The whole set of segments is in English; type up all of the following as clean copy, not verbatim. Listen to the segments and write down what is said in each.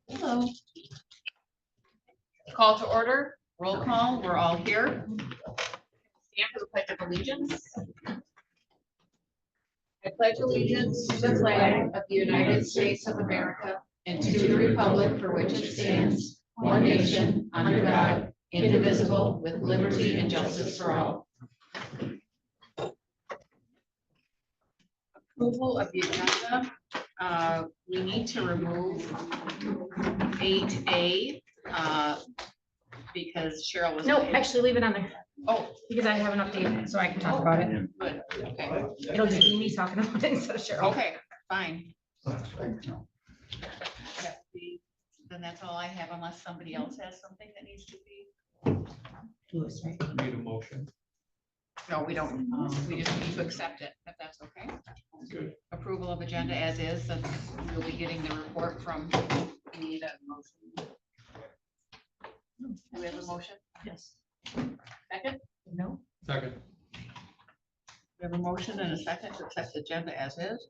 Hello. Call to order, roll call, we're all here. Stand for the Pledge of Allegiance. I pledge allegiance to the flag of the United States of America and to the republic for which it stands, one nation, under God, indivisible, with liberty and justice for all. Approval of the agenda. We need to remove 8A because Cheryl was. No, actually leave it on there Oh, because I have an update, so I can talk about it. good. Okay. It'll just be me talking about it instead of Cheryl. Okay, fine. Then that's all I have unless somebody else has something that needs to be. Need a motion. No, we don't. We just need to accept it, if that's okay. Good. Approval of agenda as is, and we'll be getting the report from. We need a motion. Do we have a motion? Yes. Second? No. Second. We have a motion and a second to accept the agenda as is.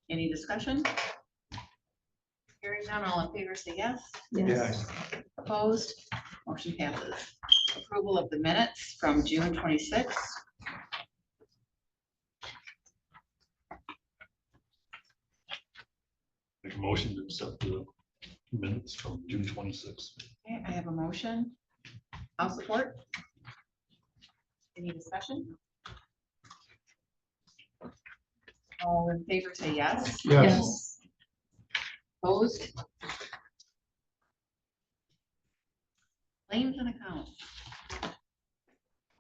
Any discussion? Hearing none, all in favor say yes. Yes. Opposed? Motion passes. Approval of the minutes from June 26th. Make a motion to accept the minutes from June 26th. Okay, I have a motion. I'll support. Any discussion? All in favor say yes. Yes. Opposed? Claims and accounts. I'll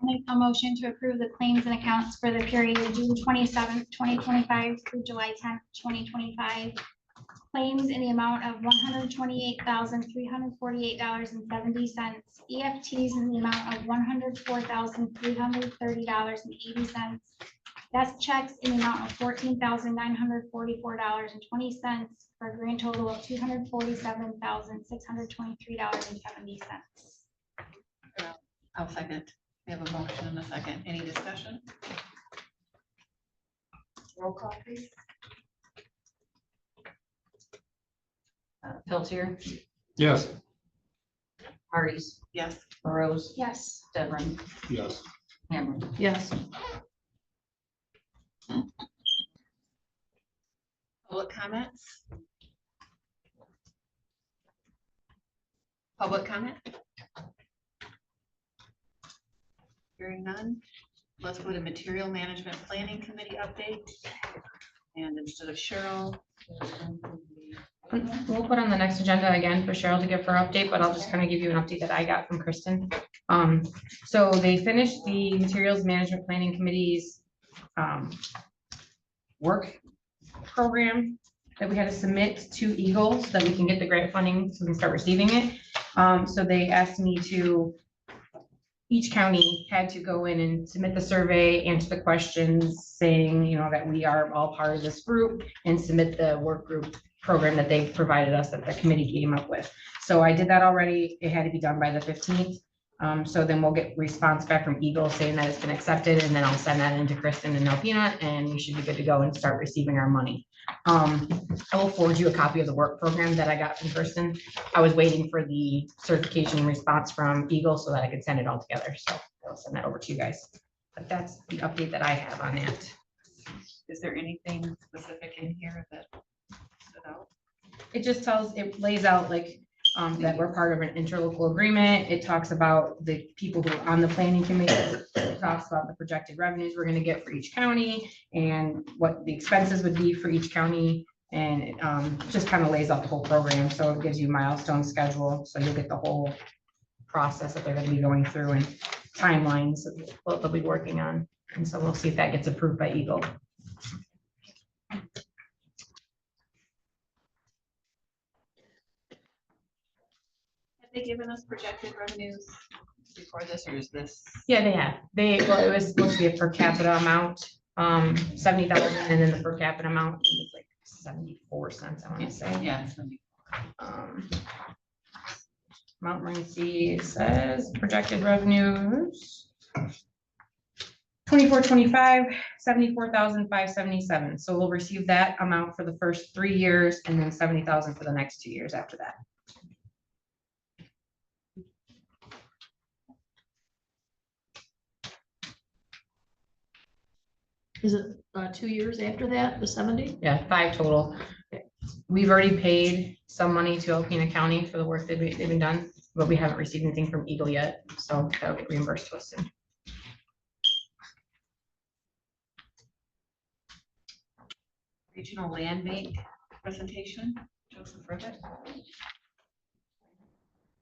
make a motion to approve the claims and accounts for the period June 27th, 2025 through July 10th, 2025. Claims in the amount of $128,348.70. EFTs in the amount of $104,330.80. Desk checks in the amount of $14,944.20 for a grand total of $247,623.70. I'll second. We have a motion and a second. Any discussion? Roll call, please. Peltier, Yes. Hardee's, Yes. Burrows, Yes. Devon, Yes. Hamlin. Yes. Public comments? Public comment? Hearing none, let's go to Material Management Planning Committee update. And instead of Cheryl. We'll put on the next agenda again for Cheryl to give her update, but I'll just kind of give you an update that I got from Kristen. So they finished the Materials Management Planning Committee's work program that we had to submit to Eagle so that we can get the grant funding so we can start receiving it. So they asked me to, each county had to go in and submit the survey, answer the questions, saying, you know, that we are all part of this group, and submit the work group program that they provided us that the committee came up with. So I did that already. It had to be done by the 15th. So then we'll get response back from Eagle saying that it's been accepted, and then I'll send that into Kristen and Alpina, and we should be good to go and start receiving our money. I will forward you a copy of the work program that I got from Kristen. I was waiting for the certification response from Eagle so that I could send it all together. So I'll send that over to you guys. But that's the update that I have on that. Is there anything specific in here that stood out? It just it lays out like that we're part of an interlocal agreement. It talks about the people who are on the planning committee. It talks about the projected revenues we're gonna get for each county and what the expenses would be for each county. And it just kind of lays out the whole program. So it gives you milestone schedule. So you'll get the whole process that they're gonna be going through and timelines of what they'll be working on. And so we'll see if that gets approved by Eagle. They given us projected revenues before this, or is this? Yeah, they have. Well, it was supposed to be a per capita amount, 70,000, and then the per capita amount was like 74 cents, I want to say. Yeah. Montmorency says projected revenues. 24-25, 74,577. So we'll receive that amount for the first 3 years and then 70,000 for the next 2 years after that. Is it 2 years after that, the 70? Yeah, 5 total. We've already paid some money to Alpena County for the work they've been done, but we haven't received anything from Eagle yet, so that'll get reimbursed to us soon. Regional Land Bank presentation, Joseph Rivet.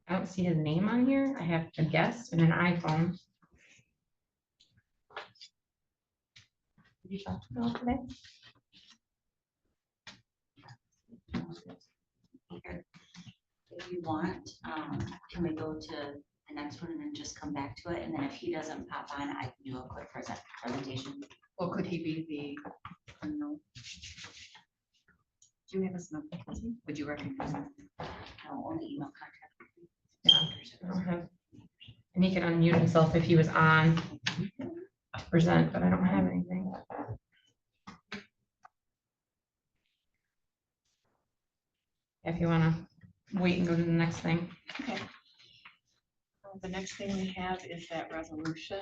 I don't see his name on here. I have a guest and an iPhone. Did you talk to Bill today? If you want, can we go to the next one and then just come back to it? And then if he doesn't pop on, I can do a quick presentation. Or could he be the, I don't know. Do you have his number? Would you recognize him? No, only email contact. I don't have- And he can unmute himself if he was on to present, but I don't have anything. If you wanna wait and go to the next thing. Okay. The next thing we have is that resolution.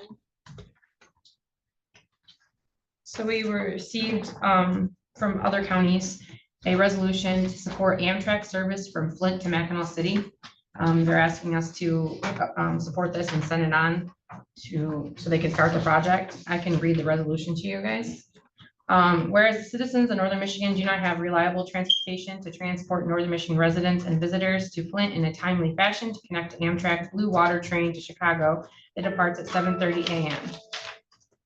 So we received from other counties a resolution to support Amtrak service from Flint to Mackinac City. They're asking us to support this and send it on so they can start the project. I can read the resolution to you guys. Whereas the citizens of Northern Michigan do not have reliable transportation to transport Northern Michigan residents and visitors to Flint in a timely fashion to connect to Amtrak's Blue Water train to Chicago that departs at 7:30 a.m.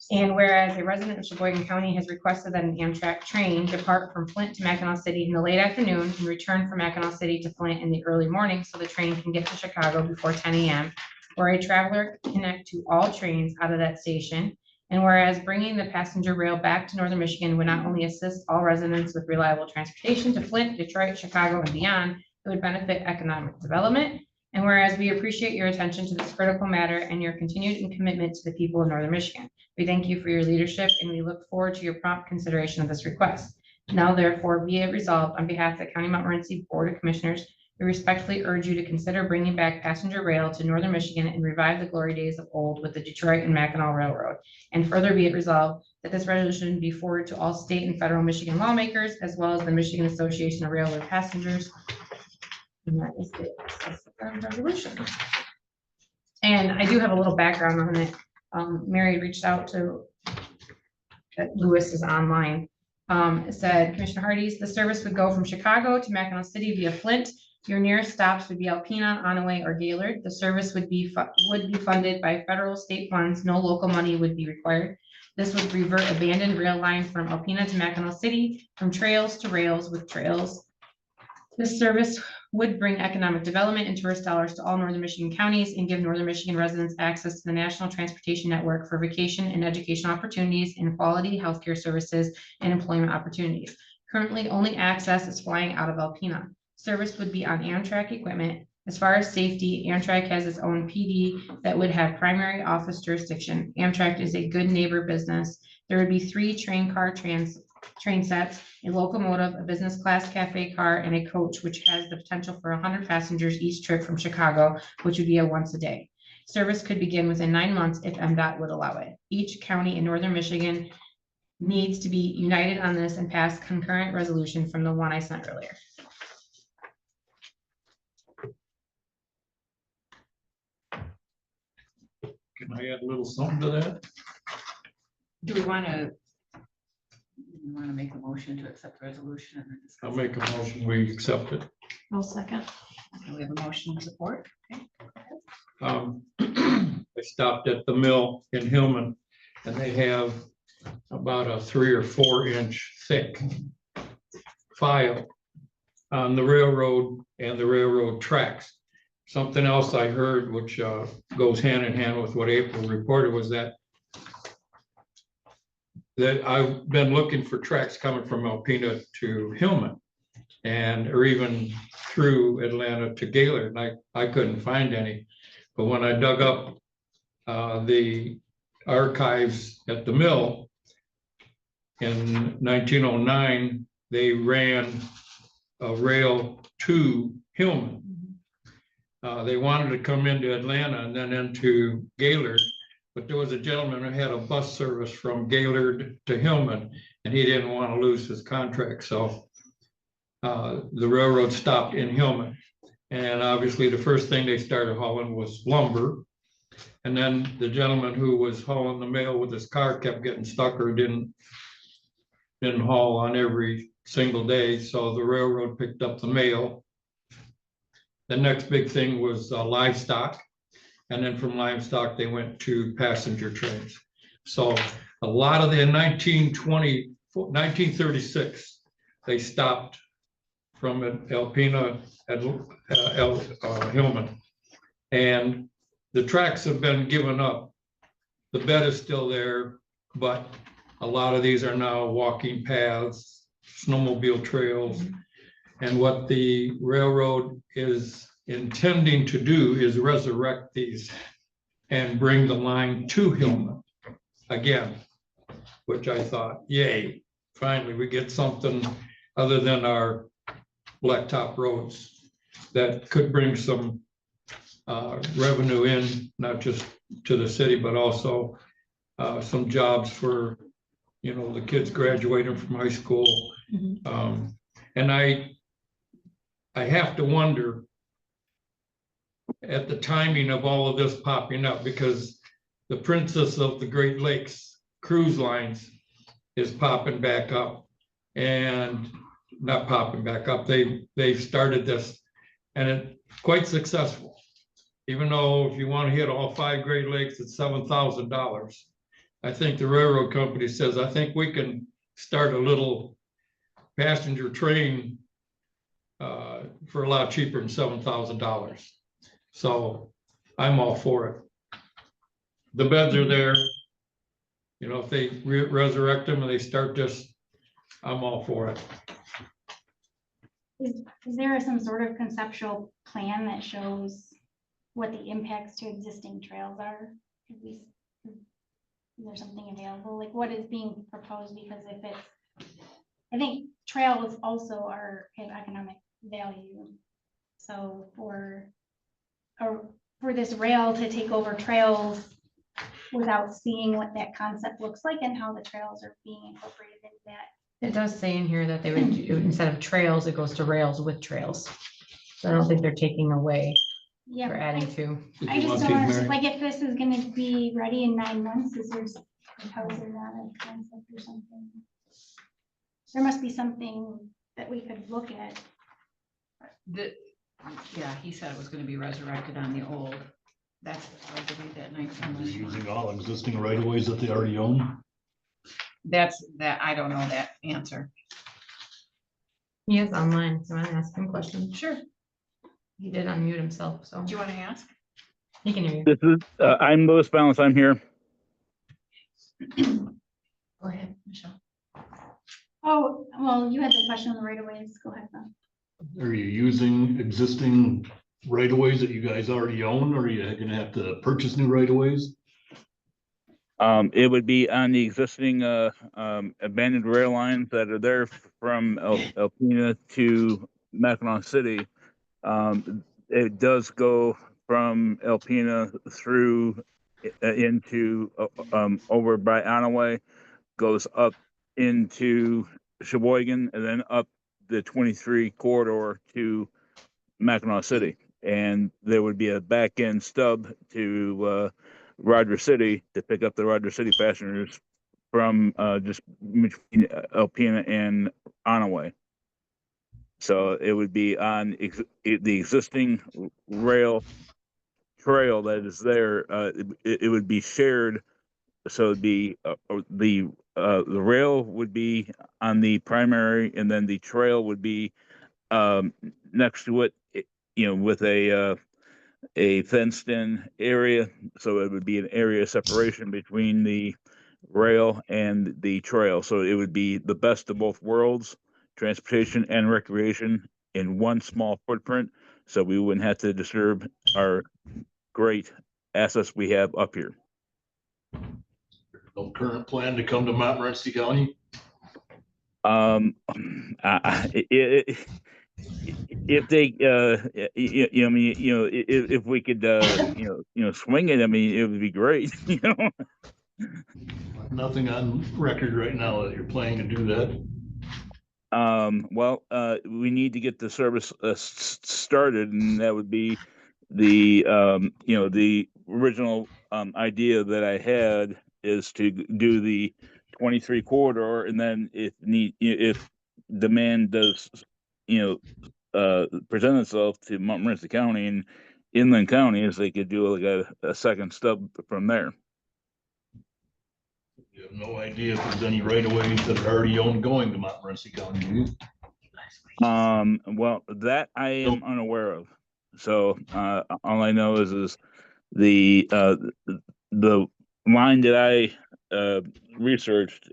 And whereas a resident of Sheboygan County has requested that an Amtrak train depart from Flint to Mackinac City in the late afternoon and return from Mackinac City to Flint in the early morning so the train can get to Chicago before 10 a.m. Where a traveler can connect to all trains out of that station. And whereas bringing the passenger rail back to Northern Michigan would not only assist all residents with reliable transportation to Flint, Detroit, Chicago, and beyond, it would benefit economic development. And whereas we appreciate your attention to this critical matter and your continued commitment to the people of Northern Michigan. We thank you for your leadership and we look forward to your prompt consideration of this request. Now therefore be it resolved on behalf of the County Montmorency Board of Commissioners, we respectfully urge you to consider bringing back passenger rail to Northern Michigan and revive the glory days of old with the Detroit and Mackinac Railroad. And further be it resolved that this resolution be forwarded to all state and federal Michigan lawmakers, as well as the Michigan Association of Railroad Passengers. And that is it. That's the resolution. And I do have a little background on it. Mary reached out to Lewis is online. It said, Commissioner Hardee's, the service would go from Chicago to Mackinac City via Flint. Your nearest stops would be Alpena, Onaway, or Gaylord. The service would be funded by federal state funds. No local money would be required. This would revert abandoned rail line from Alpena to Mackinac City, from trails to rails with trails. This service would bring economic development and tourist dollars to all Northern Michigan counties and give Northern Michigan residents access to the National Transportation Network for vacation and educational opportunities and quality healthcare services and employment opportunities. Currently, only access is flying out of Alpena. Service would be on Amtrak equipment. As far as safety, Amtrak has its own PD that would have primary office jurisdiction. Amtrak is a good neighbor business. There would be 3 train sets, a locomotive, a business class cafe car, and a coach, which has the potential for 100 passengers each trip from Chicago, which would be a once a day. Service could begin within 9 months if MDOT would allow it. Each county in Northern Michigan needs to be united on this and pass concurrent resolution from the one I sent earlier. Can I add a little something to that? Do we want to? You want to make a motion to accept the resolution and then discuss? I'll make a motion, we accept it. No second. We have a motion to support. I stopped at the mill in Hillman and they have about a 3 or 4 inch thick file on the railroad and the railroad tracks. Something else I heard, which goes hand in hand with what April reported, was that I've been looking for tracks coming from Alpena to Hillman and or even through Atlanta to Gaylord, and I couldn't find any. But when I dug up the archives at the mill. In 1909, they ran a rail to Hillman. They wanted to come into Atlanta and then into Gaylord, but there was a gentleman who had a bus service from Gaylord to Hillman, and he didn't want to lose his contract, so the railroad stopped in Hillman. And obviously, the first thing they started hauling was lumber. And then the gentleman who was hauling the mail with his car kept getting stuck or didn't haul on every single day, so the railroad picked up the mail. The next big thing was livestock, and then from livestock, they went to passenger trains. So a lot of the 1936, they stopped from Alpena at Hillman. And the tracks have been given up. The bed is still there, but a lot of these are now walking paths, snowmobile trails. And what the railroad is intending to do is resurrect these and bring the line to Hillman again, which I thought, yay, finally we get something other than our blacktop roads that could bring some revenue in, not just to the city, but also some jobs for, you know, the kids graduating from high school. And I have to wonder at the timing of all of this popping up, because the Princess of the Great Lakes cruise lines is popping back up, and not popping back up. They've started this, and it's quite successful. Even though if you want to hit all 5 Great Lakes, it's $7,000. I think the railroad company says, I think we can start a little passenger train for a lot cheaper than $7,000. So I'm all for it. The beds are there. You know, if they resurrect them and they start this, I'm all for it. Is there some sort of conceptual plan that shows what the impacts to existing trails are? Is there something available? Like what is being proposed? Because if it's, I think trails also have economic value. So for this rail to take over trails without seeing what that concept looks like and how the trails are being incorporated into that. It does say in here that they would do, instead of trails, it goes to rails with trails. So I don't think they're taking away Yeah, or adding to. I just don't understand, like, if this is gonna be ready in 9 months, is there, how is there not a concept or something? There must be something that we could look at. Yeah, he said it was gonna be resurrected on the old. That's, I believe that They're 19. using all existing right of ways that they already own. That's, I don't know that answer. He is online, so I ask him questions. Sure. He did unmute himself, so Do you want to ask? he can hear you. This is, I'm Louis Balance. I'm here. Go ahead, Michelle. Oh, well, you had the question on the right of ways, go ahead, then. Are you using existing right of ways that you guys already own, or are you gonna have to purchase new right of ways? It would be on the existing abandoned rail lines that are there from Alpena to Mackinac City. It does go from Alpena through into over by Onaway, goes up into Sheboygan, and then up the 23 corridor to Mackinac City. And there would be a back end stub to Rogers City to pick up the Rogers City passengers from just between Alpena and Onaway. So it would be on the existing rail trail that is there. It would be shared. So it'd be the rail would be on the primary, and then the trail would be next to it, you know, with a fenced in area. So it would be an area separation between the rail and the trail. So it would be the best of both worlds, transportation and recreation in one small footprint. So we wouldn't have to disturb our great assets we have up here. No current plan to come to Montmorency County? If they, I mean, if we could, swing it, I mean, it would be great, you know? Nothing on record right now that you're planning to do that. Well, we need to get the service started, and that would be the the original idea that I had is to do the 23 corridor, and then if demand does present itself to Montmorency County and inland counties, they could do like a second stub from there. You have no idea if there's any right of ways that are already owned going to Montmorency County, do you? Well, that I am unaware of. So, all I know is the line that I researched,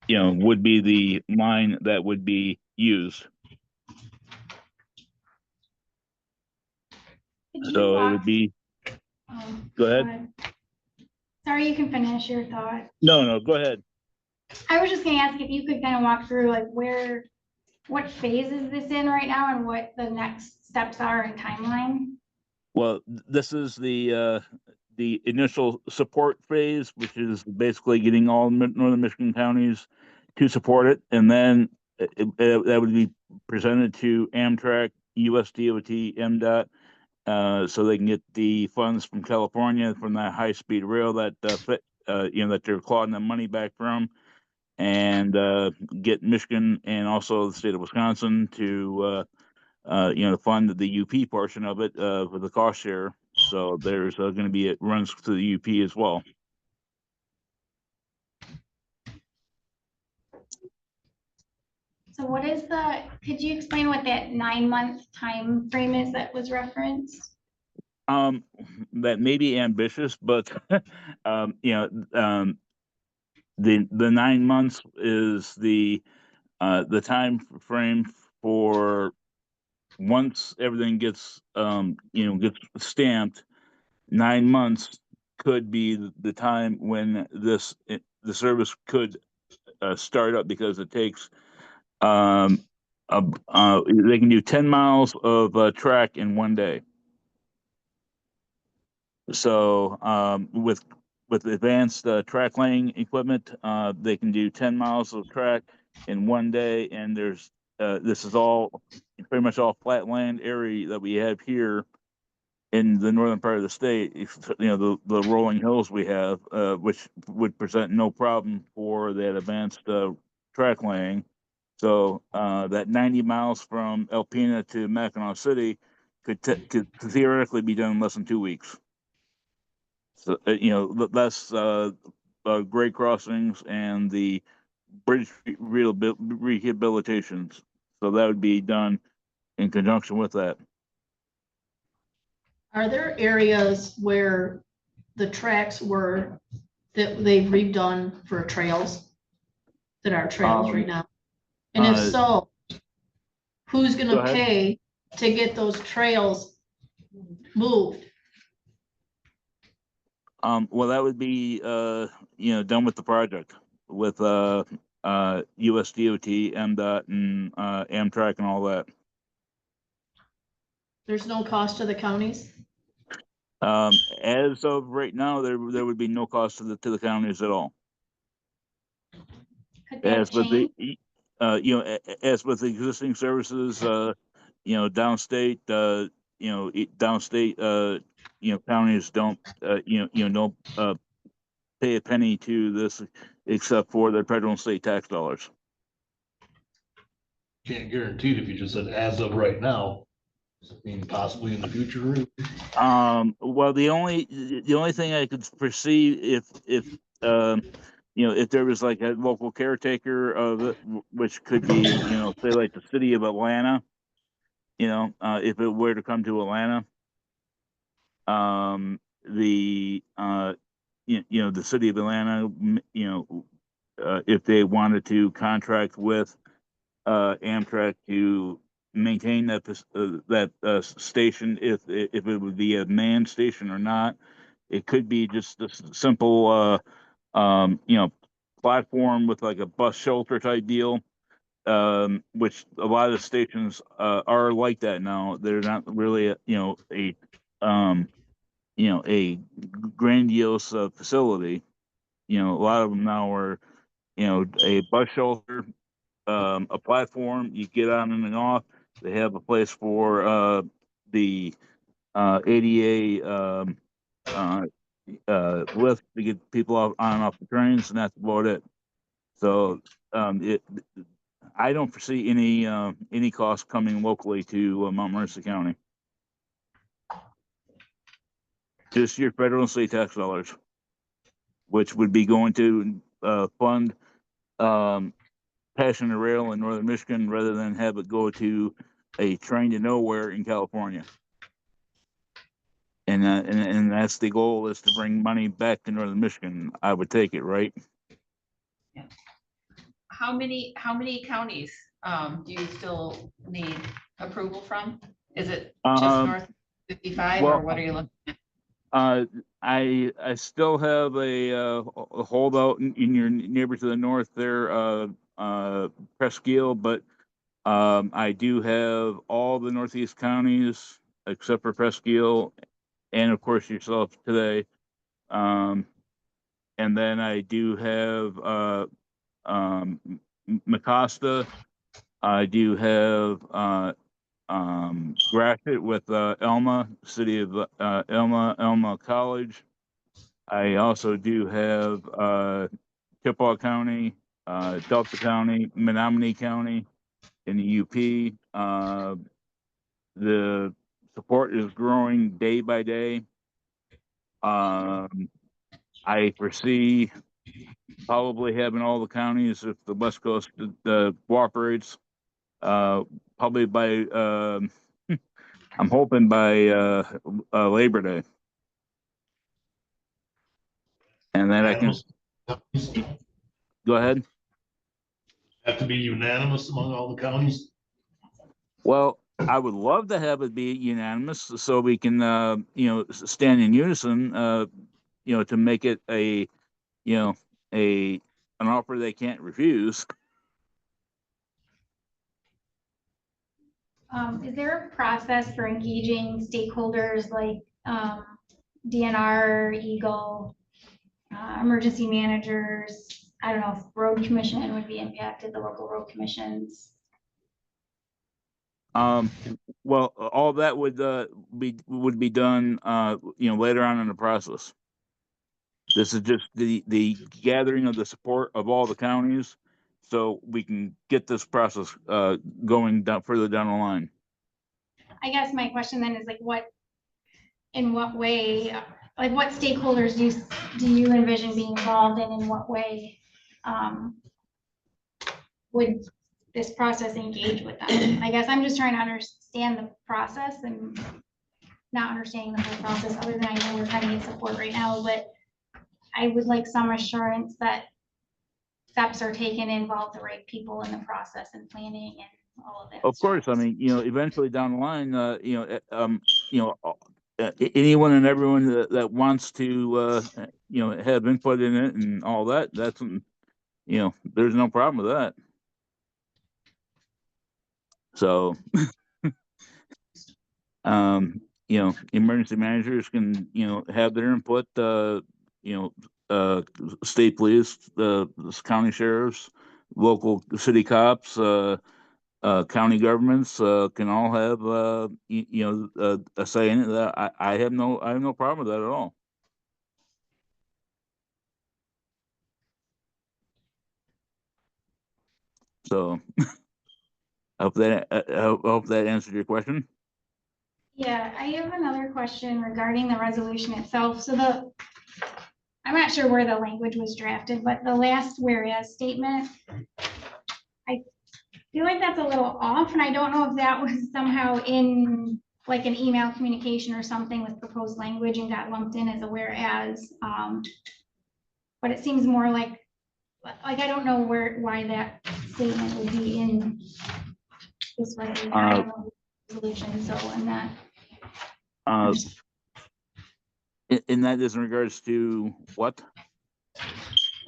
would be the line that would be used. Could you So it walk- would be, go ahead. Sorry, you can finish your thought. No, go ahead. I was just gonna ask if you could kind of walk through like what phase is this in right now and what the next steps are and timeline? Well, this is the initial support phase, which is basically getting all northern Michigan counties to support it, and then that would be presented to Amtrak, USDOT, MDOT, so they can get the funds from California from that high-speed rail that that they're clawing the money back from, and get Michigan and also the state of Wisconsin to fund the UP portion of it for the cost share. So there's going to be, it runs to the UP as well. So could you explain what that 9-month time frame is that was referenced? That may be ambitious, but the 9 months is the time frame for once everything gets gets stamped. 9 months could be the time when the service could start up, because it takes they can do 10 miles of track in one day. So with advanced track laying equipment, they can do 10 miles of track in one day, and there's this is all pretty much all flat land area that we have here in the northern part of the state. The rolling hills we have, which would present no problem for that advanced track laying. So that 90 miles from Alpena to Mackinac City could theoretically be done in less than 2 weeks. So less grade crossings and the bridge rehabilitations. So that would be done in conjunction with that. Are there areas where the tracks were that they've redone for trails that are trails right now? And if so, who's Go gonna ahead. pay to get those trails moved? Well, that would be done with the project with USDOT, MDOT, and Amtrak and all that. There's no cost to the counties? As of right now, there would be no cost to the counties at all. Could that As with change? as with the existing services, downstate, counties don't, don't pay a penny to this except for their federal and state tax dollars. Can't guarantee it if you just said as of right now. Does it mean possibly in the future? Well, the only thing I could foresee if there was like a local caretaker of it, which could be, say like the city of Atlanta, if it were to come to Atlanta, the city of Atlanta, if they wanted to contract with Amtrak to maintain that station, if it would be a manned station or not. It could be just a simple you know, platform with like a bus shelter type deal. Which a lot of the stations are like that now. They're not really, a grandiose facility. You know, a lot of them now are, a bus shelter, a platform. You get on and off. They have a place for the ADA lift to get people off on and off the trains, and that's about it. So I don't foresee any cost coming locally to Montmorency County. Just your federal and state tax dollars, which would be going to fund passenger rail in northern Michigan rather than have it go to a train to nowhere in California. And that's the goal, is to bring money back to northern Michigan. I would take it, right? How many counties do you still need approval from? Is it just north of 55 or what are you looking at? I still have a holdout in your neighbor to the north there, Presqu'île, but I do have all the northeast counties except for Presqu'île, and of course yourself today. And then I do have Mecosta. I do have Gratiot with Elma, city of Elma College. I also do have Chippewa County, Delta County, Menominee County in the UP. The support is growing day by day. I foresee probably having all the counties, if the West Coast cooperates, probably by I'm hoping by Labor Day, and then I can go ahead. Have to be unanimous among all the counties? Well, I would love to have it be unanimous so we can, stand in unison, to make it an offer they can't refuse. Is there a process for engaging stakeholders like DNR, Eagle, emergency managers? I don't know if road commission would be impacted, the local road commissions. Well, all that would be done, later on in the process. This is just the gathering of the support of all the counties, so we can get this process going further down the line. I guess my question then is like, in what way, like what stakeholders do you envision being involved in what way would this process engage with them? I guess I'm just trying to understand the process and not understanding the whole process, other than I know we're trying to get support right now, but I would like some assurance that steps are taken to involve the right people in the process and planning and all of that. Of course, I mean, eventually down the line, anyone and everyone that wants to, have input in it and all that, that's, there's no problem with that. So, emergency managers can, have their input, state police, county sheriffs, local city cops, county governments can all have a say in it. That I have no problem with that at all. So I hope that answered your question. Yeah, I have another question regarding the resolution itself. So I'm not sure where the language was drafted, but the last whereas statement, I feel like that's a little off, and I don't know if that was somehow in like an email communication or something with proposed language and got lumped in as a whereas. But it seems more like I don't know why that statement would be in this resolution, so I'm not. And that is in regards to what?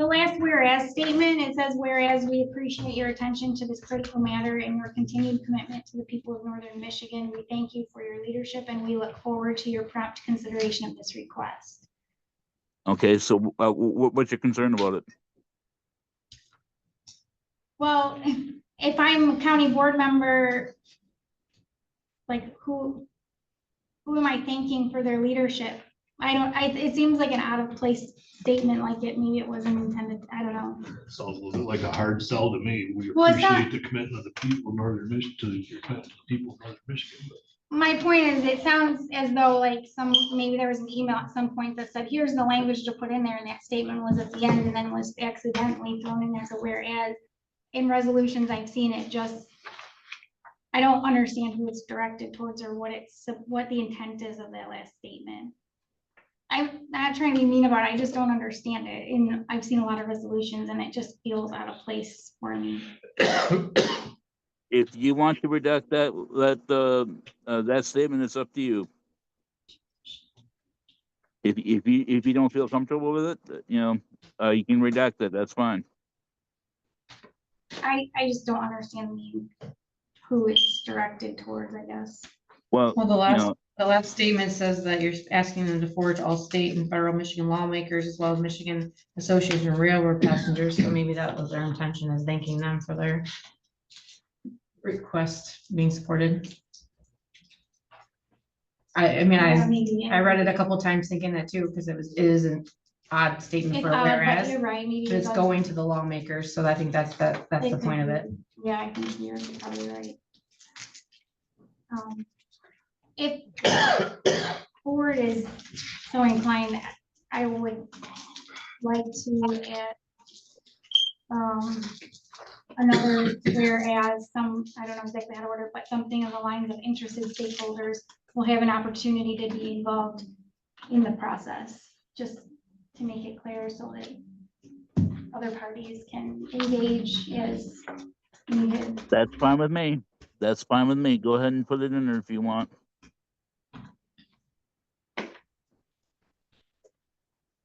The last whereas statement, it says, whereas we appreciate your attention to this critical matter and your continued commitment to the people of Northern Michigan. We thank you for your leadership and we look forward to your prompt consideration of this request. Okay, so what's your concern about it? Well, if I'm a county board member, like who am I thanking for their leadership? It seems like an out of place statement, like maybe it wasn't intended, I don't know. Sounds a little bit like a hard sell to me. We Well, it's not- appreciate the commitment of the people of Northern Michigan, to your commitment to the people of Northern Michigan. But My point is, it sounds as though like maybe there was an email at some point that said, here's the language to put in there, and that statement was at the end and then was accidentally thrown in there. So whereas in resolutions, I've seen it just, I don't understand who it's directed towards or what the intent is of that last statement. I'm not trying to be mean about it, I just don't understand it. And I've seen a lot of resolutions and it just feels out of place for me. If you want to redact that statement, it's up to you. If you don't feel comfortable with it, you can redact that. That's fine. I just don't understand who it's directed towards, I guess. Well, Well, the last statement says that you're asking them to forward to all state and federal Michigan lawmakers as well as Michigan Association of Railroad Passengers. So maybe that was their intention, is thanking them for their request being supported. I mean, I read it a couple times thinking that too, because it is an odd statement It's for a odd, but whereas. you're right, maybe. But it's does- going to the lawmakers, so I think that's the point of it. Yeah, I think you're probably right. If board is so inclined, I would like to add another whereas I don't know exactly how to order, but something on the lines of interested stakeholders will have an opportunity to be involved in the process, just to make it clear so that other parties can engage as needed. that's fine with me. That's fine with me. Go ahead and put it in there if you want.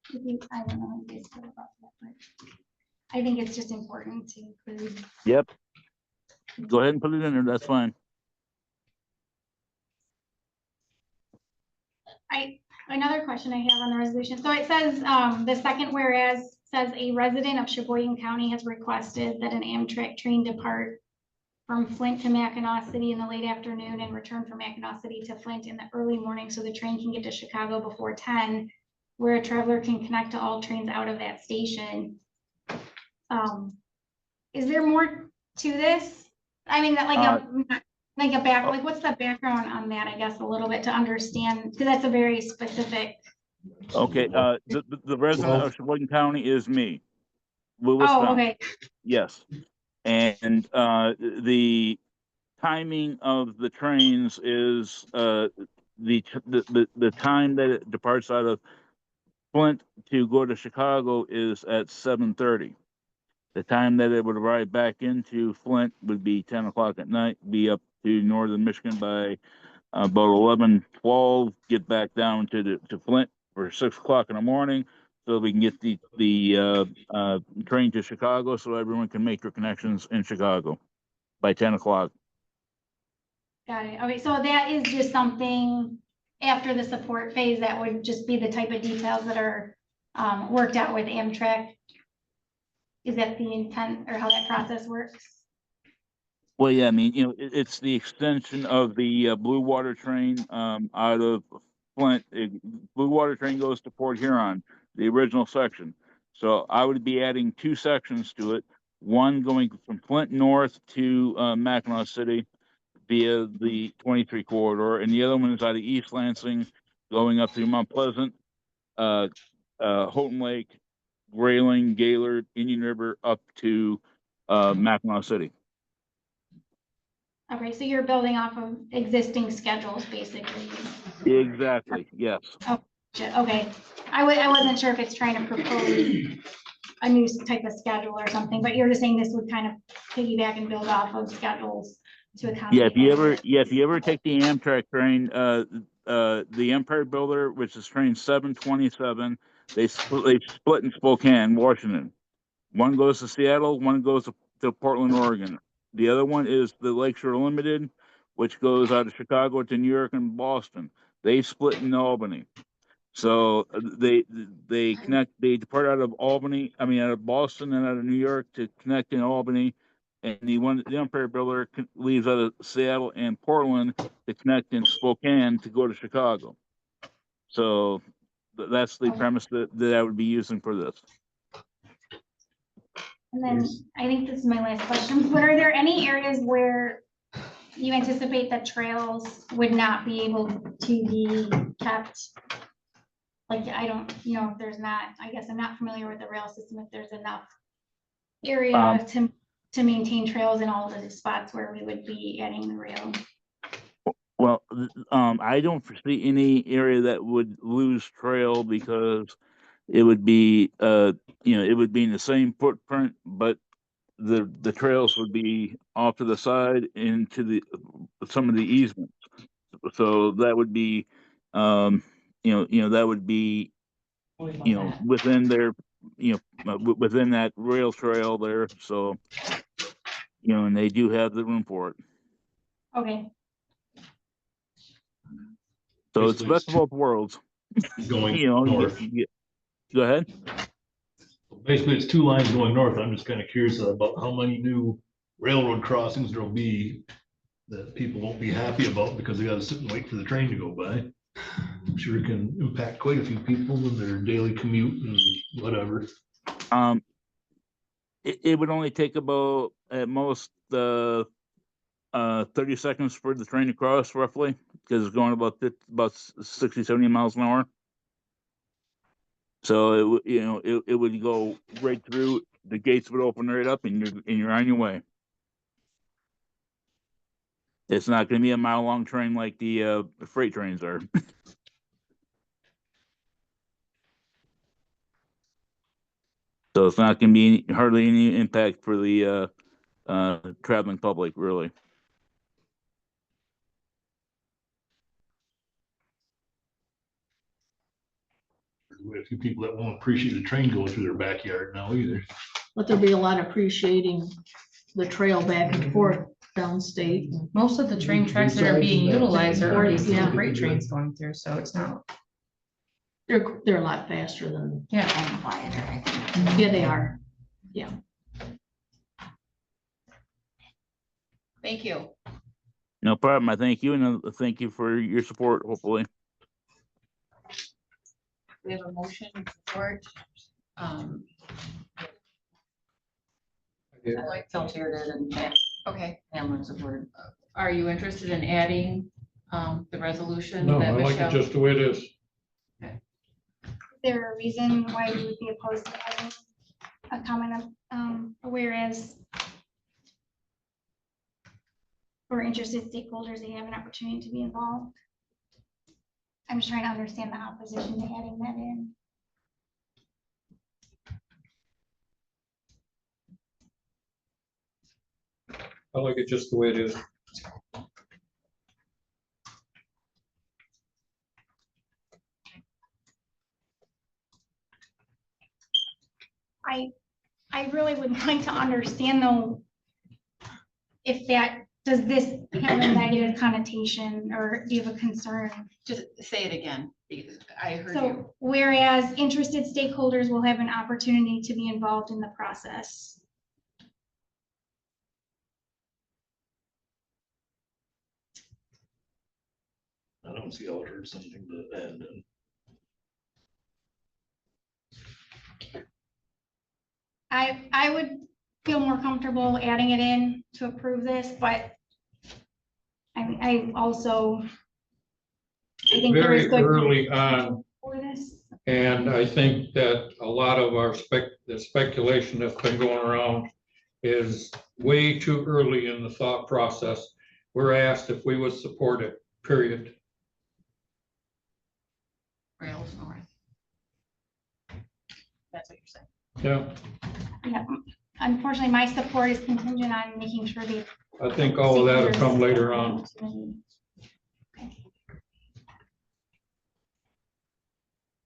I don't know how you guys feel about that, but I think it's just important to include. Yep. Go ahead and put it in there. That's fine. Another question I have on the resolution. So it says, the second whereas says a resident of Sheboygan County has requested that an Amtrak train depart from Flint to Mackinac City in the late afternoon and return from Mackinac City to Flint in the early morning so the train can get to Chicago before 10, where a traveler can connect to all trains out of that station. Is there more to this? I mean, that what's the background on that, I guess, a little bit to understand, because that's a very specific. Okay, the resident of Sheboygan County is me. Louis Oh, Fountain. okay. Yes. And the timing of the trains is the time that it departs out of Flint to go to Chicago is at 7:30. The time that it would arrive back into Flint would be 10 o'clock at night, be up to Northern Michigan by about 11:12, get back down to Flint for 6 o'clock in the morning, so we can get the train to Chicago, so everyone can make their connections in Chicago by 10 o'clock. Got it. Okay, so that is just something after the support phase, that would just be the type of details that are worked out with Amtrak. Is that the intent or how that process works? Well, yeah, I mean, it's the extension of the Blue Water train out of Flint. Blue Water train goes to Port Huron, the original section. So I would be adding 2 sections to it. One going from Flint north to Mackinac City via the 23 corridor, and the other one is out of East Lansing, going up through Mount Pleasant, Houghton Lake, Grayling, Gaylord, Indian River, up to Mackinac City. Okay, so you're building off of existing schedules, basically. Exactly, yes. Okay, I wasn't sure if it's trying to propose a new type of schedule or something, but you're just saying this would kind of piggyback and build off of schedules to accommodate. If you ever take the Amtrak train, the Empire Builder, which is train 727, they split in Spokane, Washington. One goes to Seattle, one goes to Portland, Oregon. The other one is the Lakeshore Limited, which goes out of Chicago to New York and Boston. They split in Albany. So they connect, they depart out of Albany, I mean, out of Boston and out of New York to connect in Albany. And the Empire Builder leaves out of Seattle and Portland to connect in Spokane to go to Chicago. So that's the premise that I would be using for this. And then I think this is my last question, but are there any areas where you anticipate that trails would not be able to be kept? Like, I don't, if there's not, I guess I'm not familiar with the rail system, if there's enough area to maintain trails in all of the spots where we would be adding the rail. Well, I don't foresee any area that would lose trail because it would be, it would be in the same footprint, but the trails would be off to the side into some of the easements. So that would be, that would be, within their, within that rail trail there. So, and they do have the room for it. Okay, So it's best of both worlds. Going north. Go ahead. Basically, it's two lines going north. I'm just kind of curious about how many new railroad crossings there'll be that people won't be happy about because they gotta sit and wait for the train to go by. I'm sure it can impact quite a few people in their daily commute and whatever. It would only take about at most 30 seconds for the train to cross roughly, because it's going about 60, 70 miles an hour. So it would go right through, the gates would open right up and you're on your way. It's not going to be a mile-long train like the freight trains are. So it's not going to be hardly any impact for the traveling public, really. There's a few people that won't appreciate the train going through their backyard now either. But there'll be a lot appreciating the trail back and forth downstate. Most of the train tracks that are being utilized are already Yeah. freight trains going through, so it's not, They're a lot faster than, yeah. And quieter, I think. yeah, they are. Thank you. No problem. I thank you, and thank you for your support, hopefully. We have a motion and support. I like Feltier did and okay. Hamlin supported. Are you interested in adding the resolution? No, that I like it Michelle- just the way it is. is there a reason why we would be opposed to adding a comment of, whereas for interested stakeholders, they have an opportunity to be involved? I'm just trying to understand the opposition to adding that in. I like it just the way it is. I really would like to understand though, if that, does this have a negative connotation or do you have a concern? Just say it again, because I heard you. So whereas interested stakeholders will have an opportunity to be involved in the process. I don't see how it hurts something to add in. I would feel more comfortable adding it in to approve this, but I also, I think there is Very good early on, for this. and I think that a lot of the speculation that's been going around is way too early in the thought process. We're asked if we would support it, period. Rails north. That's what you're saying. Yeah, Yeah, unfortunately, my support is contingent on making sure the. I think all of that will come later on.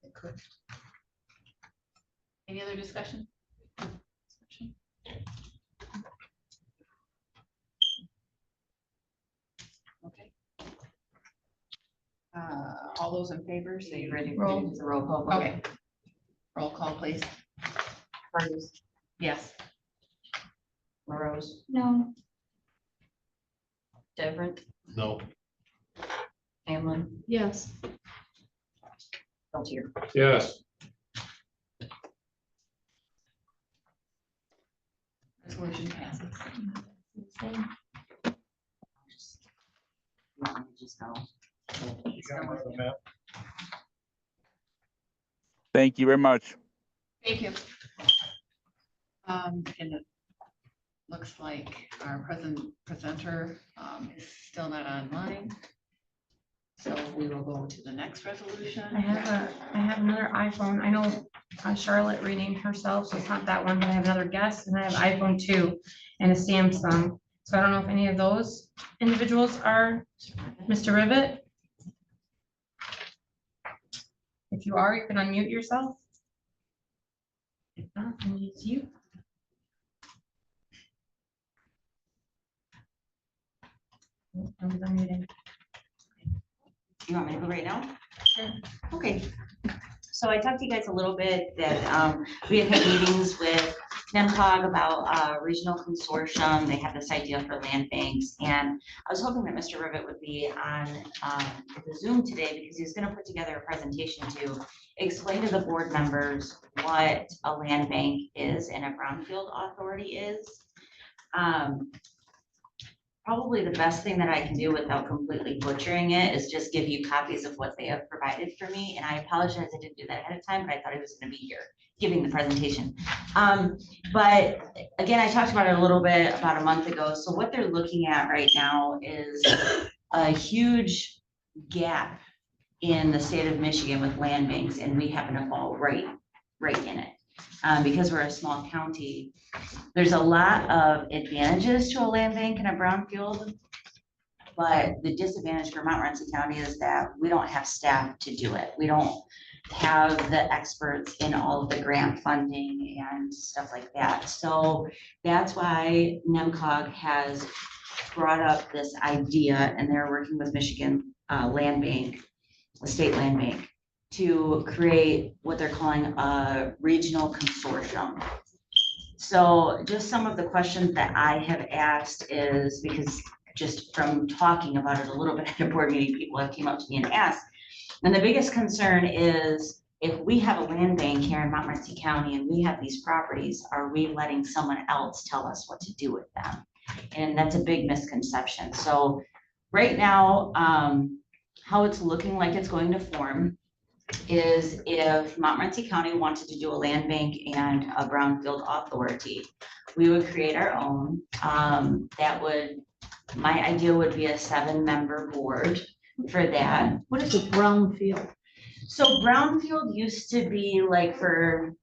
It could. Any other discussion? All those in favor, say ready. Roll. The roll call. vote. Okay. Roll call, please. Burgess, Yes. LaRose, No, Everett, No, Hamlin, Yes, Peltier. Yes, Resolution passes. you want me to just go? Thank you very much. Thank you. And it looks like our presenter, is still not online. So we will go to the next resolution. I have another iPhone. I know Charlotte renamed herself, so it's not that one, but I have another guest and I have iPhone 2 and a Samsung. So I don't know if any of those individuals are Mr. Rivet. If you are, you can unmute yourself. If not, then it's you. Oh, I was unmuted. You want me to go right now? Sure. Okay. So I talked to you guys a little bit that we had had meetings with NEMCOG about a regional consortium. They had this idea for land banks. And I was hoping that Mr. Rivet would be on the Zoom today because he's going to put together a presentation to explain to the board members what a land bank is and a brownfield authority is. Probably the best thing that I can do without completely butchering it is just give you copies of what they have provided for me. And I apologize, I didn't do that ahead of time, but I thought he was gonna be here giving the presentation. But again, I talked about it a little bit about a month ago. So what they're looking at right now is a huge gap in the state of Michigan with land banks, and we happen to fall right in it. Because we're a small county, there's a lot of advantages to a land bank and a brownfield. But the disadvantage for Montmorency County is that we don't have staff to do it. We don't have the experts in all of the grant funding and stuff like that. So that's why NEMCOG has brought up this idea, and they're working with Michigan Land Bank, the state land bank, to create what they're calling a regional consortium. So just some of the questions that I have asked is, because just from talking about it a little bit at a board meeting, people have came up to me and asked. And the biggest concern is, if we have a land bank here in Montmorency County and we have these properties, are we letting someone else tell us what to do with them? And that's a big misconception. So right now, how it's looking like it's going to form is, if Montmorency County wanted to do a land bank and a brownfield authority, we would create our own. My idea would be a 7-member board for that. what is a brownfield? So brownfield used to be like for,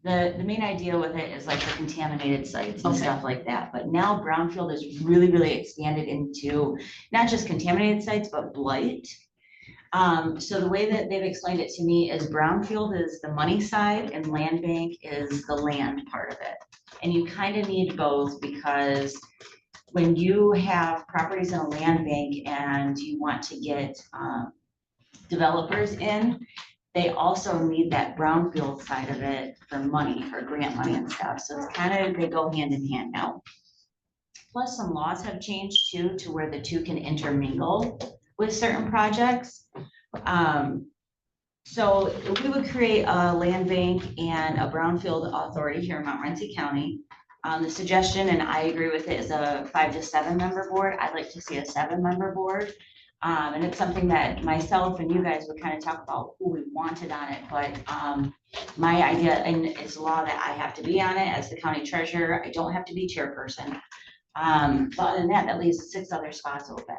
the main idea with it is like for contaminated sites and Okay. stuff like that. But now brownfield is really expanded into not just contaminated sites, but blight. So the way that they've explained it to me is, brownfield is the money side and land bank is the land part of it. And you kind of need both, because when you have properties in a land bank and you want to get developers in, they also need that brownfield side of it for money, for grant money and stuff. So it's kind of, they go hand in hand now. Plus, some laws have changed too, to where the two can intermingle with certain projects. So we would create a land bank and a brownfield authority here in Montmorency County. The suggestion, and I agree with it, is a 5 to 7-member board. I'd like to see a 7-member board. And it's something that myself and you guys would kind of talk about who we wanted on it. But my idea, and it's law that I have to be on it as the county treasurer. I don't have to be chairperson. But other than that, that leaves 6 other spots open.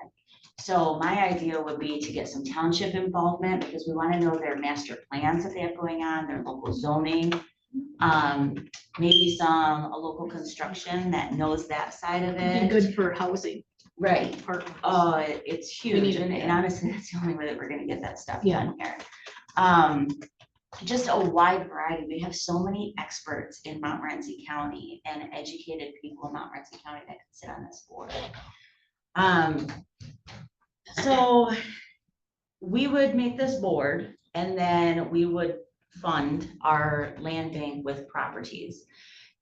So my idea would be to get some township involvement, because we want to know their master plans that they have going on, their local zoning. Maybe a local construction that knows that side of Be it. good for housing. Right. Apartments. It's We need huge, it, and yeah. honestly, that's the only way that we're gonna get that stuff Yeah. done here. Just a wide variety. We have so many experts in Montmorency County and educated people in Montmorency County that can sit on this board. So we would make this board and then we would fund our land bank with properties.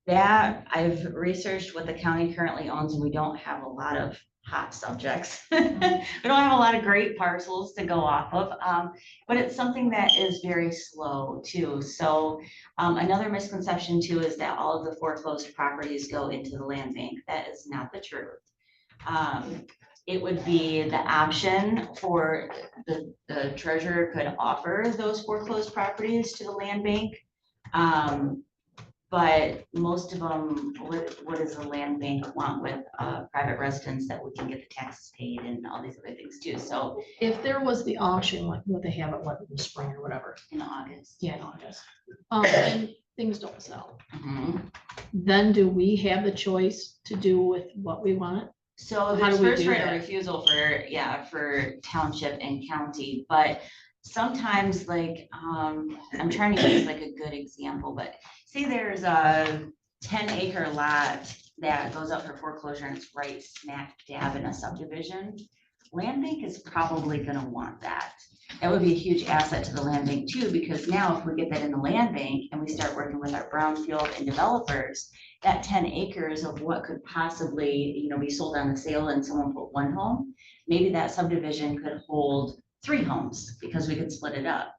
That I've researched what the county currently owns, and we don't have a lot of hot subjects. We don't have a lot of great parcels to go off of, but it's something that is very slow too. So another misconception too is that all of the foreclosed properties go into the land bank. That is not the truth. It would be the option for the treasurer could offer those foreclosed properties to the land bank. But most of them, what does the land bank want with private residents that we can get the taxes paid and all these other things too? So If there was the auction, like what they have it what in the spring or whatever, in August. yeah, in August, and things don't sell, Mhm. then do we have the choice to do with what we want? So How there's do we first do right of that? refusal for township and county, but sometimes like, I'm trying to use like a good example, but say there's a 10-acre lot that goes up for foreclosure and it's right smack dab in a subdivision. Land bank is probably gonna want that. That would be a huge asset to the land bank too, because now if we get that in the land bank and we start working with our brownfield and developers, that 10 acres of what could possibly, be sold on the sale and someone put one home, maybe that subdivision could hold 3 homes because we could split it up.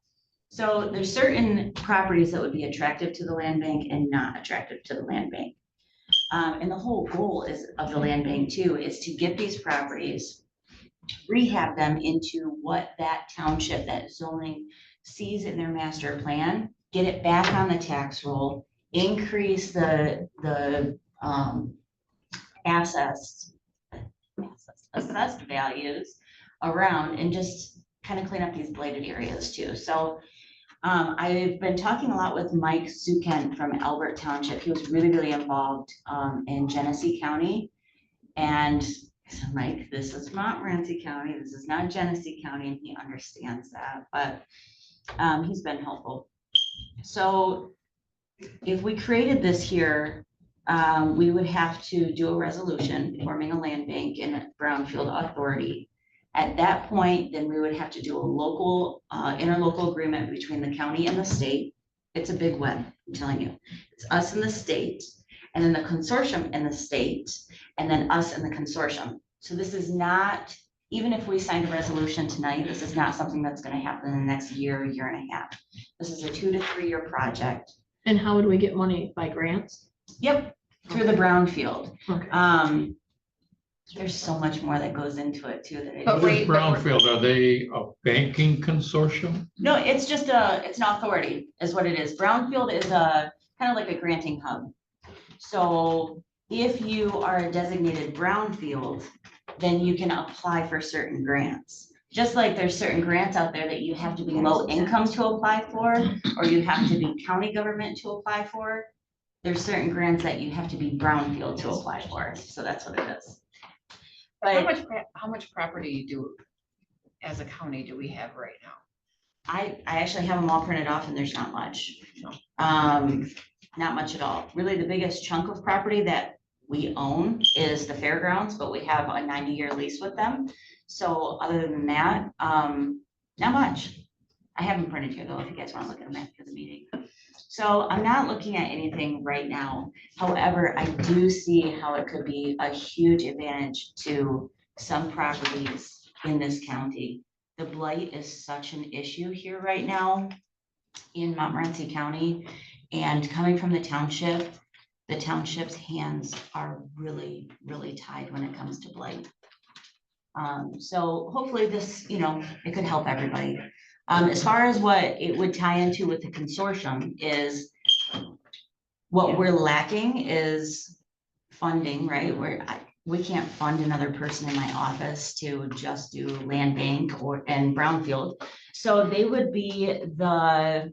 So there's certain properties that would be attractive to the land bank and not attractive to the land bank. And the whole goal of the land bank too, is to get these properties, rehab them into what that township, that zoning sees in their master plan, get it back on the tax roll, increase the assessed values around, and just kind of clean up these blighted areas too. So I've been talking a lot with Mike Sukent from Albert Township. He was really involved in Genesee County. And I said, Mike, this is Montmorency County. This is not Genesee County, and he understands that, but he's been helpful. So if we created this here, we would have to do a resolution forming a land bank and brownfield authority. At that point, then we would have to do a local, interlocal agreement between the county and the state. It's a big web, I'm telling you. It's us and the state, and then the consortium and the state, and then us and the consortium. So this is not, even if we signed a resolution tonight, this is not something that's gonna happen in the next year and a half. This is a 2 to 3 year project. And how would we get money, by grants? Yep, through the brownfield. Okay. There's so much more that goes into it too. What is brownfield? Are they a banking consortium? No, it's just it's an authority is what it is. Brownfield is a kind of like a granting hub. So if you are a designated brownfield, then you can apply for certain grants. Just like there's certain grants out there that you have to be low income to apply for, or you have to be county government to apply for. There's certain grants that you have to be brownfield to apply for. So that's what it is. But How much property as a county do we have right now? I actually have them all printed off and there's not much. Not much at all. Really, the biggest chunk of property that we own is the fairgrounds, but we have a 90-year lease with them. So other than that, not much. I have them printed here though, if you guys want to look at them after the meeting. So I'm not looking at anything right now. However, I do see how it could be a huge advantage to some properties in this county. The blight is such an issue here right now in Montmorency County, and coming from the township's hands are really tied when it comes to blight. So hopefully this, it could help everybody. As far as what it would tie into with the consortium is what we're lacking is funding, right? We can't fund another person in my office to just do land bank and brownfield. So they would be the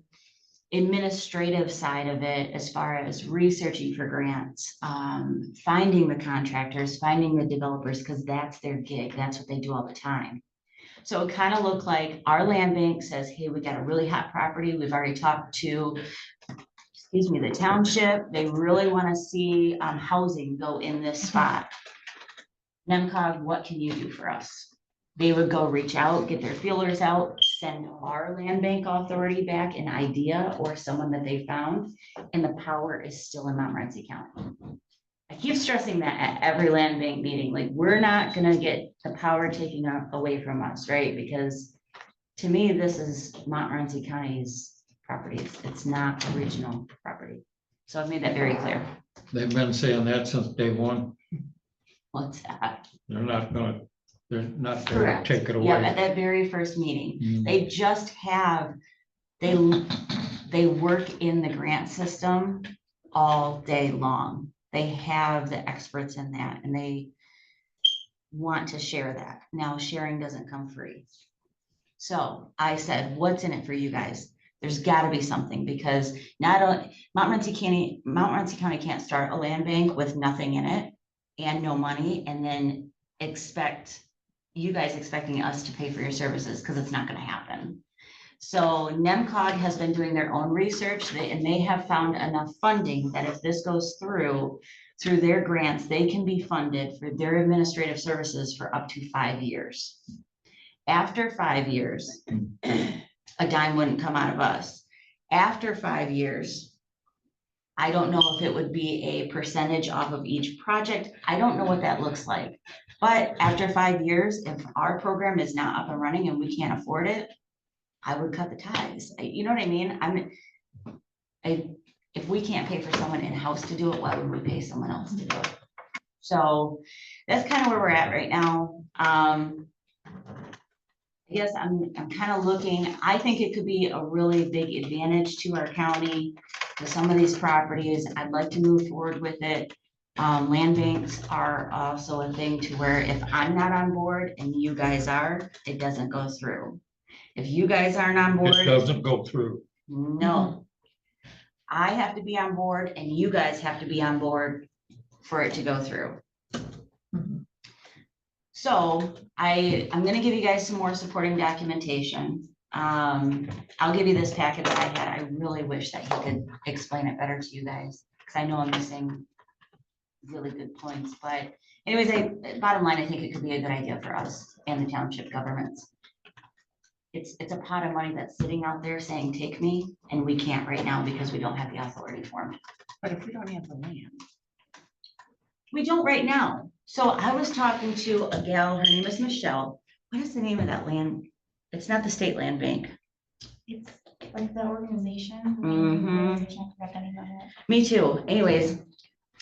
administrative side of it as far as researching for grants, finding the contractors, finding the developers, because that's their gig. That's what they do all the time. So it kind of looked like our land bank says, hey, we got a really hot property. We've already talked to, the township. They really want to see housing go in this spot. NEMCOG, what can you do for us? they would go reach out, get their feelers out, send our land bank authority back an idea or someone that they found, and the power is still in Montmorency County. I keep stressing that at every land bank meeting, like, we're not gonna get the power taken away from us, right? Because to me, this is Montmorency County's property. It's not a regional property. So I've made that very clear. They've been saying that since day one. What's that? They're not gonna to Correct. take it Yeah, away. at that very first meeting, Mm. they just have, they work in the grant system all day long. They have the experts in that and they want to share that. Now, sharing doesn't come free. So I said, what's in it for you guys? There's gotta be something, because not only Montmorency County can't start a land bank with nothing in it and no money, and then expect you guys expecting us to pay for your services, because it's not gonna happen. So NEMCOG has been doing their own research, and they have found enough funding that if this goes through their grants, they can be funded for their administrative services for up to 5 years. After 5 years, a dime wouldn't come out of us. After 5 years, I don't know if it would be a percentage off of each project. I don't know what that looks like. But after 5 years, if our program is not up and running and we can't afford it, I would cut the ties. You know what I mean? If we can't pay for someone in-house to do it, why would we pay someone else to do it? So that's kind of where we're at right now. I guess I'm kind of looking, I think it could be a really big advantage to our county with some of these properties. I'd like to move forward with it. Land banks are also a thing to where if I'm not on board and you guys are, it doesn't go through. If you guys aren't on board. It doesn't go through. No. I have to be on board and you guys have to be on board for it to go through. So I'm gonna give you guys some more supporting documentation. I'll give you this packet that I had. I really wish that he could explain it better to you guys, because I know I'm missing really good points, but anyways, bottom line, I think it could be a good idea for us and the township governments. It's a pot of money that's sitting out there saying, take me, and we can't right now because we don't have the authority for it. But if we don't have the land. We don't right now. So I was talking to a gal, her name is Michelle. What is the name of that land? It's not the state land bank. It's like the organization. Mhm. I forgot the name of it. Me too. Anyways,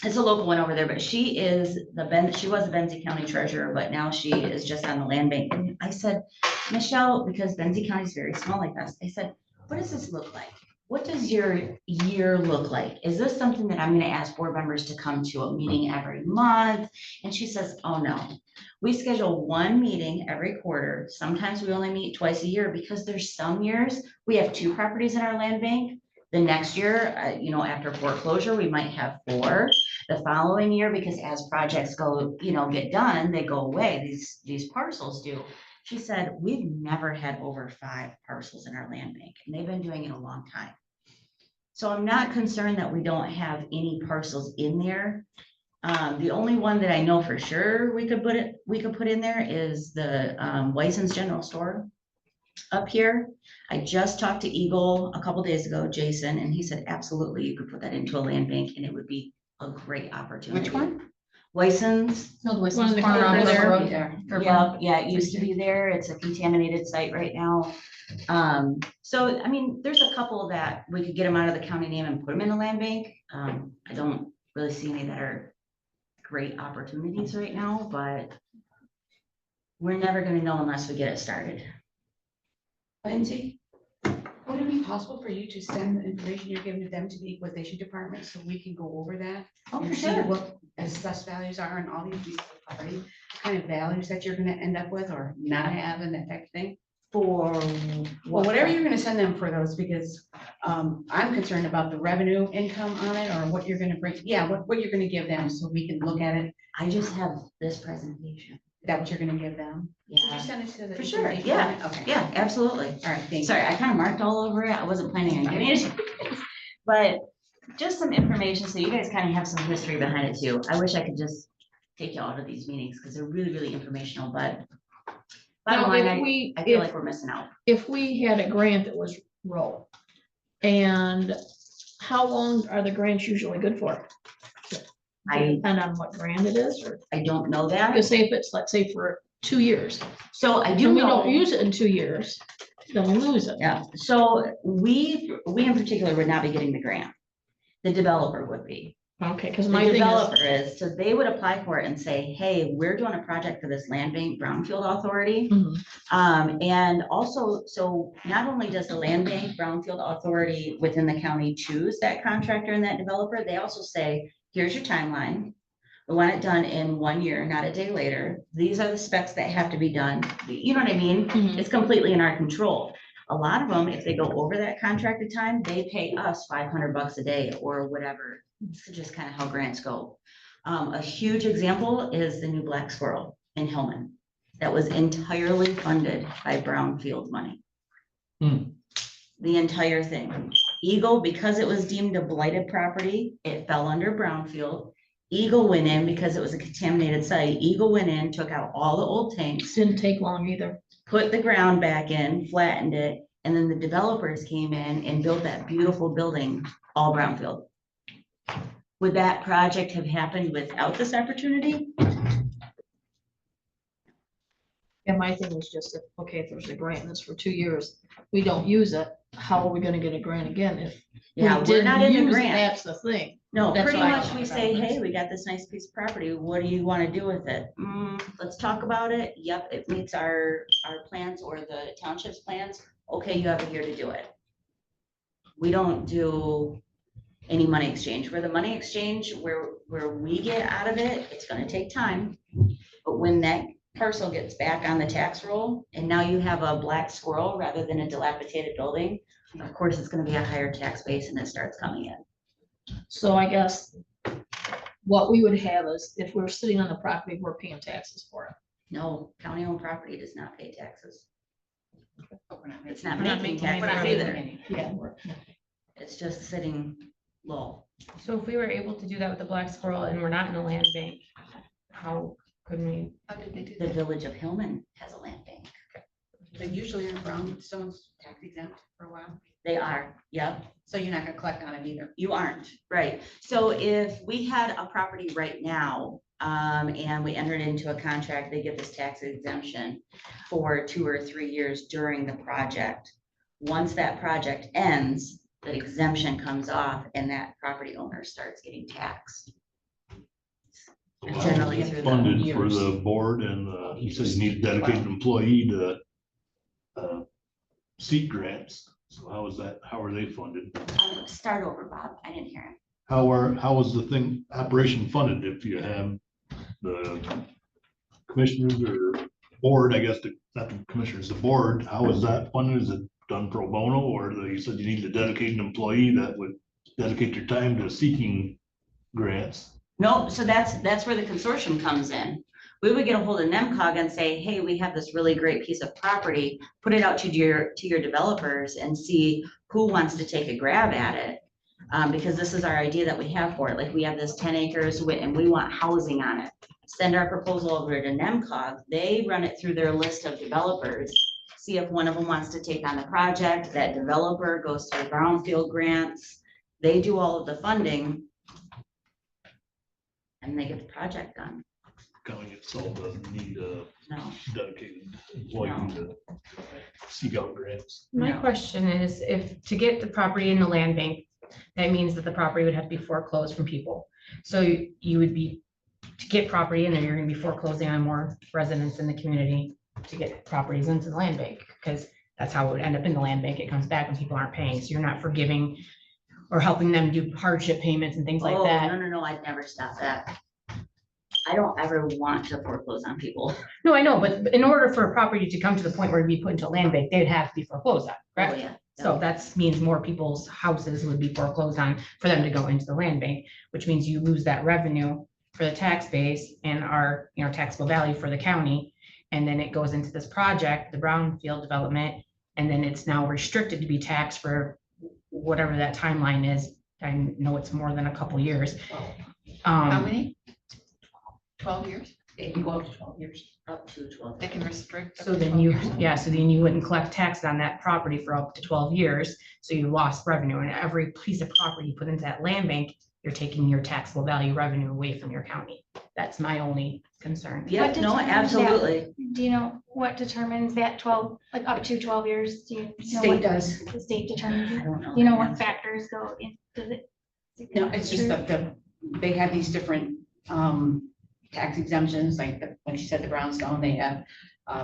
it's a local one over there, but she was the Benzie County treasurer, but now she is just on the land bank. And I said, Michelle, because Benzie County is very small like us, I said, what does this look like? What does your year look like? Is this something that I'm gonna ask board members to come to a meeting every month? And she says, oh no, we schedule one meeting every quarter. Sometimes we only meet twice a year because there's some years we have 2 properties in our land bank. The next year, after foreclosure, we might have 4. The following year, because as projects go, get done, they go away. These parcels do. She said, we've never had over 5 parcels in our land bank, and they've been doing it a long time. So I'm not concerned that we don't have any parcels in there. The only one that I know for sure we could put in there is the Weissens General Store up here. I just talked to Eagle a couple days ago, Jason, and he said, absolutely, you could put that into a land bank and it would be a great opportunity. Which one? Weissens. No, the One Western in the corner corner of the there. road. Yeah, it used to be there. It's a contaminated site right now. So, I mean, there's a couple that we could get them out of the county name and put them in the land bank. I don't really see any that are great opportunities right now, but we're never gonna know unless we get it started. Lindsay, would it be possible for you to send the information you're giving to them to the equalization department so we can go over that? Oh, for And see sure. what assessed values are and all these pieces of property, kind of values that you're gonna end up with or not have and that type of thing? For Well, whatever you're gonna send them for those, because I'm concerned about the revenue income on it or what you're gonna bring, what you're gonna give them so we can look at it. I just have this presentation. Is that what you're gonna give them? Could you Yeah, send it to the? for sure. equalization Yeah, department? Okay. yeah, absolutely. All right, thank you. Sorry, I kind of marked all over it. I wasn't planning on giving it. But just some information so you guys kind of have some history behind it too. I wish I could just take you all to these meetings because they're really, really informational, but Bottom Now, line, if we, I feel like we're missing out. if we had a grant that was roll, and how long are the grants usually good for? I Depend on what grant it is, or, don't know that. because say if it's, let's say for 2 years, So I do and we know. don't use it in 2 years, then we lose it. Yeah, so we in particular would not be getting the grant. The developer would be. Okay, because The my thing is, developer is, so they would apply for it and say, hey, we're doing a project for this land bank brownfield authority. Mhm. And also, so not only does the land bank brownfield authority within the county choose that contractor and that developer, they also say, here's your timeline. We want it done in 1 year, not a day later. These are the specs that have to be done. You know what I mean? Mhm. It's completely in our control. A lot of them, if they go over that contracted time, they pay us $500 a day or whatever. It's just kind of how grants go. A huge example is the new Black Squirrel in Hillman. That was entirely funded by brownfield money. Hmm. The entire thing. Eagle, because it was deemed a blighted property, it fell under brownfield. Eagle went in because it was a contaminated site. Eagle went in, took out all the old tanks, didn't take long either. put the ground back in, flattened it, and then the developers came in and built that beautiful building, all brownfield. Would that project have happened without this opportunity? And my thing was just, okay, if there's a grant and it's for 2 years, we don't use it, how are we gonna get a grant again if? we Yeah, we're didn't not in the use it? grant. That's the thing. No, That's pretty what I much don't we know say, about. hey, we got this nice piece of property. What do you want to do with it? Let's talk about it. Yep, it meets our plans or the township's plans. Okay, you have a year to do it. We don't do any money exchange. Where the money exchange, where we get out of it, it's gonna take time. But when that parcel gets back on the tax roll and now you have a black squirrel rather than a dilapidated building, of course, it's gonna be a higher tax base and it starts coming in. So I guess what we would have is, if we're sitting on the property, we're paying taxes for it. No, county-owned property does not pay taxes. It's not We're not making making taxes any either. revenue. Yeah. It's just sitting low. So if we were able to do that with the Black Squirrel and we're not in a land bank, how couldn't we? How did they do The that? village of Hillman has a land bank. They usually are brownstones tax exempt for a while, They are, yep. so you're not gonna collect on it either. You aren't, right. So if we had a property right now, and we entered into a contract, they get this tax exemption for 2 or 3 years during the project. Once that project ends, the exemption comes off and that property owner starts getting taxed. Generally through the Funded for years. the board and, he says you need a dedicated employee to, seek grants. So how is that, how are they funded? Start over, Bob. I didn't hear him. How is the thing, operation funded if you have the commissioners or board, I guess, not the commissioners, the board, how is that funded? Is it done pro bono, or you said you need a dedicated employee that would dedicate their time to seeking grants? No, so that's where the consortium comes in. We would get a hold of NEMCOG and say, hey, we have this really great piece of property, put it out to your developers and see who wants to take a grab at it. Because this is our idea that we have for it. Like, we have this 10 acres and we want housing on it. Send our proposal over to NEMCOG. They run it through their list of developers. See if one of them wants to take on the project. That developer goes to the brownfield grants. They do all of the funding. And they get the project done. County itself doesn't need a No, dedicated employee to seek out grants. My No. question is, if to get the property in the land bank, that means that the property would have to be foreclosed from people. So you would be, to get property in there, you're gonna be foreclosing on more residents in the community to get properties into the land bank, because that's how it would end up in the land bank. It comes back when people aren't paying, so you're not forgiving or helping them do hardship payments and things like Oh, that. no, I'd never stop that. I don't ever want to foreclose on people. No, I know, but in order for a property to come to the point where it'd be put into a land bank, they'd have to be foreclosed on, Oh, correct? yeah. So that means more people's houses would be foreclosed on for them to go into the land bank, which means you lose that revenue for the tax base and our, taxable value for the county. And then it goes into this project, the brownfield development, and then it's now restricted to be taxed for whatever that timeline is. I know it's more than a couple years. How Um, many? 12 years? It can go up to 12 years. Up to 12. They can restrict. up So to then 12 you, years. yeah, so then you wouldn't collect tax on that property for up to 12 years. So you lost revenue, and every piece of property you put into that land bank, you're taking your taxable value revenue away from your county. That's my only concern. Yeah, What no, determines that? absolutely. Do you know what determines that 12, like up to 12 years? Do you know State what does. the state determines? I it? don't know. Do you know that what answer. factors go in? Does it? No, it's just they have these different tax exemptions, like when she said the brownstone, they have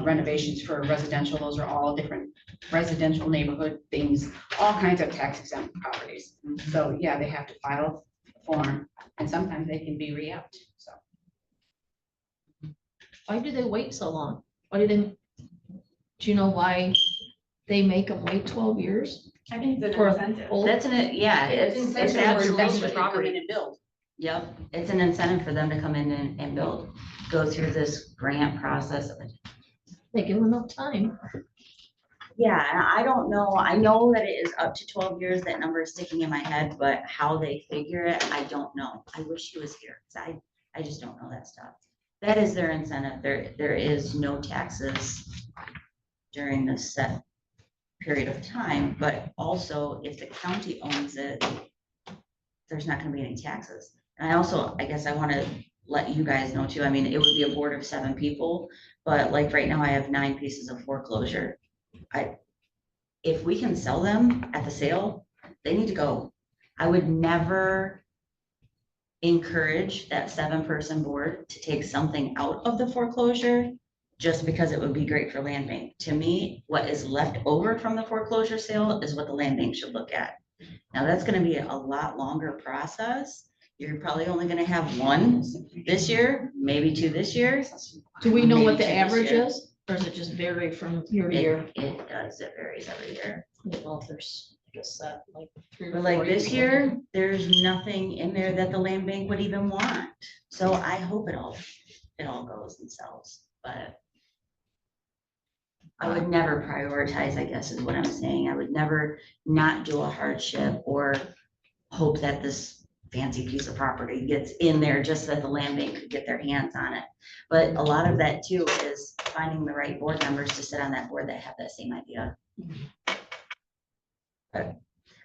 renovations for residential. Those are all different residential neighborhood things, all kinds of tax exempt properties. So yeah, they have to file a form, and sometimes they can be re-upped, so. Why do they wait so long? Why do they, do you know why they make them wait 12 years? I think For a whole- That's yeah, it's absolutely. Property and build. Yep, it's an incentive for them to come in and build, go through this grant process. They give them enough time. Yeah, and I don't know, I know that it is up to 12 years, that number is sticking in my head, but how they figure it, I don't know. I wish he was here, 'cause I just don't know that stuff. That is their incentive, there is no taxes during this set period of time, but also if the county owns it, there's not gonna be any taxes. And I guess I wanna let you guys know too, I mean, it would be a board of 7 people, but like right now I have 9 pieces of foreclosure. If we can sell them at the sale, they need to go. I would never encourage that 7-person board to take something out of the foreclosure just because it would be great for land bank. To me, what is left over from the foreclosure sale is what the land bank should look at. Now, that's gonna be a lot longer process. You're probably only gonna have 1 this year, maybe 2 this year. Do we know what Maybe the 2 this average year. is, or does it just vary from year to year? It does, it varies every year. I don't know if there's, I guess that like 3 or But 4 like this years. year, there's nothing in there that the land bank would even want. So I hope it all goes and sells, but I would never prioritize, I guess is what I'm saying. I would never not do a hardship or hope that this fancy piece of property gets in there just so that the land bank could get their hands on it. But a lot of that too is finding the right board members to sit on that board that have that same idea. But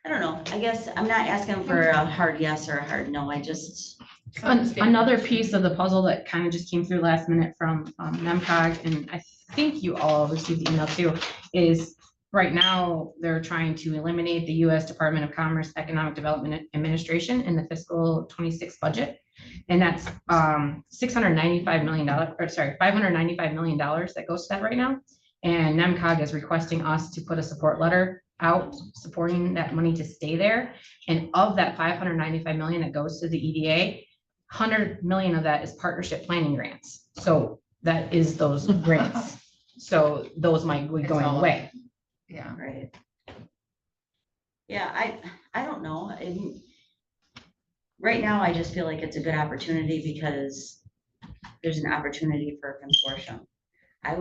I don't know. I guess I'm not asking for a hard yes or a hard no. I just, Another piece of the puzzle that kind of just came through last minute from NEMCOG, and I think you all received the email too, is right now they're trying to eliminate the US Department of Commerce Economic Development Administration in the fiscal 26 budget. And that's $695 million, or sorry, $595 million that goes to that right now. And NEMCOG is requesting us to put a support letter out supporting that money to stay there. And of that 595 million that goes to the EDA, 100 million of that is partnership planning grants. So that is those grants. So those might be It's going all- away. Yeah. right. Yeah, I don't know. Right now, I just feel like it's a good opportunity because there's an opportunity for a consortium. I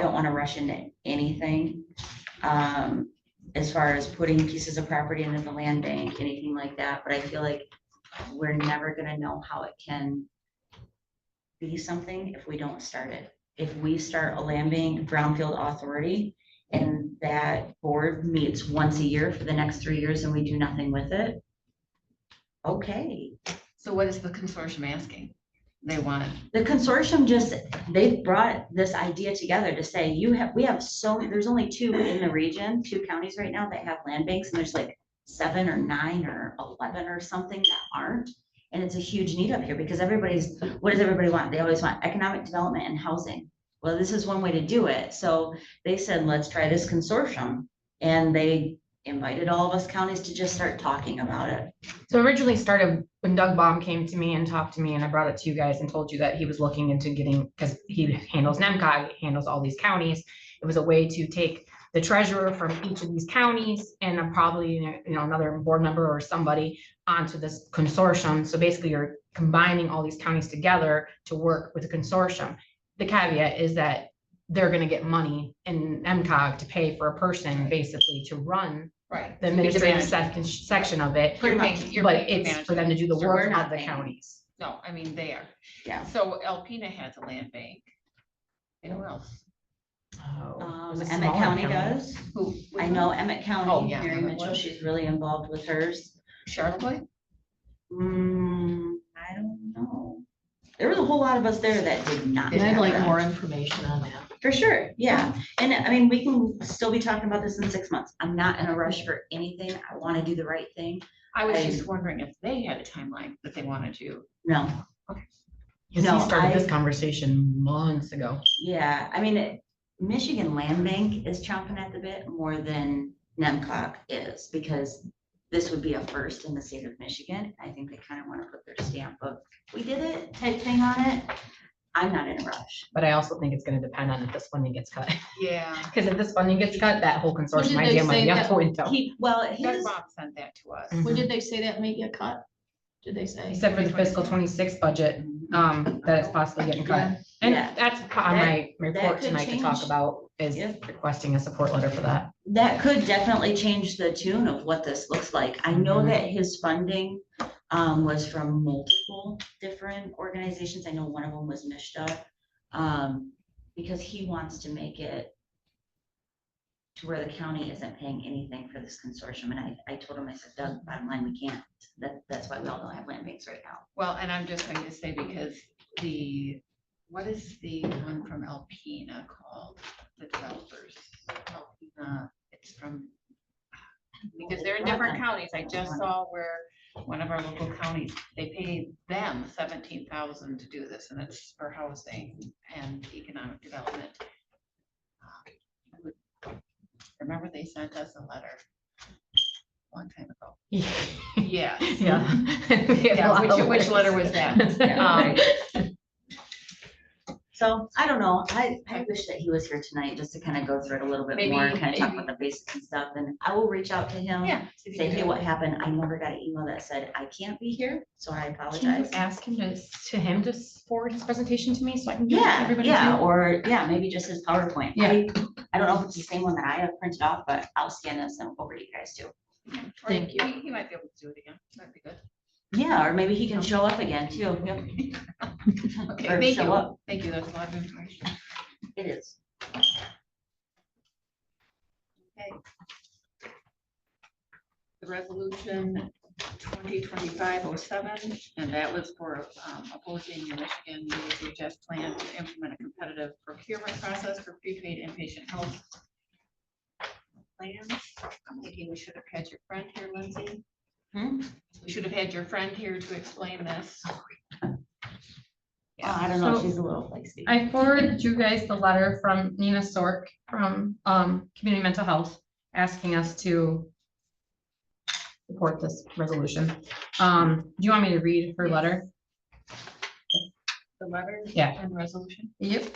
don't want to rush into anything. As far as putting pieces of property into the land bank, anything like that, but I feel like we're never gonna know how it can be something if we don't start it. If we start a land bank brownfield authority and that board meets once a year for the next 3 years and we do nothing with it, okay. So what is the consortium asking? They want, The consortium they brought this idea together to say, there's only 2 in the region, 2 counties right now that have land banks, and there's like 7 or 9 or 11 or something that aren't. And it's a huge need up here because what does everybody want? They always want economic development and housing. Well, this is one way to do it. So they said, let's try this consortium. And they invited all of us counties to just start talking about it. So originally started when Doug Baum came to me and talked to me, and I brought it to you guys and told you that he was looking into getting, because he handles NEMCOG, handles all these counties. It was a way to take the treasurer from each of these counties and probably, another board member or somebody onto this consortium. So basically you're combining all these counties together to work with a consortium. The caveat is that they're gonna get money in MCOG to pay for a person basically to run right. the administrative section of it. You're paying But it's management. for them to do the So we're work not of the paying. counties. No, I mean, they are. Yeah. So Alpena has a land bank. And who else? It was a Emmett smaller County county. does. Who? I know Emmett Oh, County, yeah, Mary Emmett Mitchell, was. she's really involved with hers. Charlotte? I don't know. There was a whole lot of us there that did not. And I'd have like that. more information on that. For sure, yeah. And I mean, we can still be talking about this in 6 months. I'm not in a rush for anything. I want to do the right thing. I was just wondering if they had a timeline that they wanted to. No, Because No, he started this I- conversation months ago. yeah, I mean, Michigan Land Bank is chomping at the bit more than NEMCOG is, because this would be a first in the state of Michigan. I think they kind of want to put their stamp of, we did it type thing on it. I'm not in a rush. But I also think it's gonna depend on if this funding gets cut. Yeah. Because if this funding gets cut, that whole consortium they idea might say be out that- the window. Well, Doug his, Bob sent that to us. When did they say that may get cut? Did they say? Except for the fiscal 26 budget, that it's possibly getting cut. And Yeah. that's on my report could tonight to talk change. about, is Yep. requesting a support letter for that. that could definitely change the tune of what this looks like. I know Mhm. that his funding was from multiple different organizations. I know one of them was MISHDA. Because he wants to make it to where the county isn't paying anything for this consortium. And I told him, I said, Doug, bottom line, we can't. That's why we all don't have land banks right now. Well, and I'm just going to say, because what is the one from Alpena called? The developers. Alpena, it's from, because they're in different counties. I just saw where one of our local counties, they paid them 17,000 to do this, and it's for housing and economic development. Remember, they sent us a letter a long time ago. Yeah. Yeah. Yeah, which letter was that? So I don't know. I wish that he was here tonight just to kind of go through it a little bit Maybe- more, kind of talk maybe- about the basics and stuff. And I will reach out to him. Yeah. Say, hey, what happened? I never got an email that said I can't be here, so I Can you apologize. ask him to forward his presentation to me so I can give it to Yeah, everybody? yeah, too? or yeah, maybe just his PowerPoint. Yeah. I don't know if it's the same one that I have printed off, but I'll scan this and over to you guys too. Thank you. He might be able to do it again. That'd be good. Yeah, or maybe he can show up again too. Yep. Okay, Or thank show you. up. Thank you. That's a lot of information. It is. Okay. The resolution 2025-07, and that was for opposing the Michigan DHHS plan to implement a competitive procurement process for prepaid inpatient health plans. I'm thinking we should have had your friend here, Lindsay. We should have had your friend here to explain this. Oh, I don't know, So- she's a little feisty. I forwarded you guys the letter from Nina Sork from Community Mental Health, asking us to support this resolution. Do you want me to read her Yes. letter? The letter Yeah. and resolution. Yep.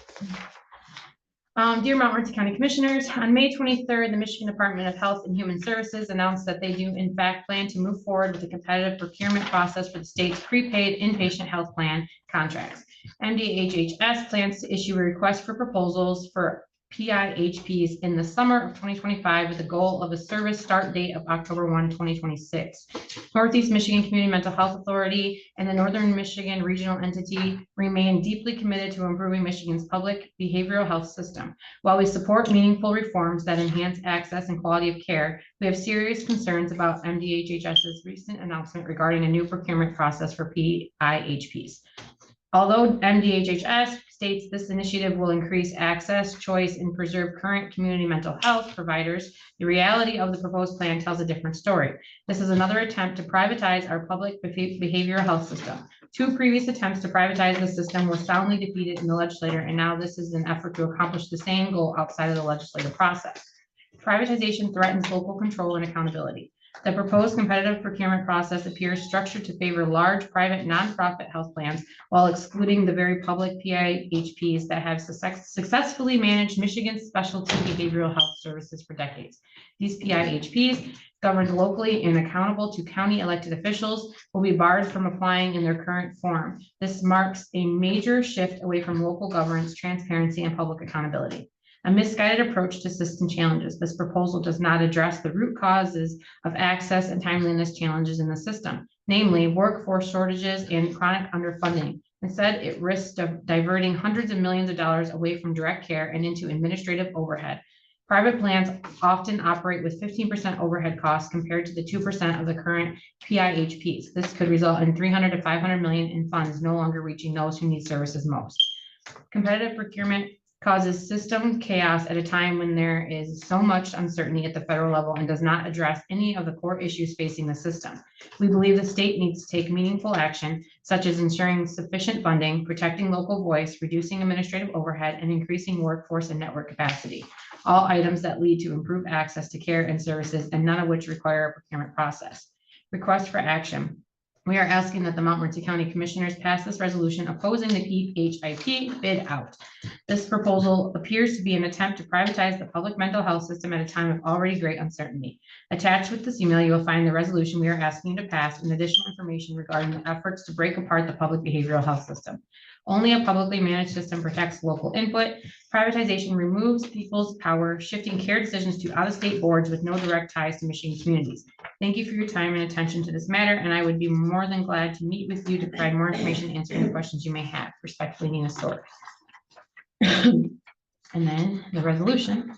Dear Montmorency County Commissioners, on May 23rd, the Michigan Department of Health and Human Services announced that they do in fact plan to move forward with a competitive procurement process for the state's prepaid inpatient health plan contracts. MDHHS plans to issue a request for proposals for PIHPs in the summer of 2025 with the goal of a service start date of October 1, 2026. Northeast Michigan Community Mental Health Authority and the Northern Michigan Regional Entity remain deeply committed to improving Michigan's public behavioral health system. While we support meaningful reforms that enhance access and quality of care, we have serious concerns about MDHHS's recent announcement regarding a new procurement process for PIHPs. Although MDHHS states this initiative will increase access, choice, and preserve current community mental health providers, the reality of the proposed plan tells a different story. This is another attempt to privatize our public behavioral health system. Two previous attempts to privatize the system were soundly defeated in the legislature, and now this is an effort to accomplish the same goal outside of the legislative process. Privatization threatens local control and accountability. The proposed competitive procurement process appears structured to favor large private nonprofit health plans while excluding the very public PIHPs that have successfully managed Michigan's specialty behavioral health services for decades. These PIHPs, governed locally and accountable to county elected officials, will be barred from applying in their current form. This marks a major shift away from local governance, transparency, and public accountability. a misguided approach to system challenges. This proposal does not address the root causes of access and timeliness challenges in the system, namely workforce shortages and chronic underfunding. Instead, it risks diverting hundreds of millions of dollars away from direct care and into administrative overhead. Private plans often operate with 15% overhead costs compared to the 2% of the current PIHPs. This could result in 300 to 500 million in funds no longer reaching those who need services most. Competitive procurement causes system chaos at a time when there is so much uncertainty at the federal level and does not address any of the core issues facing the system. We believe the state needs to take meaningful action, such as ensuring sufficient funding, protecting local voice, reducing administrative overhead, and increasing workforce and network capacity. All items that lead to improved access to care and services, and none of which require a procurement process. Request for action. We are asking that the Montmorency County Commissioners pass this resolution opposing the PHIP bid out. This proposal appears to be an attempt to privatize the public mental health system at a time of already great uncertainty. Attached with this email, you will find the resolution we are asking you to pass and additional information regarding the efforts to break apart the public behavioral health system. Only a publicly managed system protects local input. Privatization removes people's power, shifting care decisions to out-of-state boards with no direct ties to Michigan communities. Thank you for your time and attention to this matter, and I would be more than glad to meet with you to provide more information and answer any questions you may have. Respectfully, Nina Stork. And then the resolution.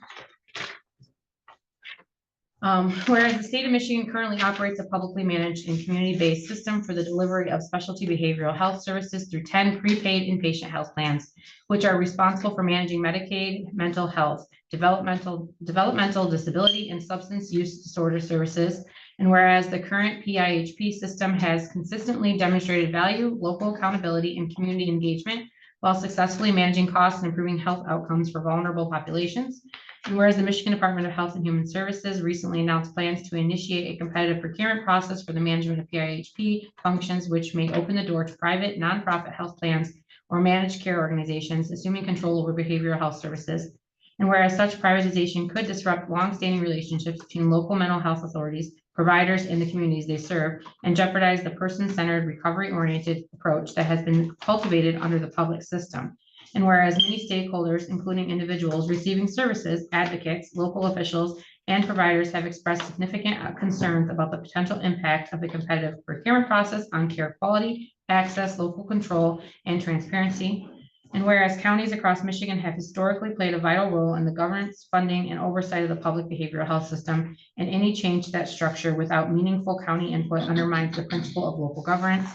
Whereas the state of Michigan currently operates a publicly managed and community-based system for the delivery of specialty behavioral health services through 10 prepaid inpatient health plans, which are responsible for managing Medicaid, mental health, developmental disability, and substance use disorder services. And whereas the current PIHP system has consistently demonstrated value, local accountability, and community engagement while successfully managing costs and improving health outcomes for vulnerable populations. And whereas the Michigan Department of Health and Human Services recently announced plans to initiate a competitive procurement process for the management of PIHP functions, which may open the door to private nonprofit health plans or managed care organizations assuming control over behavioral health services. And whereas such privatization could disrupt longstanding relationships between local mental health authorities, providers, and the communities they serve, and jeopardize the person-centered, recovery-oriented approach that has been cultivated under the public system. And whereas many stakeholders, including individuals receiving services, advocates, local officials, and providers have expressed significant concerns about the potential impact of the competitive procurement process on care quality, access, local control, and transparency. And whereas counties across Michigan have historically played a vital role in the governance, funding, and oversight of the public behavioral health system, and any change to that structure without meaningful county input undermines the principle of local governance.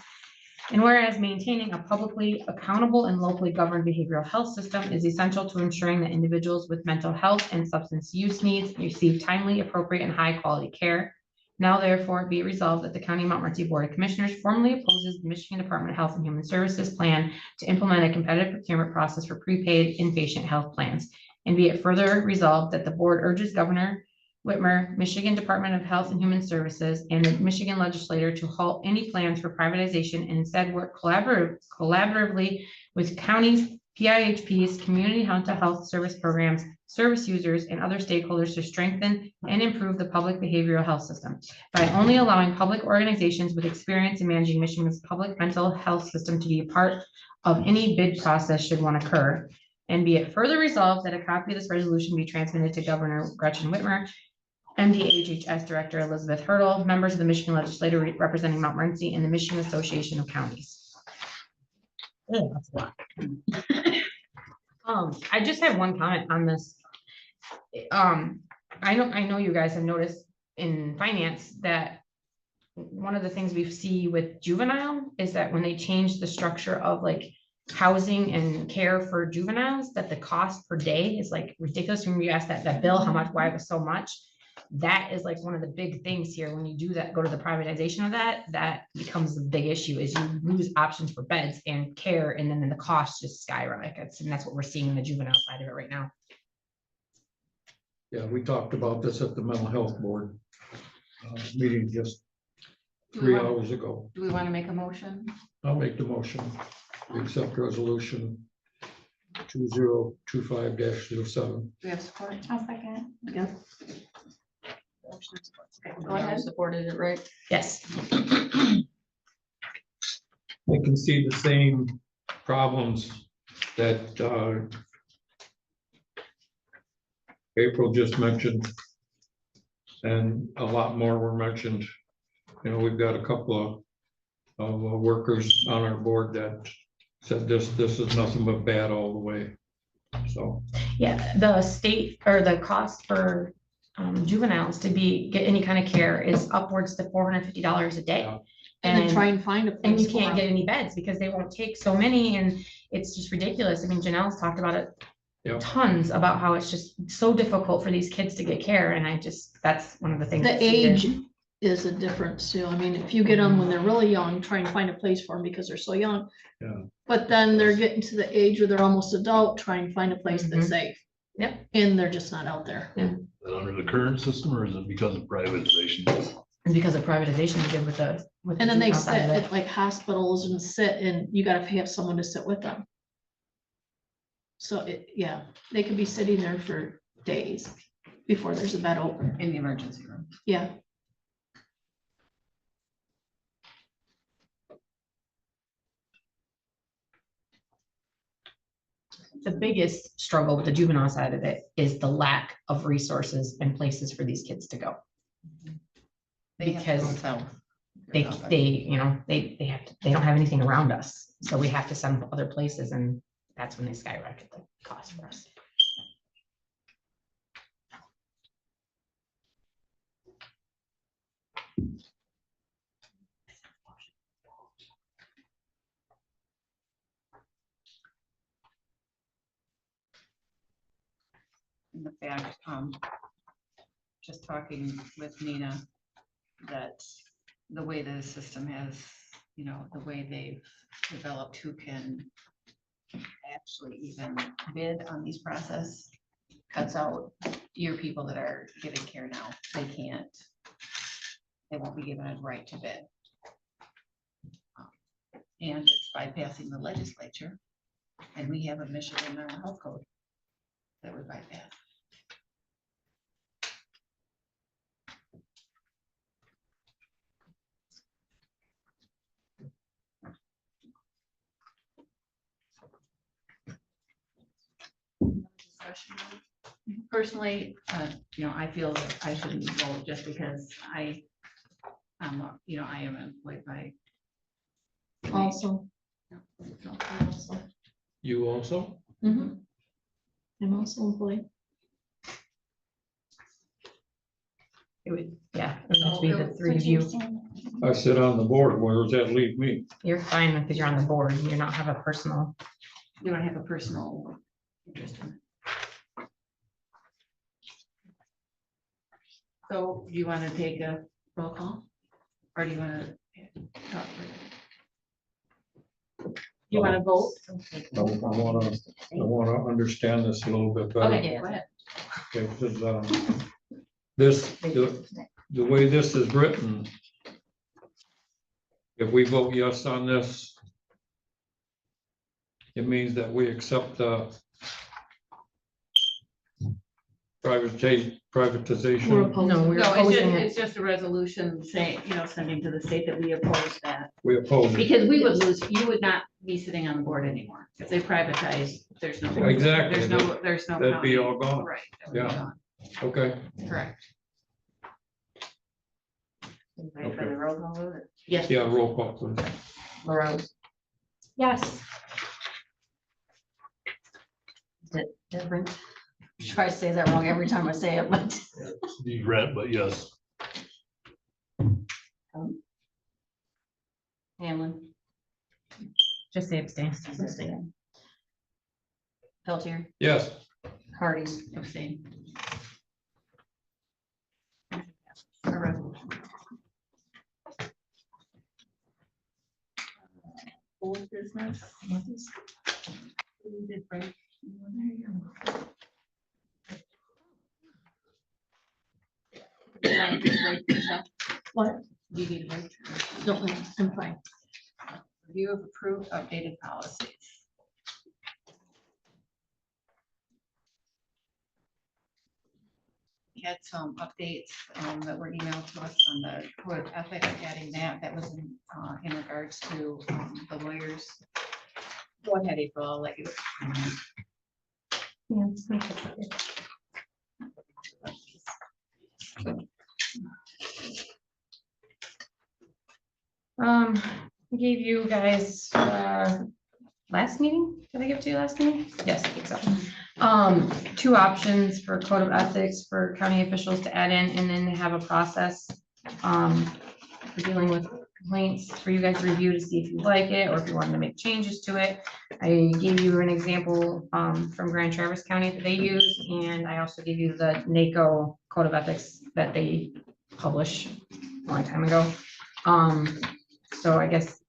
And whereas maintaining a publicly accountable and locally governed behavioral health system is essential to ensuring that individuals with mental health and substance use needs receive timely, appropriate, and high-quality care. Now therefore be resolved that the County Montmorency Board of Commissioners formally opposes the Michigan Department of Health and Human Services plan to implement a competitive procurement process for prepaid inpatient health plans. And be it further resolved that the board urges Governor Whitmer, Michigan Department of Health and Human Services, and the Michigan legislator to halt any plans for privatization and instead work collaboratively with counties, PIHPs, community mental health service programs, service users, and other stakeholders to strengthen and improve the public behavioral health system by only allowing public organizations with experience in managing Michigan's public mental health system to be a part of any bid process should one occur. And be it further resolved that a copy of this resolution be transmitted to Governor Gretchen Whitmer, MDHHS Director Elizabeth Hurdle, members of the Michigan Legislature representing Montmorency, and the Michigan Association of Counties. Oh, that's a lot. I just have one comment on this. I know you guys have noticed in finance that one of the things we see with juvenile is that when they change the structure of like housing and care for juveniles, that the cost per day is like ridiculous. When you ask that bill, how much, why it was so much, that is like one of the big things here. When you do that, go to the privatization of that becomes the big issue is you lose options for beds and care, and then the cost just skyrockets. And that's what we're seeing in the juvenile side of it right now. Yeah, we talked about this at the mental health board meeting just 3 hours ago. Do we want to make a motion? I'll make the motion. We accept resolution 2025-07. Do we have support? I'll second. Yeah. Go ahead. Supported it, right? Yes. I can see the same problems that April just mentioned. And a lot more were mentioned. You know, we've got a couple of workers on our board that said this is nothing but bad all the way. So, Yeah, the state or the cost for juveniles to get any kind of care is upwards to $450 a day. Yeah. And then try and find a And place you for can't get them. any beds because they won't take so many, and it's just ridiculous. I mean, Janelle's talked about it yeah, tons about how it's just so difficult for these kids to get care, and that's one of the things. The that's needed. age is a difference too. I mean, if you get them when they're really young, trying to find a place for them because they're so young. Yeah. But then they're getting to the age where they're almost adult, trying to find a place that's Mhm. safe. Yep. And they're just not out there. Is that under the current system or is it because of privatization? And because of privatization, we did with the. And then they juvenile sit side of it. at like hospitals and sit, and you gotta have someone to sit with them. So yeah, they could be sitting there for days before there's a bed open. In the emergency room. Yeah. The biggest struggle with the juvenile side of it is the lack of resources and places for these kids to go. They have to go Because south. they don't have anything around us, so we have to send them other places, and that's when they skyrocket the cost for us. In the fact, just talking with Nina, that the way the system has, you know, the way they've developed who can actually even bid on these process cuts out your people that are getting care now. They won't be given a right to bid. And it's bypassing the legislature, and we have a Michigan mental health code that would bypass. Personally, I feel that I shouldn't vote just because I am employed by. Also. you also? Mhm. I'm also employed. It would, yeah, it would have to be the three of you. I sit on the board. Where does that leave me? You're fine because you're on the board and you're not have a personal. You don't have a personal interest in it. So do you want to take a roll call? Or do you want to talk? You want to vote? I wanna understand this a little bit better. Okay, go ahead. Okay, because, the way this is written, if we vote yes on this, it means that we accept the privatization. We're opposed. No, we're No, opposing it. it's just a resolution saying, sending to the state that we oppose that. We oppose it. Because we would lose, you would not be sitting on the board anymore. If they privatize, there's no. Exactly. There's no. That'd be county. all gone. Right. that would be Yeah. gone. Okay, Correct. Ready for the roll call vote? Yes. yeah, roll call, please. LaRose. Yes. Is it different? Try to say that wrong every time I say it, but The rent, but yes. Hamlin, Just say abstain. Peltier, Yes, Hardee's, Abstain. A resolution. Old business. We did break. What? Do you need a break? No, I'm fine. Review of approved updated policies. We had some updates that were emailed to us on the code of ethics, adding that was in regards to the lawyers. Go ahead, April, I'll let you. Yeah, just make it clear. I gave you guys, last meeting, did I give it to you last meeting? Yes, I think so. Two options for code of ethics for county officials to add in, and then they have a process, for dealing with complaints for you guys to review to see if you like it, or if you wanted to make changes to it. I gave you an example, from Grand Traverse County that they use, and I also gave you the NACO code of ethics that they published a long time ago. So I guess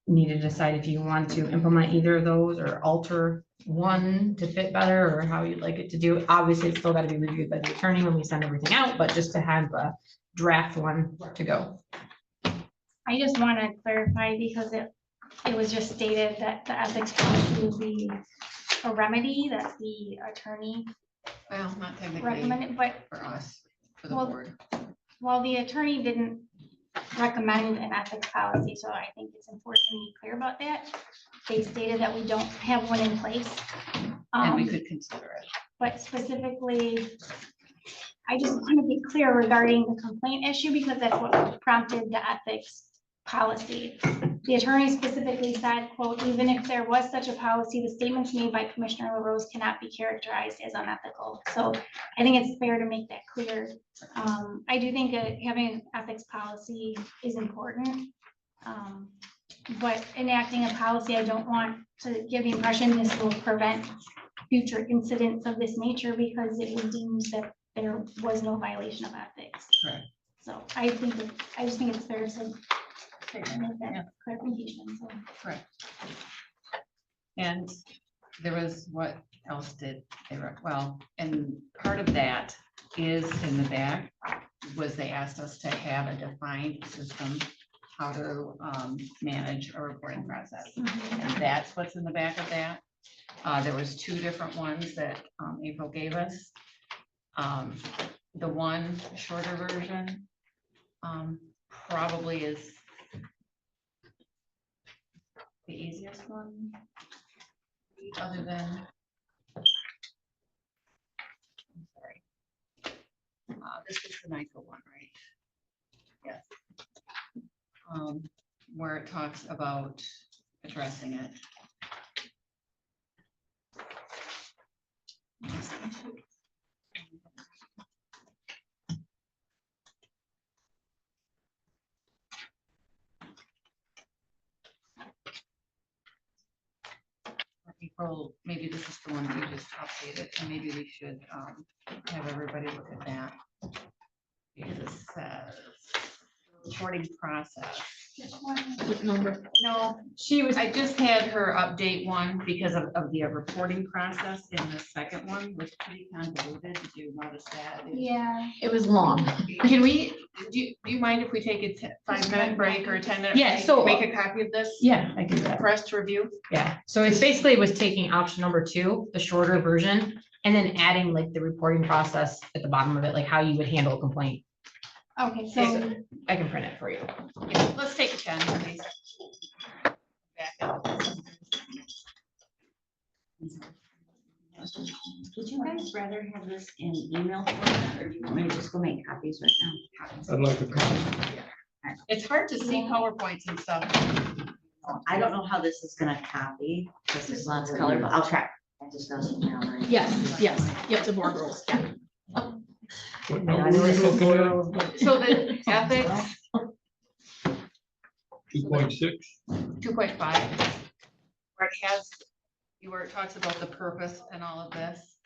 need to decide if you want to implement either of those or alter one to fit better, or how you'd like it to do. Obviously, it's still got to be reviewed by the attorney when we send everything out, but just to have a draft one to go. I just want to clarify because it was just stated that the ethics policy would be a remedy that the attorney Well, not technically recommended, but for us, for the Well, board. while the attorney didn't recommend an ethics policy, so I think it's important to be clear about that. They stated that we don't have one in place. And we Um, could consider it. But specifically, I just want to be clear regarding the complaint issue because that's what prompted the ethics policy. The attorney specifically said, quote, even if there was such a policy, the statements made by Commissioner LaRose cannot be characterized as unethical. So I think it's fair to make that clear. I do think having an ethics policy is important. But enacting a policy, I don't want to give the impression this will prevent future incidents of this nature because it was deemed that there was no violation of ethics. Correct. So I just think it's fair to make that clarification. So. Correct. And there was, what else did they, well, and part of that is in the back, was they asked us to have a defined system, how to manage a reporting process. And that's what's in the back of that. There was two different ones that April gave us. The one shorter version probably is the easiest one, other than, I'm sorry. This is the NICO one, right? Yes. Where it talks about addressing it. April, maybe this is the one that you just updated, and maybe we should have everybody look at that. Because it says reporting process. What number? No, I just had her update one because of the reporting process in the second one was pretty convoluted. Did you notice that? Yeah. It was long. Can we, do you mind if we take a 5-minute break or a 10-minute? Yeah, break, so- make a copy of this Yeah, I can do that. for us to review? Yeah, so it's basically was taking option number 2, the shorter version, and then adding like the reporting process at the bottom of it, like how you would handle a complaint. Okay, so I can print it for you. Yeah, let's take a 10, please. Back up. Would you guys rather have this in email format, or do you want me to just go make copies right now? I'd like to comment. It's hard to see PowerPoints and stuff. I don't know how this is gonna copy, because there's lots of color, but I'll try. I just know some general. Yes, yep, the board rules, yeah. What number are we looking at? So the ethics, 2.6? 2.5, where it has, where it talks about the purpose and all of this.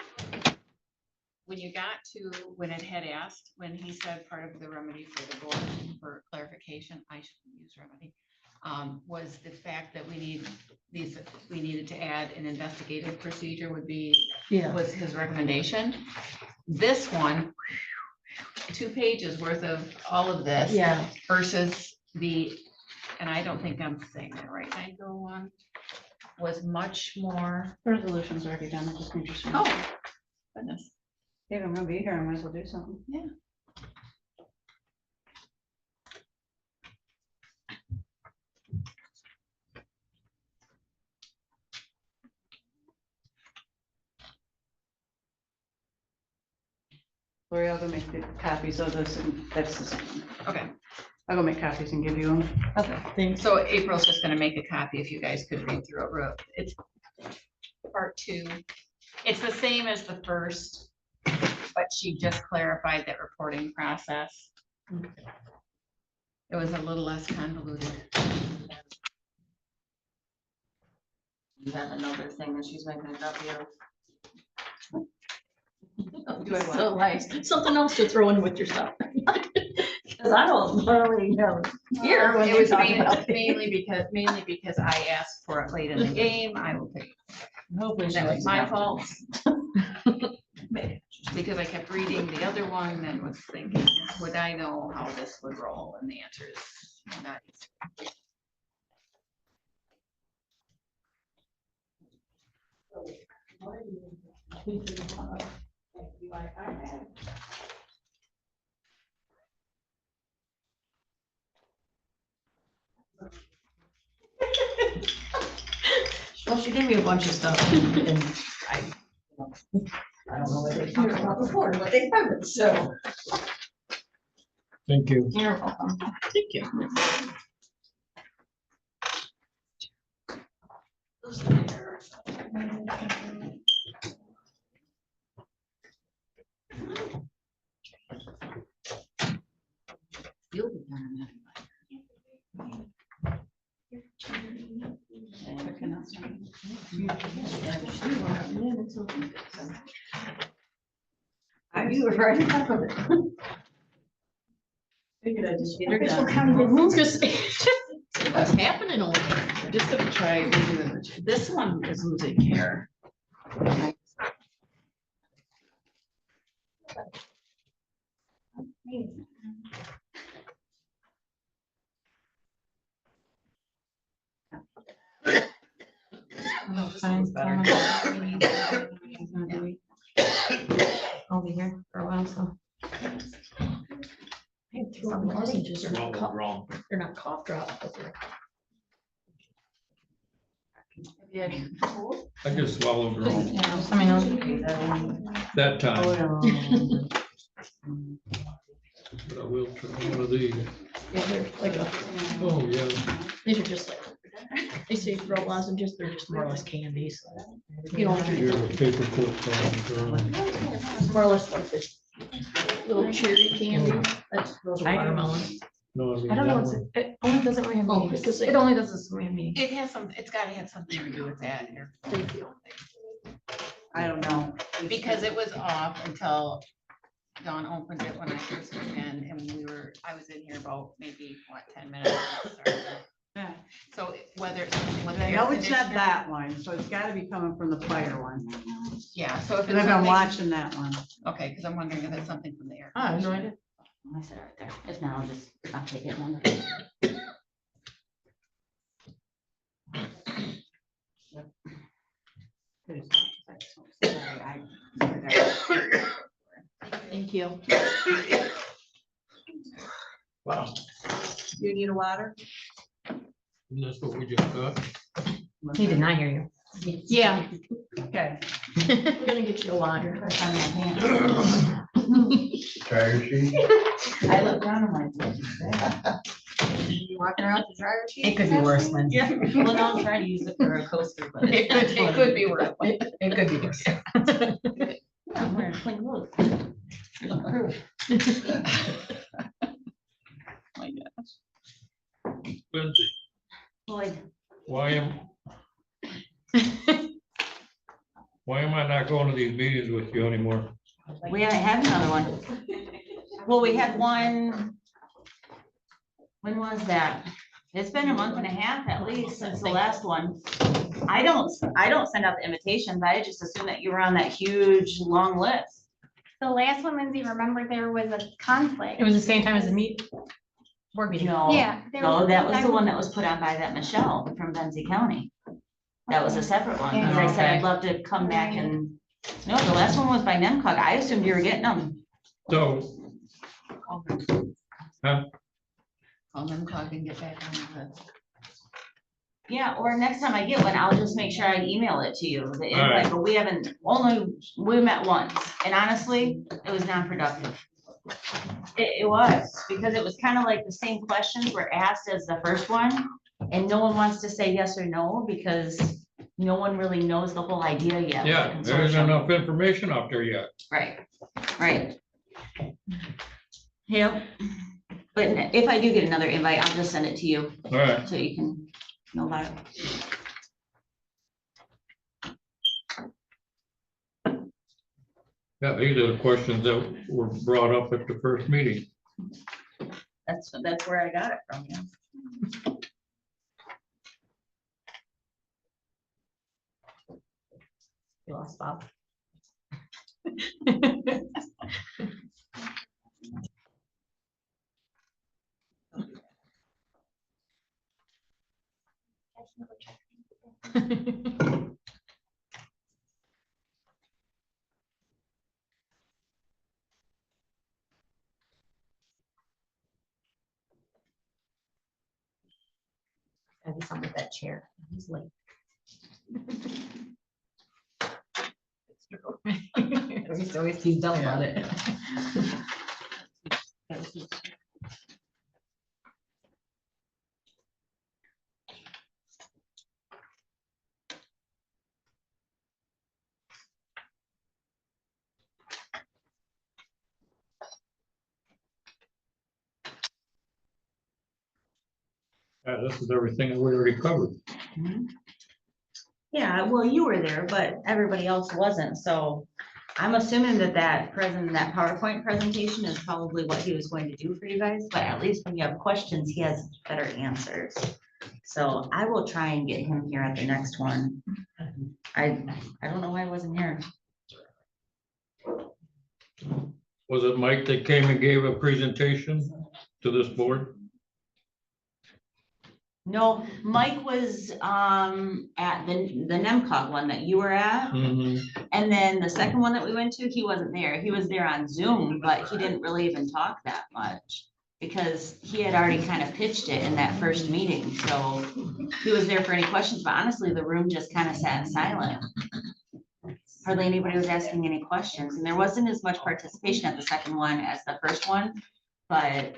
When you got to, when it had asked, when he said part of the remedy for the board for clarification, I shouldn't use remedy, was the fact that we needed to add an investigative procedure would be, was his recommendation. This one, 2 pages worth of all of this. Yeah. Versus the, and I don't think I'm saying that right, NICO one was much more. Resolution's already done, I just need your signature. Oh, goodness. If I'm gonna be here, I might as well do something. Yeah. Lori, I'll go make the copies of this, and that's the same. Okay, I'll go make copies and give you them. okay. So April's just gonna make a copy if you guys could read through it. It's part 2. It's the same as the first, but she just clarified that reporting process. It was a little less convoluted. You have another thing that she's making a copy of. Do I So nice. Something else to throw in with your stuff. Because I don't really know. Here, when It they was talk about it. mainly because I asked for it late in the game. I will take, Hopefully she that was likes my it. fault. Because I kept reading the other one and was thinking, would I know how this would roll? And the answer is not. Well, she gave me a bunch of stuff and I don't know what they talked about before, but they haven't, so. Thank you. You're welcome. Thank you. You'll be done You were right on top of it. Figured I'd just get her done. Just what's happening over there? Just gonna try redoing this one is losing care. I'll be here for a while, so. I had 2 lozenges. They're not cough drops, but they're. I just swallowed wrong Yeah, I mean, that time, Oh, but I will try one of these. Yeah, they're like a, Oh, yeah. these are just like, they say throat lozenges, they're just more or less candies. You know, Here's a paper clip. more or less like this little cherry candy. That's, those are watermelon. No, I mean I don't know that what's, one. it only doesn't really have Oh, meetings. it's the same. It only does this weird meeting. It has some, it's gotta have something to do with that here. Thank you. I don't know. Because it was off until Dawn opened it when I first came in and I was in here about maybe, 10 minutes. Yeah. So whether. I know it's not that one, so it's gotta be coming from the fire one. Yeah, so if Cause it's I've been something, watching that one. okay, because I'm wondering if it's something from the air. Oh, I have no idea. I said right there. If not, I'll take it one. Thank you. Wow. You need a water? That's what we just got. He did not hear you. Yeah, Okay. I'm gonna get you a water. Dryer sheet? I looked down and like. You walking around the dryer sheet? It could be worse, Lindsay. Yeah. Well, no, I'm trying to use it for a coaster, but. It could be worse. It could be worse. I'm wearing clean clothes. Lindsay, Lloyd, why am I not going to these meetings with you anymore? we haven't had another one. Well, we had one. When was that? It's been a month and a half at least since the last one. I don't send out the invitations. I just assume that you were on that huge, long list. The last one, Lindsay, remember there was a conflict. It was the same time as the board meeting. No. Yeah. there No, that was I the one that was put on by that Michelle from Benzie County. That was a separate one, because I said I'd love to come back and, no, the last one was by NEMCOG. I assumed you were getting them. So, Call them, cog and get back on the. Yeah, or next time I get one, I'll just make sure I email it to you, the All right. invite, but we met once, and honestly, it was non-productive. It was, because it was kind of like the same questions were asked as the first one, and no one wants to say yes or no, because no one really knows the whole idea yet. with the Yeah, there isn't consortium. enough information out there yet. Right, right. Yep. But if I do get another invite, I'll just send it to you, All right, so you can know about it. yeah, these are the questions that were brought up at the first meeting. That's where I got it from, yeah. You lost Bob. Gotta do something with that chair. He's late. He's always keep dumb about it. This is everything that we already covered. Yeah, well, you were there, but everybody else wasn't, so I'm assuming that PowerPoint presentation is probably what he was going to do for you guys, but at least when you have questions, he has better answers. So I will try and get him here at the next one. I don't know why I wasn't here. Was it Mike that came and gave a presentation to this board? No, Mike was at the NEMCOG one that you were at. Mhm. And then the second one that we went to, he wasn't there. He was there on Zoom, but he didn't really even talk that much because he had already kind of pitched it in that first meeting. So he was there for any questions, but honestly, the room just kind of sat silent. Hardly anybody was asking any questions, and there wasn't as much participation at the second one as the first one, but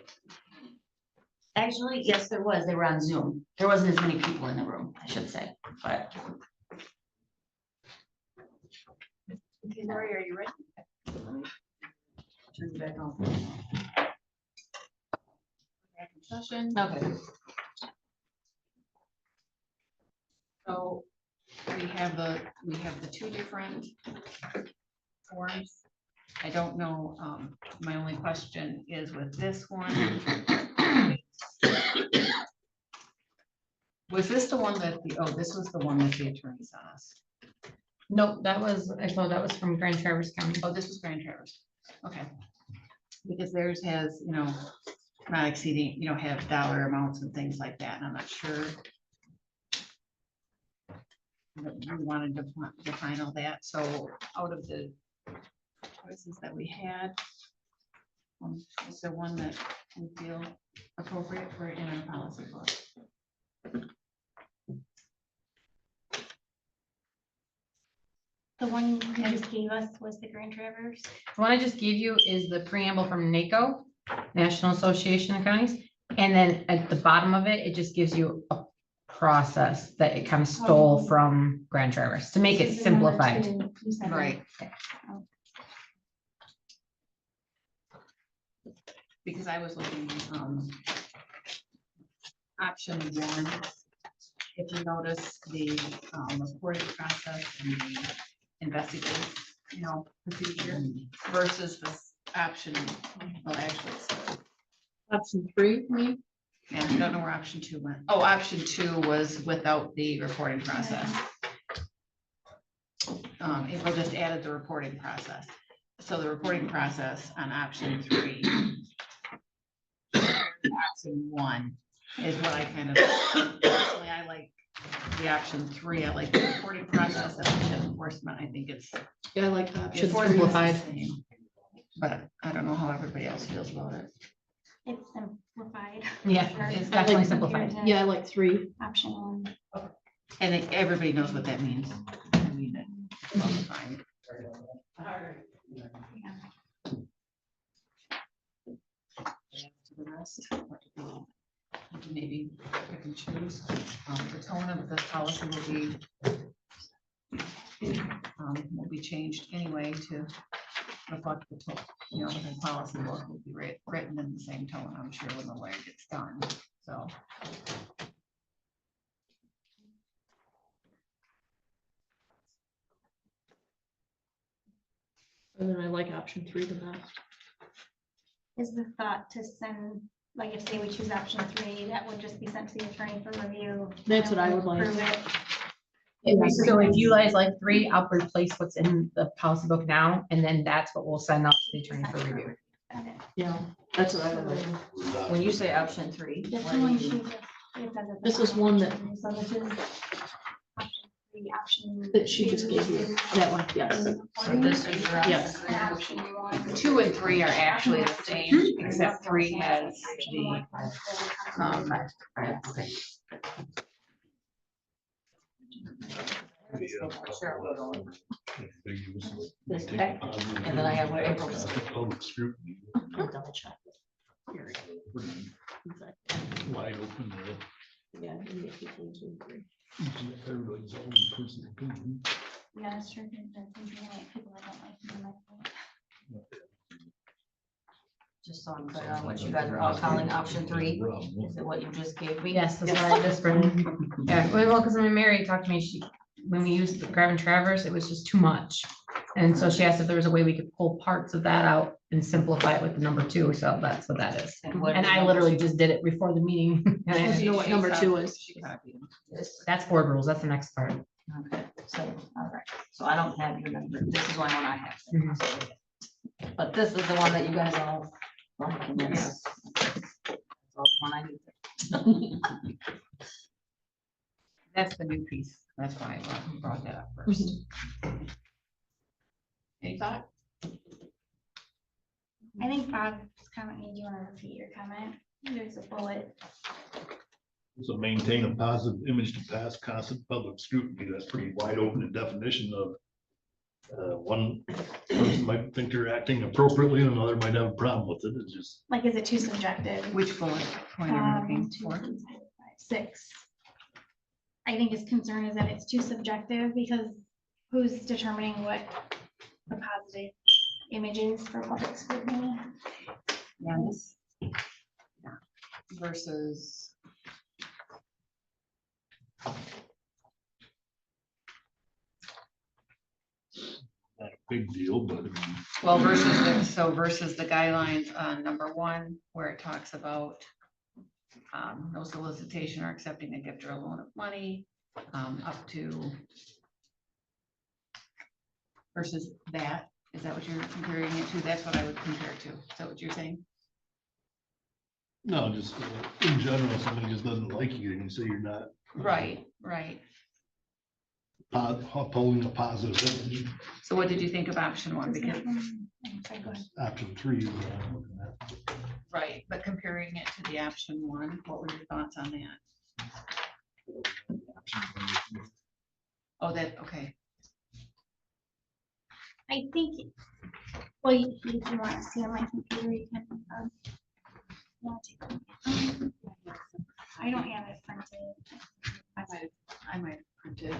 actually, yes, there was. They were on Zoom. There wasn't as many people in the room, I should say, but. Okay, Lori, are you ready? Turn you back on. Back in session. Okay. So we have the two different forms. I don't know, my only question is with this one. Was this the one that this was the one that the attorney sent us? Nope, I thought that was from Grand Traverse County. Oh, this was Grand Traverse. Okay. Because theirs has, not exceeding, have dollar amounts and things like that, and I'm not sure. That we wanted to define all that, so out of the choices that we had, is there one that we feel appropriate for in our policy book? The one you just gave us was the Grand Traverse. The one I just gave you is the preamble from NACO, National Association of Counties. And then at the bottom of it, it just gives you a process that it kind of stole from Grand Traverse to make it simplified. Right. Because I was looking, option one, if you notice the reporting process and the investigation, procedure versus this option, well, actually, it's Option 3, me? yeah, I don't know where option 2 went. Oh, option 2 was without the reporting process. April just added the reporting process. So the reporting process on option 3. Option 1 is what I kind of, personally, I like the option 3. I like the reporting process. I like the enforcement. I think it's Yeah, I like the option enforcement's the simplified. same, but I don't know how everybody else feels about it. It's simplified. Yeah, it's definitely simplified. Yeah, I like 3. Option 1. And everybody knows what that means. I mean, it's fine. To the rest, maybe I can choose. The tone of the policy will be changed anyway to reflect the tone. You know, the policy book will be written in the same tone, I'm sure, when the lawyer gets done. So. And then I like option 3 the best. Is the thought to send, like if say we choose option 3, that would just be sent to the attorney for review? That's what I would like. Approve it. So if you guys like 3, I'll replace what's in the policy book now, and then that's what we'll send out to the attorney for review. Got it. Yeah, that's what I would like. When you say option 3. This what do one you she mean? just. it says it's This an is one that- option, So this is. Option 3, option. That she just gave you. That one, yes. So this is your. Yes. And option 1. 2 and 3 are actually the same, except 3 has the, And then I have what April said. Public scrutiny. I'll double check. Wide open. Yeah. Three. Everybody's own personal opinion. Yeah, it's true. There's something like people that don't like them like that. Just so I'm clear on what you guys are all calling option 3. Is it what you just gave me? yes, that's what I just read. Yeah, well, because when Mary talked to me, when we used the Grab and Traverse, it was just too much. And so she asked if there was a way we could pull parts of that out and simplify it with the number 2, so that's what that is. what And is I number literally 2? just did it before the meeting. And Supposed to know what number 2 is. This. that's board rules, that's the next part. Okay, so, all right, so I don't have your number, this is one I have. Mhm. But this is the one that you guys all like, and this. That's the one I need. That's the new piece, that's why I brought that up first. Any thought? I think Bob's comment made you want to repeat your comment. There's a bullet. So maintain a positive image to pass constant public scrutiny. That's pretty wide open in definition of. One person might think they're acting appropriately and another might have a problem with it. It's just. Like, is it too subjective? Which bullet point are you looking 2, for? 3, 4, 5, 6. I think his concern is that it's too subjective because who's determining what the positive image is for public scrutiny? Yes. Versus. Not a big deal, but I mean, Well, versus the guidelines on number 1, where it talks about no solicitation or accepting a gift or a loan of money, up to versus that, is that what you're comparing it to? That's what I would compare it to. Is that what you're saying? no, just in general, somebody just doesn't like you and you say you're not. Right. Upholding a positive image. So what did you think of option 1? Because, Sorry, go ahead. Option 3 is what I'm looking at. right, but comparing it to the option 1, what were your thoughts on that? Oh, that, okay. I think, well, if you want to see on my computer, you can. I don't have it printed. I might have printed.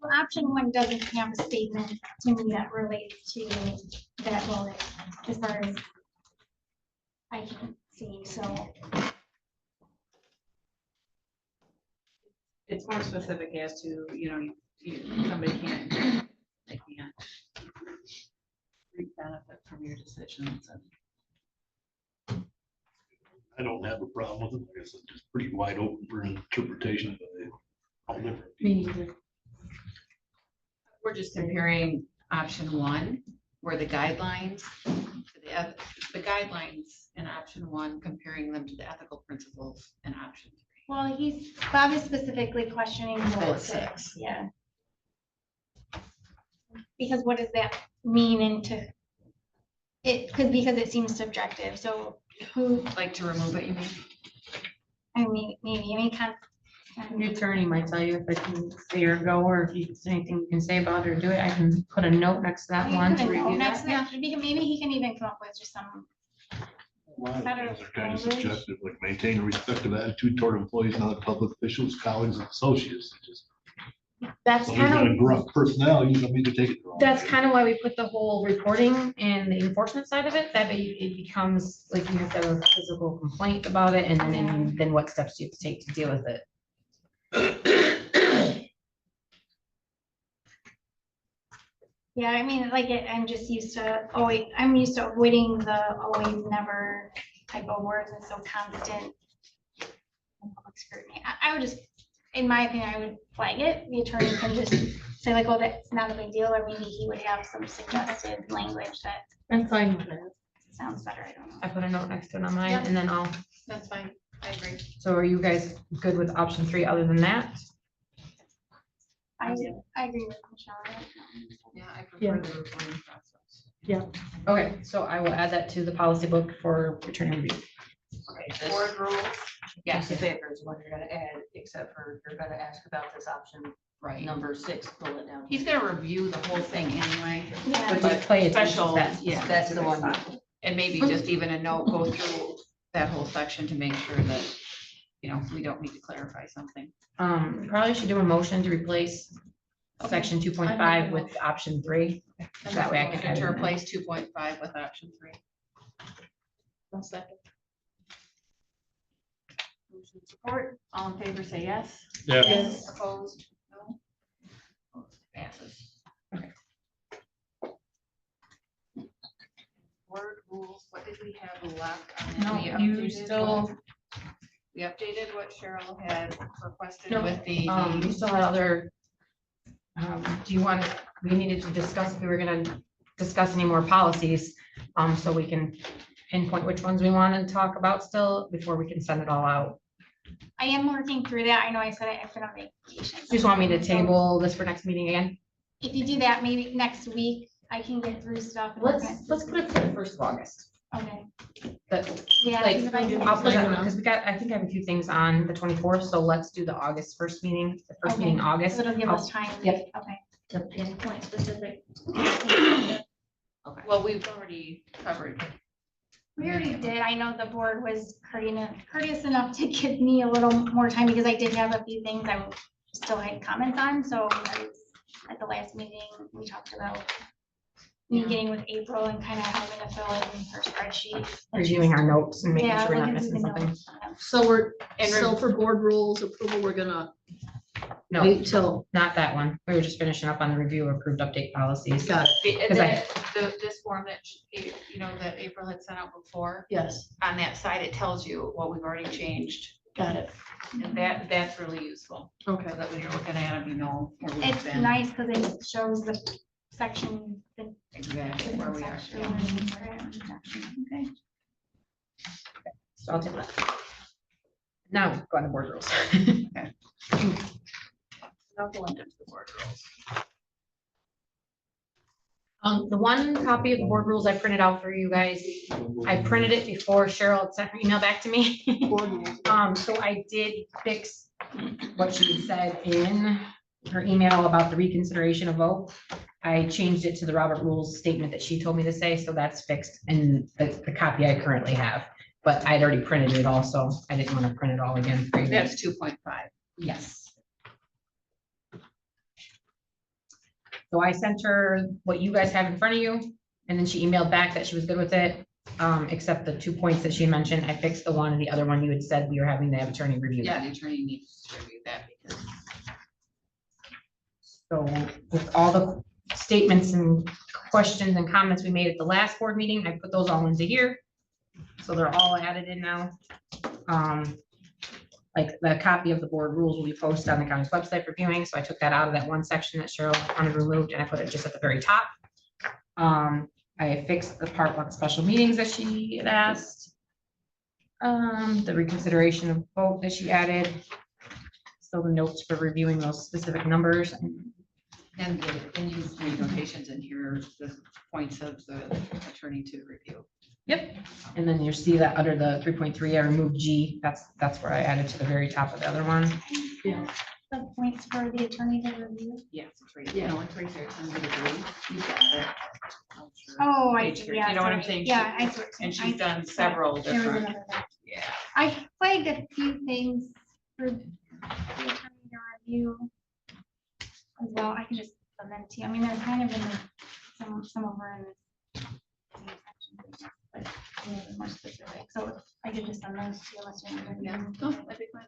Well, option 1 doesn't have a statement to me that relates to that bullet as far as I can see, so. It's more specific as to, somebody can't, they can't reap benefit from your decisions. And I don't have a problem with it. I guess it's just pretty wide open for interpretation. All different Me people. neither. we're just comparing option 1, where the guidelines, the guidelines in option 1, comparing them to the ethical principles in option 3. Well, Bob is specifically questioning bullet Bullet 6, yeah. because what does that mean into it, because it seems subjective, so who, Like to remove it, you mean? I mean, maybe, I mean, kind The attorney might tell you if it can stay or go, or if there's anything you can say about it or do it. I can put a note next to that of. one to Put a note review next that. to that, maybe he can even come up with just some, A lot of Better things are kind of language. subjective, like maintain a respectful attitude toward employees and other public officials, colleagues, and associates. Just That's somebody's kind got a of, gruff personality, somebody could take it the wrong that's way. kind of why we put the whole reporting and the enforcement side of it, that way it becomes like you have to have a physical complaint about it, and then what steps you have to take to deal with it. yeah, I mean, like, I'm just used to, I'm used to avoiding the always never type of words and so constant public scrutiny. I would just, in my opinion, I would flag it. The attorney can just say like, oh, that's not a big deal, or maybe he would have some suggested language that I'm fine with it. sounds better, I don't know. I put a note next to it on mine, Yep. and then That's fine. I agree. so are you guys good with option 3 other than that? I agree with Michelle. Yeah, I Yeah. prefer the reporting process. Okay, so I will add that to the policy book for attorney review. Okay, board rules. Yes, the paper is what you're gonna add, except for you're gonna ask about this option Right. number 6, bullet down. He's gonna review the whole thing anyway. Yeah. But just play it. Special, That's- yeah. That's the one. And maybe just even a note, go through that whole section to make sure that, you know, we don't need to clarify something. Probably should do a motion to replace Okay. section 2.5 with option 3. That way I can add it To in there. replace 2.5 with option 3. Motion support, all in favor, say yes. Yeah. Yes. Opposed, no. Opposed, passes. Board rules, what did we have left on that? No, We you updated still, what- We updated what Cheryl had requested No, with the. you still had other, do you want, we needed to discuss, if we were gonna discuss any more policies, so we can pinpoint which ones we want to talk about still before we can send it all out. I am working through that. I know I said I've been on vacation. You just want me to table this for next meeting again? If you do that, maybe next week, I can get through stuff. and work on Let's put it for the 1st of August. it. Okay. That, Yeah. like, because if I do I'll put next it, week- because I think I have a few things on the 24th, so let's do the August 1st meeting, the first Okay. meeting in August. So it'll give I'll- us time. Yep. Okay. To pinpoint specific. Well, we've already covered. We already did. I know the board was courteous enough to give me a little more time because I did have a few things I still had comments on. So I was, at the last meeting, we talked about me Yeah. getting with April and kind of having to fill in her spreadsheet. Reviewing our notes and making Yeah, sure we're not looking through missing the something. notes. Yeah. So we're, And so for board rules approval, we're gonna No, wait till, not that one. We were just finishing up on the review of approved update policies. got it, And 'Cause I- this form that, you know, that April had sent out before, yes, on that side, it tells you what we've already changed. got it, And that's really useful, so okay. that when you're looking at them, you know. where we've It's been. nice because it shows the section. the Exactly where we are. section yeah. and where it is. Okay. So I'll take that. Now, go on the board rules. Now go into the board rules. The one copy of the board rules I printed out for you guys, I printed it before Cheryl had sent her email back to me. Board rules. So I did fix what she had said in her email about the reconsideration of vote. I changed it to the Robert Rules statement that she told me to say, so that's fixed in the copy I currently have. But I'd already printed it also. I didn't want to print it all again for you. That's 2.5. Yes. So I sent her what you guys have in front of you, and then she emailed back that she was good with it, except the 2 points that she mentioned. I fixed the one, and the other one you had said we were having to have attorney review. Yeah, the attorney needs to review that because. So with all the statements and questions and comments we made at the last board meeting, I put those all into here. So they're all added in now. Like the copy of the board rules will be posted on the county's website for viewing, so I took that out of that one section that Cheryl wanted removed, and I put it just at the very top. I fixed the part about the special meetings that she had asked. The reconsideration of vote that she added. Still the notes for reviewing those specific numbers. And you made notations in points of the attorney to review. Yep. And then you see that under the 3.3, I removed G. That's where I added to the very top of the other one. The points for the attorney to review. Yes, it's right. Yeah, it's right there. It's under the grade. You got it. I'm sure. Oh, I Page see, three. yeah. You know what I'm sorry. saying? Yeah, I see. what you're And saying. she's done several There was different. another one. Yeah. I flagged a few things for the attorney to review as well. I can just send them to you. I mean, they're kind of in the, some over in the same section, but a little bit more specific. So I could just send those to you unless you want to. Yeah. Oh, that'd be fine.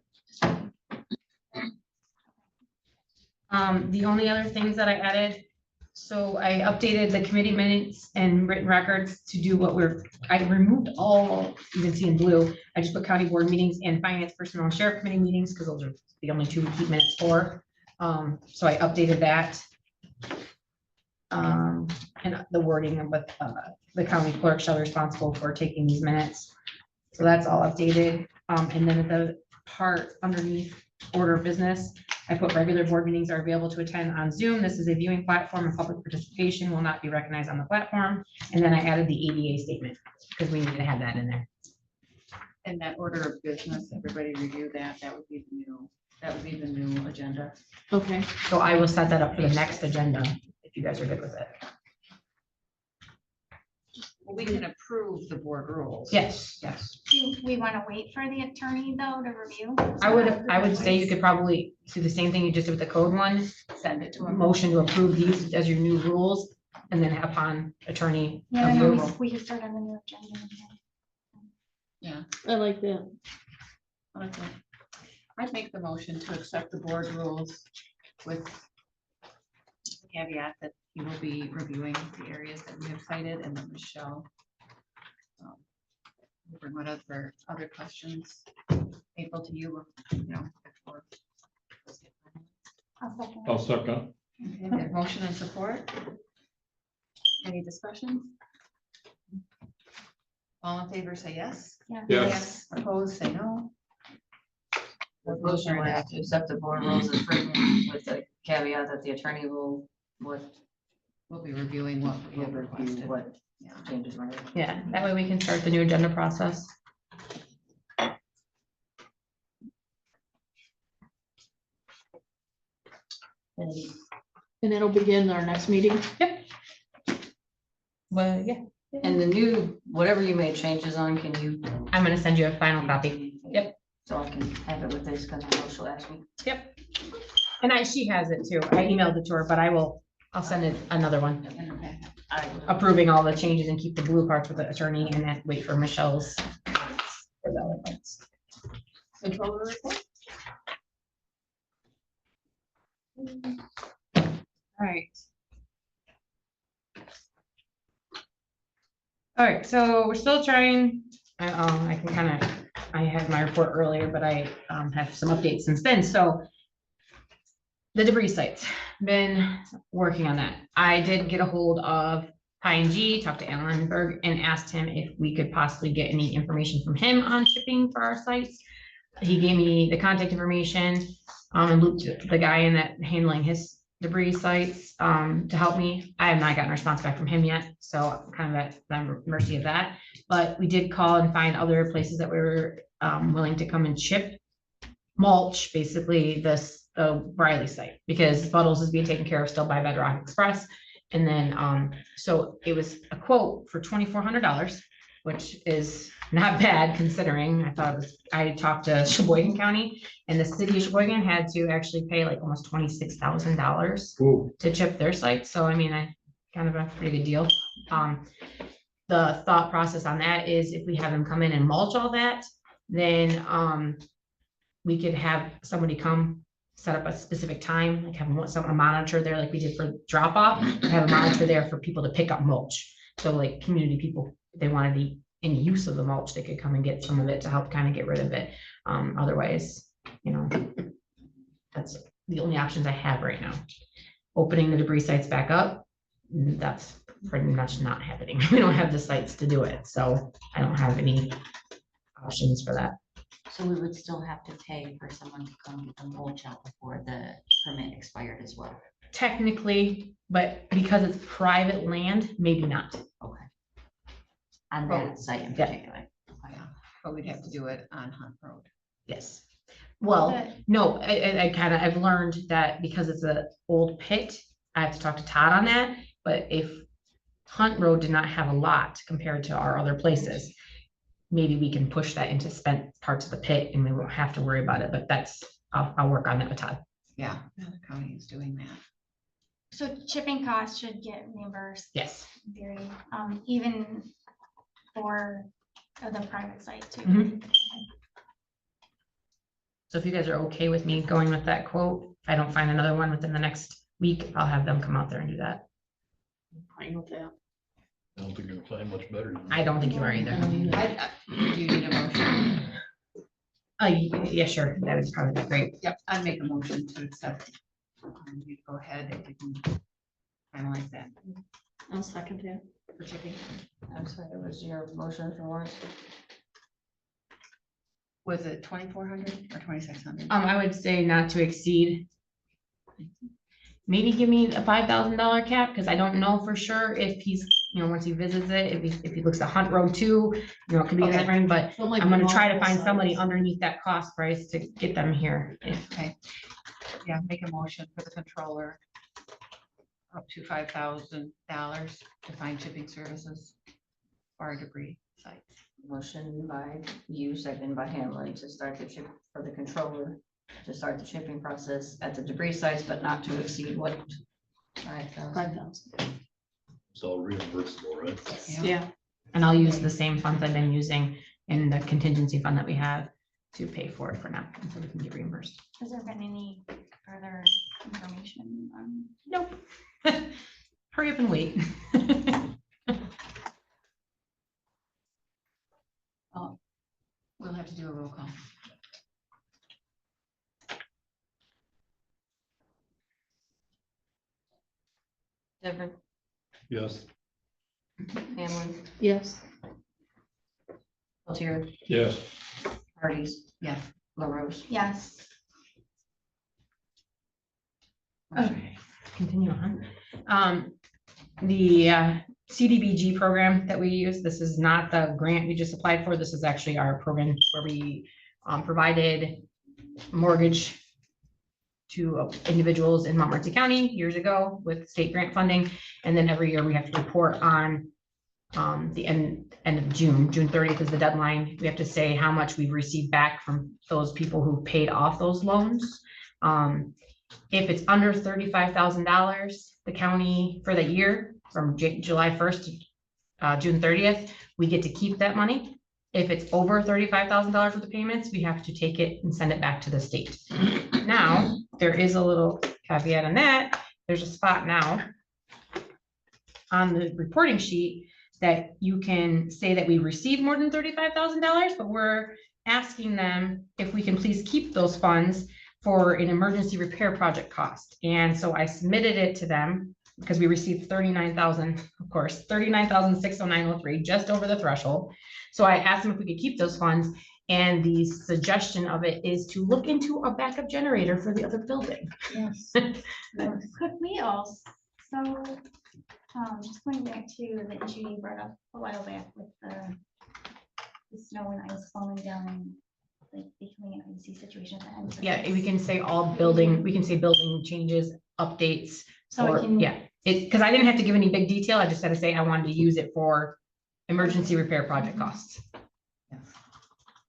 The only other things that I added, so I updated the committee minutes and written records to do I removed all, you can see in blue, I just put county board meetings and finance, personnel, and sheriff committee meetings, because those are the only two we keep minutes for. So I updated that. And the wording of what, the county clerk shall be responsible for taking these minutes. So that's all updated. And then at the part underneath order of business, I put regular board meetings are available to attend on Zoom. This is a viewing platform and public participation will not be recognized on the platform. And then I added the ADA statement because we need to have that in there. And that order of business, everybody review that. That would be the new agenda. Okay. So I will set that up for the next agenda if you guys are good with it. Well, we can approve the board rules. Yes, yes. Do we want to wait for the attorney though to review? I would say you could probably do the same thing you just did with the code one. Send it to A them. motion to approve these as your new rules, and then upon attorney Yeah, and then approval. we can start on the new agenda. Yeah. I like that. Okay. I'd make the motion to accept the board rules with the caveat that he will be reviewing the areas that we have cited and that Michelle will bring whatever other questions able to you, before. I'll second. I'll second. Okay, we have motion and support. Any discussion? All in favor, say yes. Yeah. Yes. Opposed, say no. Motion would have to accept the board rules as written with the caveat that the attorney will We'll be reviewing what we have review requested. what Yeah. changes were made. Yeah, that way we can start the new agenda process. And it'll begin our next meeting. Well, yeah, And the new, whatever you made changes on, can you? I'm gonna send you a final copy. Yep. So I can have it with this, because I know she'll ask me. Yep. And she has it too. I emailed it to her, but I'll send it another one, Okay. approving all the changes and keep the blue parts with the attorney and then wait for Michelle's. for the other parts. Controller report? All right. All right, so we're still trying, I can kind of, I had my report earlier, but I have some updates since then, so. The debris sites, been working on that. I did get a hold of ING, talked to Alan Berg and asked him if we could possibly get any information from him on shipping for our sites. He gave me the contact information, and looped the guy in that handling his debris sites, to help me. I have not gotten a response back from him yet, so I'm kind of at the mercy of that. But we did call and find other places that were, willing to come and ship mulch, basically the Briley site, because Buttles is being taken care of still by Bedrock Express. And then, so it was a quote for $2,400, which is not bad considering. I talked to Sheboygan County, and the city of Sheboygan had to actually pay like almost $26,000 Ooh. to chip their site. So I mean, kind of a pretty good deal. The thought process on that is if we have them come in and mulch all that, then we could have somebody come set up a specific time, like have a monitor there like we did for drop off, have a monitor there for people to pick up mulch. So like community people, if they wanted any use of the mulch, they could come and get some of it to help kind of get rid of it. Otherwise, that's the only options I have right now. Opening the debris sites back up, that's pretty much not happening. We don't have the sites to do it, so I don't have any options for that. So we would still have to pay for someone to come get the mulch out before the permit expired as well. technically, but because it's private land, maybe not. On that site in Yeah. particular. But we'd have to do it on Hunt Road. Yes. Well, But- no, I've learned that because it's an old pit, I have to talk to Todd on that. But if Hunt Road did not have a lot compared to our other places, maybe we can push that into spent parts of the pit and we won't have to worry about it. But I'll work on that with Todd. Yeah, the county is doing that. So chipping costs should get reimbursed, Yes. very, even for the private site too. Mhm. So if you guys are okay with me going with that quote, if I don't find another one within the next week, I'll have them come out there and do that. Fine with that. I don't think you're gonna find much better. than I don't think you are either. Do you need a motion? Yeah, sure. That would probably be great. Yep, I'd make a motion to accept. You go ahead and you can finalize that I'll second that. for chipping. I'm sorry, it was your motion for what? Was it 2,400 or 2,600? I would say not to exceed. Maybe give me a $5,000 cap, because I don't know for sure if he's, once he visits it, if he looks at Hunt Road too, it could be in that range, but So it might I'm be gonna try to multiple find somebody sites. underneath that cost price to get them here. Okay. Yeah, make a motion for the controller. Up to $5,000 to find shipping services for our debris sites. Motion by you, second by Hamlin to start the chip for the controller, to start the shipping process at the debris sites, but not to exceed what? 5,000. 5,000. It's all reimbursable, right? Yeah. And I'll use the same funds I've been using in the contingency fund that we have to pay for it for now, until we can get reimbursed. Has there been any further information on? Nope. Hurry up and wait. We'll have to do a roll call. Devon, Yes. Hamlin, Yes. Altier, Yes. Hardee's, Yes. LaRose. Yes. Okay, continue on. The CDBG program that we use, this is not the grant we just applied for. This is actually our program where we provided mortgage to individuals in Montmorency County years ago with state grant funding. And then every year we have to report on the end of June 30th is the deadline. We have to say how much we've received back from those people who paid off those loans. If it's under $35,000, the county for the year from July 1st to June 30th, we get to keep that money. If it's over $35,000 worth of payments, we have to take it and send it back to the state. Now, there is a little caveat on that. There's a spot now on the reporting sheet that you can say that we received more than $35,000, but we're asking them if we can please keep those funds for an emergency repair project cost. And so I submitted it to them because we received 39,000, of course, 39,609.03, just over the threshold. So I asked them if we could keep those funds. And the suggestion of it is to look into a backup generator for the other building. Yes. Could we also, just going back to the issue you brought up a while back with the snow and ice falling down and like becoming an icy situation at the end. Yeah, we can say building changes, updates. So or it can. Yeah, because I didn't have to give any big detail. I just had to say I wanted to use it for emergency repair project costs. Yes.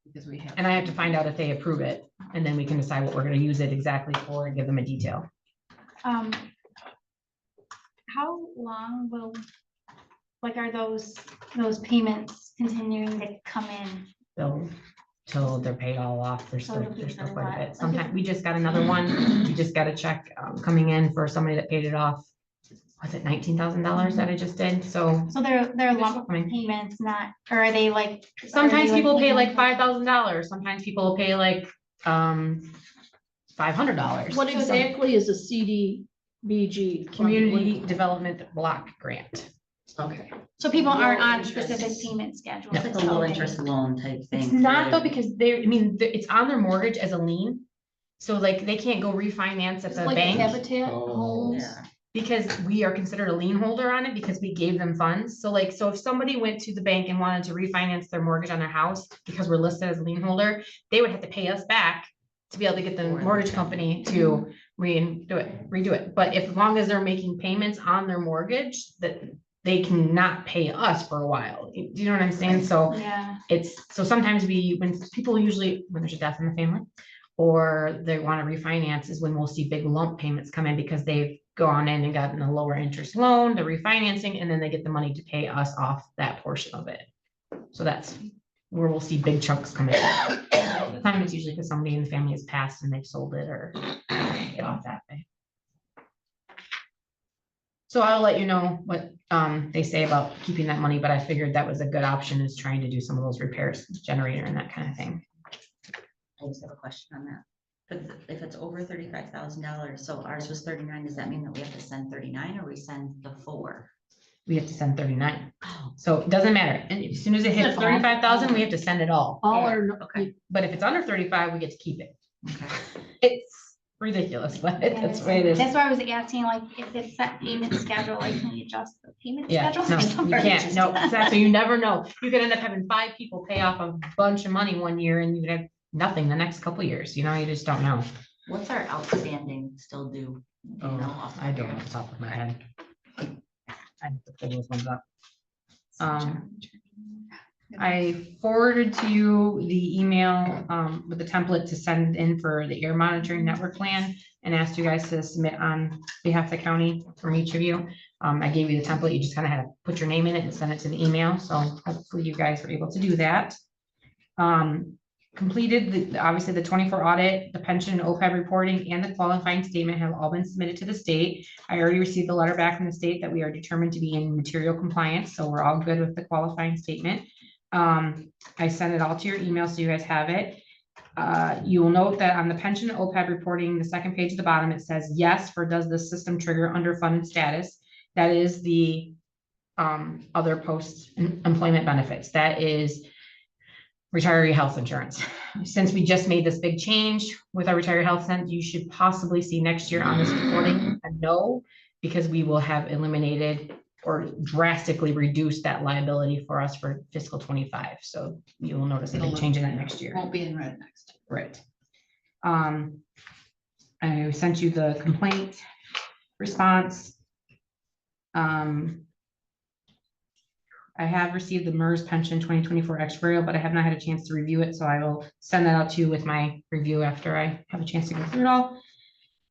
Because we have. And I have to find out if they approve it, and then we can decide what we're gonna use it exactly for and give them a detail. How long will, are those payments continuing to come in? So till they're paid all off, there's So still, it'll be there's still for a quite a while. bit. Sometimes, we just got another one. We just got a check coming in for somebody that paid it off. Was it $19,000 that I just did? So So they're They're lump coming. payments, not, or are they like? sometimes people pay like five. $5,000. Sometimes people pay like $500. What exactly is a CDBG? Community Development Block Grant. Okay. So people aren't Low on interest. specific payment schedules. No. It's a low interest loan type thing. It's not though, because it's on their mortgage as a lien. So like they can't go refinance at It's the like a bank Habitat Oh. homes. Yeah. because we are considered a lien holder on it because we gave them funds. So like, so if somebody went to the bank and wanted to refinance their mortgage on their house because we're listed as a lien holder, they would have to pay us back to be able to get the mortgage company to redo it. But if, as long as they're making payments on their mortgage, that they cannot pay us for a while. Do you know what I'm saying? So Yeah, so sometimes when people usually, when there's a death in the family or they want to refinance is when we'll see big lump payments come in because they've gone in and gotten a lower interest loan, they're refinancing, and then they get the money to pay us off that portion of it. So that's where we'll see big chunks come in. Sometimes it's usually because somebody in the family has passed and they've sold it or get off that way. So I'll let you know what they say about keeping that money, but I figured that was a good option, is trying to do some of those repairs, generator and that kind of thing. I just have a question on that. But if it's over $35,000, so ours was 39, does that mean that we have to send 39 or we send the 4? We have to send 39. So it doesn't matter. And as soon as it hits Send all. 35,000, we have to send it all. All or, no- Okay. But if it's under 35, we get to keep it. Okay. It's ridiculous, but that's the way it is. that's why I was asking, like, if it's that payment schedule, like, can we adjust the payment Yeah, schedule? no, you can't. No, exactly. You never know. You could end up having 5 people pay off a bunch of money one year and you could have nothing the next couple of years. You know, you just don't know. What's our outstanding still due? Do you know Oh, off the I don't top know of off the top of my head. I have to pull those ones up. your head? I forwarded to you the email with the template to send in for the air monitoring network plan and asked you guys to submit on behalf of the county from each of you. I gave you the template. You just kind of had to put your name in it and send it to the email. So hopefully you guys were able to do that. Completed obviously the 24 audit, the pension and OPEB reporting, and the qualifying statement have all been submitted to the state. I already received the letter back from the state that we are determined to be in material compliance, so we're all good with the qualifying statement. I sent it all to your email, so you guys have it. You will note that on the pension and OPEB reporting, the second page at the bottom, it says yes for does the system trigger underfunded status. That is the other post-employment benefits. That is retiree health insurance. Since we just made this big change with our retiree health insurance, you should possibly see next year on this reporting a no, because we will have eliminated or drastically reduced that liability for us for fiscal 25. So you will notice a big change in that next year. Won't be in red next. Right. I sent you the complaint response. I have received the MERS pension 2024 actuarial, but I have not had a chance to review it, so I will send that out to you with my review after I have a chance to go through it all.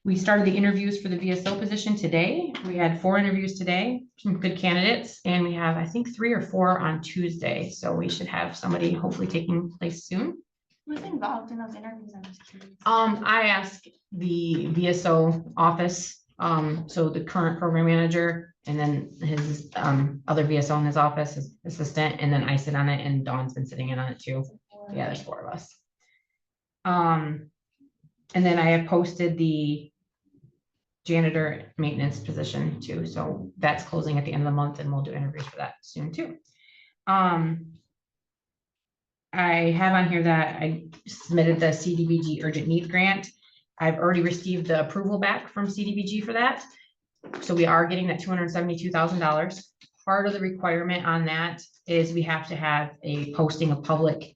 We started the interviews for the VSO position today. We had 4 interviews today, some good candidates, and we have, I think, 3 or 4 on Tuesday. So we should have somebody hopefully taking place soon. Who's involved in those interviews? I'm just curious. I asked the VSO office, so the current program manager, and then his other VSO in his office, his assistant, and then I sit on it, and Dawn's been sitting in on it too. Yeah, there's 4 of us. And then I have posted the janitor maintenance position too, so that's closing at the end of the month, and we'll do interviews for that soon too. I have on here that I submitted the CDBG urgent need grant. I've already received the approval back from CDBG for that. So we are getting that $272,000. Part of the requirement on that is we have to have a posting of public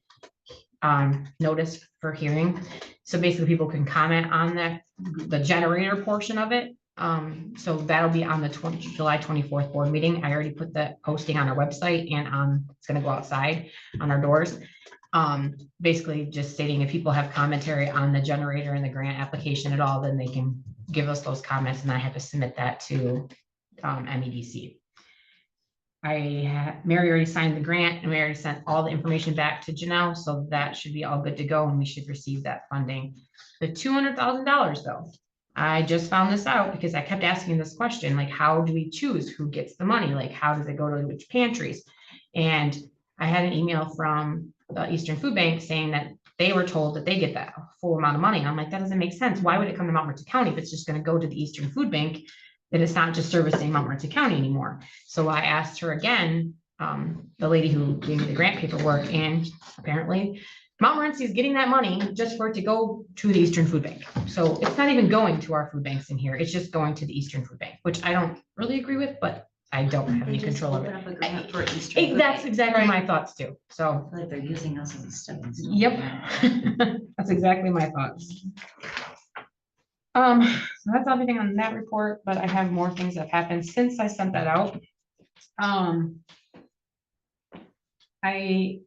notice for hearing. So basically people can comment on that, the generator portion of it. So that'll be on the July 24th board meeting. I already put that posting on our website and it's gonna go outside on our doors. Basically just stating if people have commentary on the generator and the grant application at all, then they can give us those comments, and I have to submit that to MEDC. Mary already signed the grant, and we already sent all the information back to Janelle, so that should be all good to go, and we should receive that funding. The $200,000 though, I just found this out because I kept asking this question, like, how do we choose who gets the money? Like, how does it go to which pantries? And I had an email from the Eastern Food Bank saying that they were told that they get that full amount of money. I'm like, that doesn't make sense. Why would it come to Montmorency County if it's just going to go to the Eastern Food Bank? That it's not just servicing Montmorency County anymore. So I asked her again, the lady who gave me the grant paperwork, and apparently Montmorency is getting that money just for it to go to the Eastern Food Bank. So it's not even going to our food banks in here. It's just going to the Eastern Food Bank, which I don't really agree with, but I don't have any They just control of open it. up a grant for Eastern food That's bank. exactly my thoughts too. So, I feel like they're using us as a stepping stone. yep. That's exactly my thoughts. So that's everything on that report, but I have more things that have happened since I sent that out. I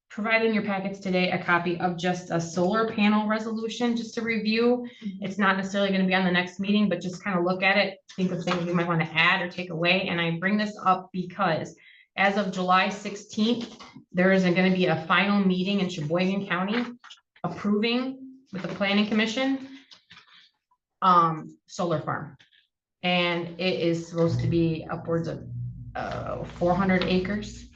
provided in your packets today a copy of just a solar panel resolution, just to review. It's not necessarily going to be on the next meeting, but just kind of look at it, think of things you might want to add or take away. And I bring this up because as of July 16th, there is going to be a final meeting in Sheboygan County approving with the Planning Commission solar farm. And it is supposed to be upwards of 400 acres.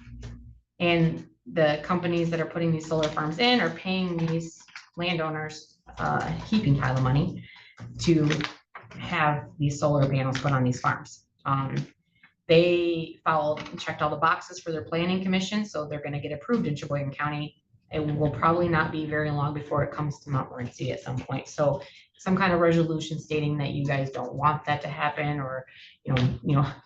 And the companies that are putting these solar farms in are paying these landowners a heaping pile of money to have these solar panels put on these farms. They followed and checked all the boxes for their planning commission, so they're going to get approved in Sheboygan County. It will probably not be very long before it comes to Montmorency at some point. So some kind of resolution stating that you guys don't want that to happen, or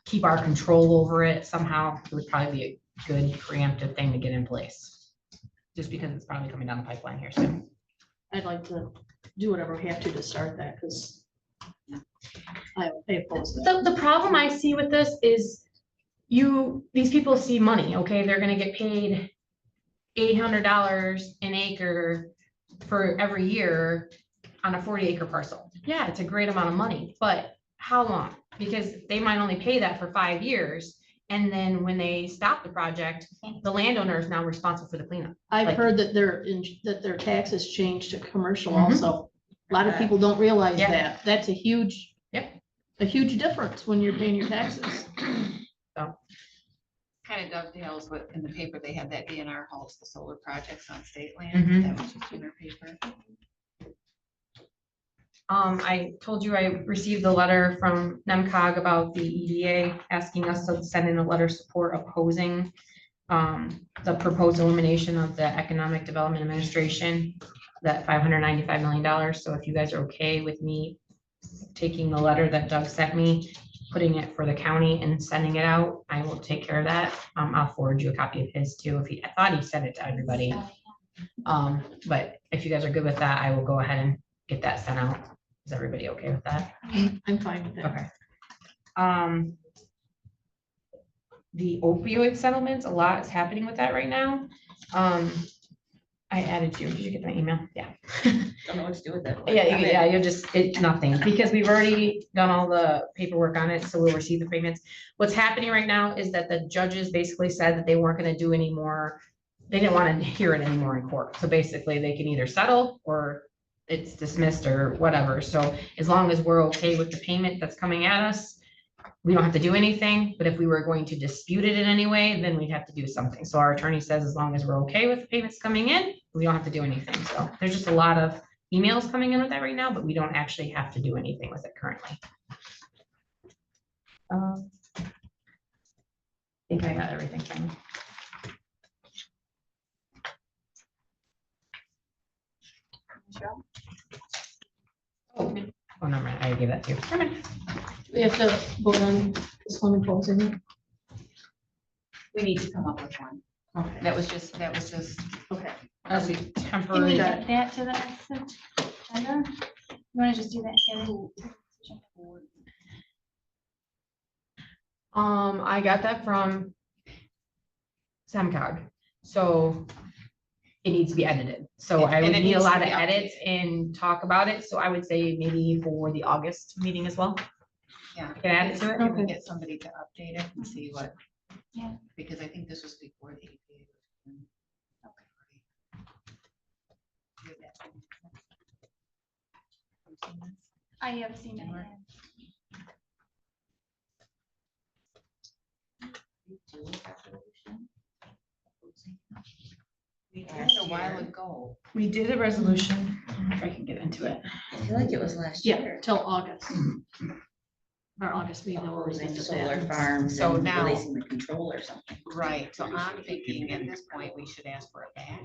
keep our control over it somehow, it would probably be a good preemptive thing to get in place. Just because it's probably coming down the pipeline here soon. I'd like to do whatever we have to start that, because I oppose that. The problem I see with this is these people see money, okay? They're gonna get paid $800 an acre for every year on a 40-acre parcel. Yeah, it's a great amount of money, but how long? Because they might only pay that for 5 years. And then when they stop the project, the landowner is now responsible for the cleanup. I've Like- heard that their taxes changed to commercial Mhm. also. A lot of people don't realize Yeah. that. That's a huge. Yep. A huge difference when you're paying your taxes. Kind of dovetails with, in the paper, they had that DNR halts the solar projects on state Mhm. land. That was just in their paper. I told you I received the letter from NEMCOG about the EDA asking us to send in a letter of support opposing the proposed elimination of the Economic Development Administration, that $595 million. So if you guys are okay with me taking the letter that Doug sent me, putting it for the county and sending it out, I will take care of that. I'll forward you a copy of his too. I thought he sent it to everybody. But if you guys are good with that, I will go ahead and get that sent out. Is everybody okay with that? I'm fine with that. Okay. The opioid settlements, a lot is happening with that right now. I added you. Did you get my email? Yeah. Don't know what to do with it. Yeah, you'll just, it's nothing, because we've already done all the paperwork on it, so we'll receive the payments. What's happening right now is that the judges basically said that they weren't gonna do any more, they didn't want to hear it anymore in court. So basically, they can either settle or it's dismissed or whatever. So as long as we're okay with the payment that's coming at us, we don't have to do anything. But if we were going to dispute it in any way, then we'd have to do something. So our attorney says, as long as we're okay with the payments coming in, we don't have to do anything. So there's just a lot of emails coming in with that right now, but we don't actually have to do anything with it currently. I think I got everything from. Oh, no, I gave that to you. Never mind. We have to vote on this one and closing it. We need to come up with one. Okay. That was just, Okay. As a Can we temporary. get that to the next agenda? You wanna just do that, Shannon? I got that from SEMCOG, so it needs to be edited. So I And would it need a needs to lot of be edits updated. and talk about it. So I would say maybe for the August meeting as well. yeah. Can I add it to it? Can we Okay. get somebody to update it and see what? Yeah. Because I think this was before the EPA. I have seen it. We did it a while ago. We did a resolution. I don't know if I can get into it. I feel like it was last Yeah, year. till August. Our August meeting. will Opposing revisit solar that. farms So and now- releasing the control or something. Right, so I'm thinking at this point, we should ask for it back.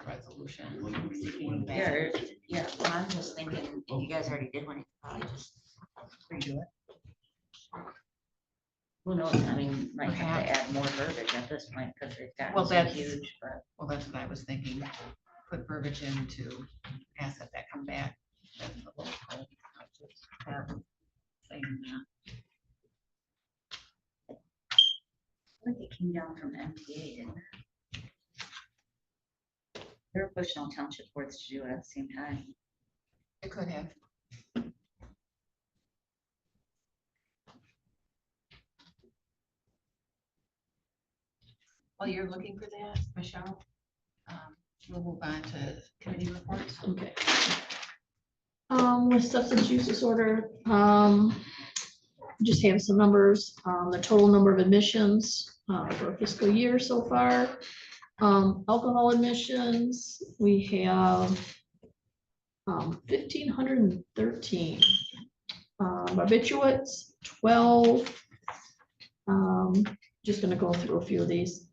resolution. seeking back. Yeah, well, I'm just thinking, if you guys already did one, you could probably just redo it. Who knows, I mean, might have to add more verbiage at this point, because they've Well, gotten so that's- huge, but. Well, that's what I was thinking, put verbiage in to ask that come back. That's the local saying that. I think it came down from MPA, didn't it? They were pushing all township boards to do it at the same time. It could have. While you're looking for that, Michelle, we'll move on to committee reports. Okay. With substance use disorder, just have some numbers, the total number of admissions, for fiscal year so far. Alcohol admissions, we have 1,513. Barbiturates, 12. Just gonna go through a few of these.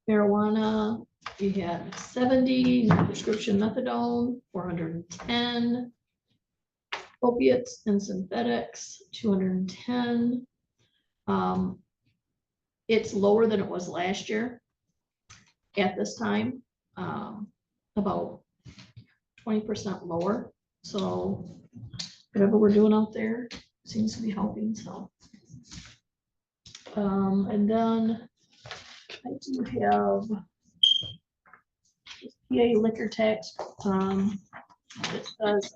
Marijuana, we had 70, prescription methadone, 410. Opiates and synthetics, 210. It's lower than it was last year at this time, about 20% lower. So whatever we're doing out there seems to be helping, so. And then I do have PA liquor tax. It says,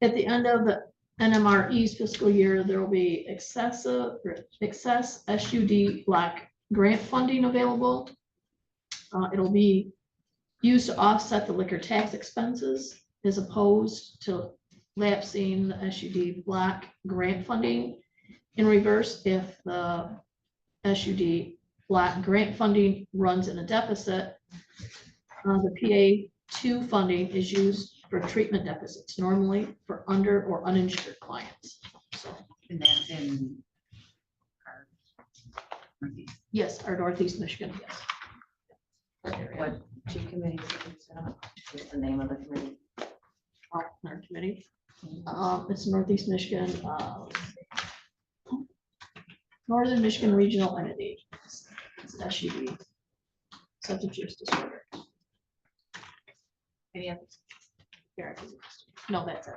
at the end of the NMRE's fiscal year, there will be excess SUD block grant funding available. It'll be used to offset the liquor tax expenses as opposed to lapsing the SUD block grant funding in reverse. If the SUD block grant funding runs in a deficit, the PA2 funding is used for treatment deficits, normally for under or uninsured clients. So, And that's in our Northeast. yes, our Northeast Michigan, yes. What two committees is that? What's the name of the committee? Our committee. It's Northeast Michigan, Northern Michigan Regional Entity. It's SUD, substance use disorder. Any others? No, that's it.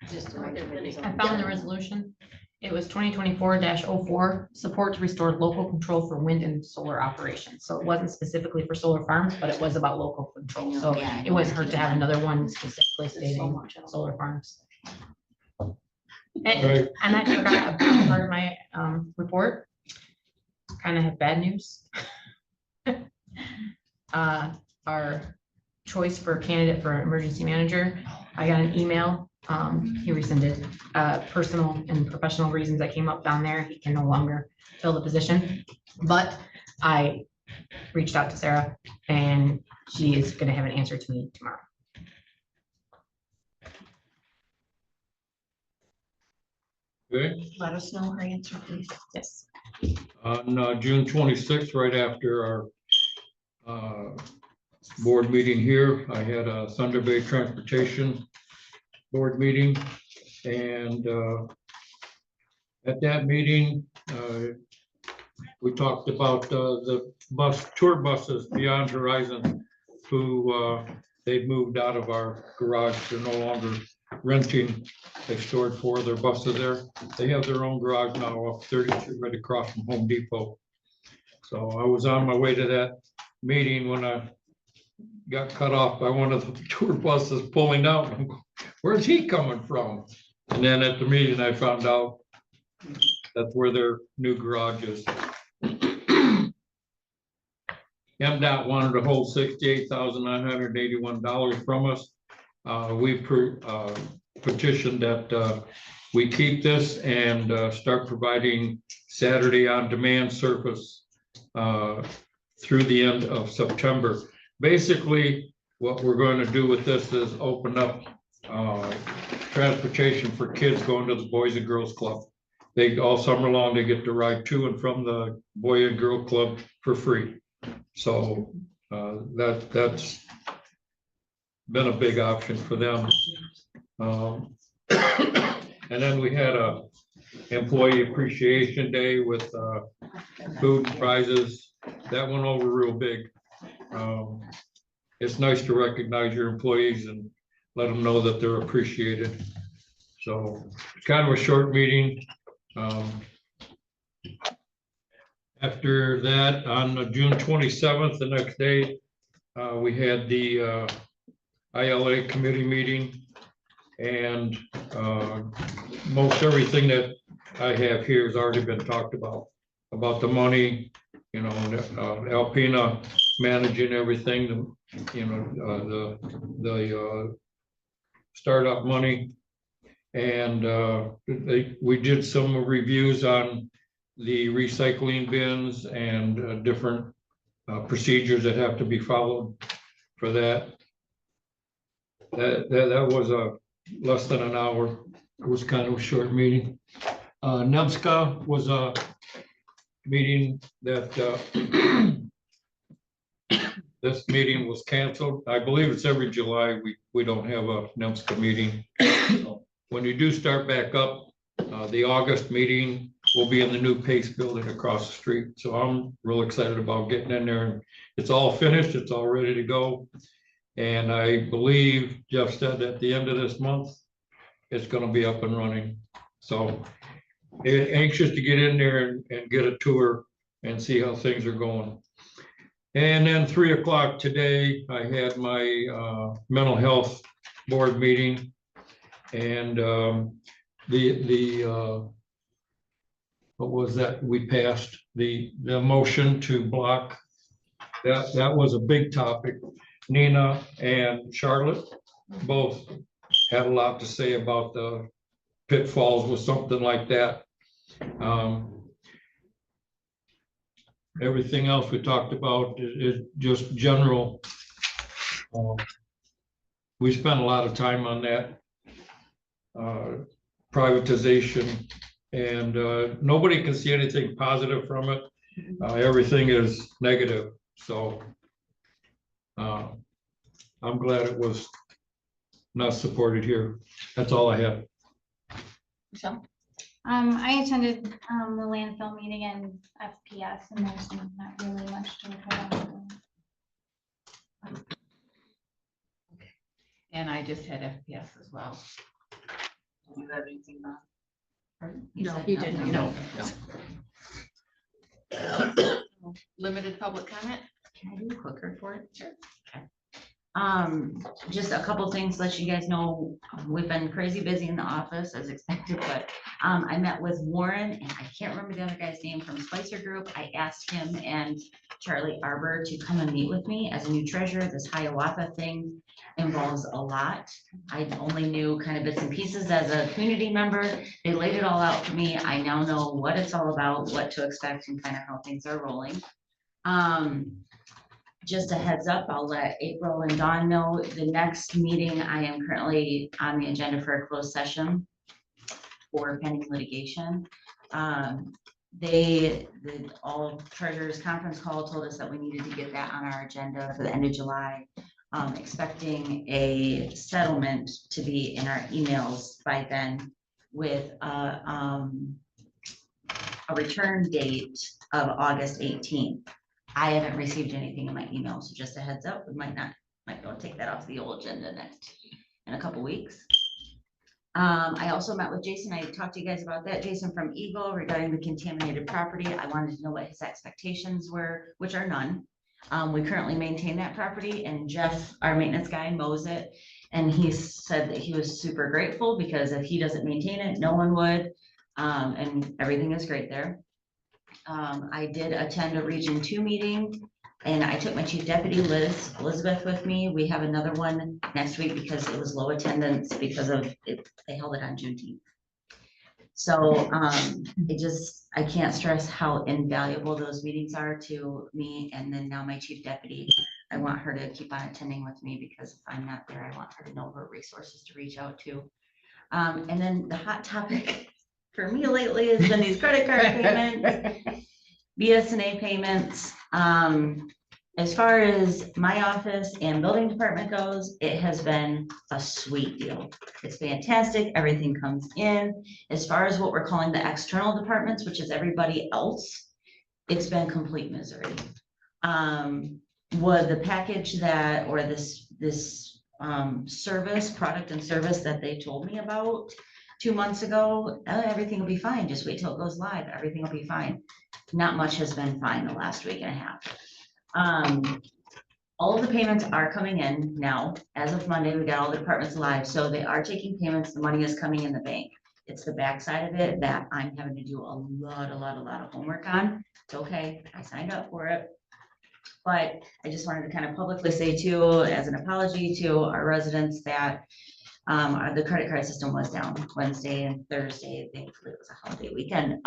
Just to make committees. I found the resolution. It was 2024-04, support to restore local control for wind and solar operations. So it wasn't specifically for solar farms, but it was about local control. So Yeah, it wouldn't hurt to have another one specifically There's so stating much of it. solar farms. Right. And I forgot a big part of my report. Kind of have bad news. Our choice for candidate for emergency manager, I got an email. He rescinded personal and professional reasons that came up down there. He can no longer fill the position. But I reached out to Sarah and she is going to have an answer to me tomorrow. Okay, Let us know her answer, please. Yes. on June 26th, right after our board meeting here, I had a Thunder Bay Transportation Board meeting. And at that meeting, we talked about the tour buses Beyond Horizon, who they've moved out of our garage. They're no longer renting. They stored 4 of their buses there. They have their own garage now off 32 right across from Home Depot. So I was on my way to that meeting when I got cut off by one of the tour buses pulling out. I'm going, where's he coming from? And then at the meeting, I found out that's where their new garage is. MDOT wanted to hold $68,981 from us. We petitioned that we keep this and start providing Saturday on-demand service through the end of September. Basically, what we're going to do with this is open up transportation for kids going to the Boys and Girls Club. They all summer long, they get to ride to and from the Boy and Girl Club for free. So that's been a big option for them. And then we had a employee appreciation day with food and prizes. That went over real big. It's nice to recognize your employees and let them know that they're appreciated. So it's kind of a short meeting. After that, on June 27th, the next day, we had the ILA committee meeting, and most everything that I have here has already been talked about the money, you know, Alpena managing everything, you know, the startup money. And we did some reviews on the recycling bins and different procedures that have to be followed for that. That was less than an hour. It was kind of a short meeting. NEMSCA was a meeting that this meeting was canceled. I believe it's every July. We don't have a NEMSCA meeting. When you do start back up, the August meeting will be in the new Pace building across the street. So I'm real excited about getting in there. It's all finished. It's all ready to go. And I believe Jeff said at the end of this month, it's going to be up and running. So anxious to get in there and get a tour and see how things are going. And then 3 o'clock today, I had my mental health board meeting, and what was that? We passed the motion to block. That was a big topic. Nina and Charlotte both had a lot to say about the pitfalls with something like that. Everything else we talked about is just general. We spent a lot of time on that privatization, and nobody can see anything positive from it. Everything is negative. So I'm glad it was not supported here. That's all I have. Michelle? I attended the landfill meeting in FPS, and there's not really much to report on. And I just had FPS as well. Do you have anything on? Pardon? No, said he didn't. No. Limited public comment? Can I do a quick report? Sure. Okay. Just a couple things to let you guys know, we've been crazy busy in the office as expected, but I met with Warren, and I can't remember the other guy's name from Spicer Group. I asked him and Charlie Arbor to come and meet with me as a new treasurer. This Hiawatha thing involves a lot. I only knew kind of bits and pieces as a community member. They laid it all out for me. I now know what it's all about, what to expect, and kind of how things are rolling. Just a heads up, I'll let April and Dawn know the next meeting. I am currently on the agenda for a closed session for pending litigation. All treasurers conference call told us that we needed to get that on our agenda for the end of July. Expecting a settlement to be in our emails by then with a return date of August 18th. I haven't received anything in my email, so just a heads up, we might go take that off the old agenda in a couple weeks. I also met with Jason. I talked to you guys about that. Jason from Eagle regarding the contaminated property. I wanted to know what his expectations were, which are none. We currently maintain that property, and Jeff, our maintenance guy, mows it. And he said that he was super grateful because if he doesn't maintain it, no one would. And everything is great there. I did attend a Region 2 meeting, and I took my chief deputy Elizabeth with me. We have another one next week because it was low attendance because of it. They held it on Juneteenth. So I can't stress how invaluable those meetings are to me. And then now my chief deputy, I want her to keep on attending with me because if I'm not there, I want her to know her resources to reach out to. And then the hot topic for me lately has been these credit card payments. BSNA payments, as far as my office and building department goes, it has been a sweet deal. It's fantastic. Everything comes in. As far as what we're calling the external departments, which is everybody else, it's been complete misery. Was the package that, or this service, product and service that they told me about 2 months ago, everything will be fine. Just wait till it goes live. Everything will be fine. Not much has been fine the last week and a half. All of the payments are coming in now. As of Monday, we got all the departments live, so they are taking payments. The money is coming in the bank. It's the backside of it that I'm having to do a lot of homework on. It's okay. I signed up for it. But I just wanted to kind of publicly say too, as an apology to our residents, that the credit card system was down Wednesday and Thursday. Thankfully, it was a holiday weekend.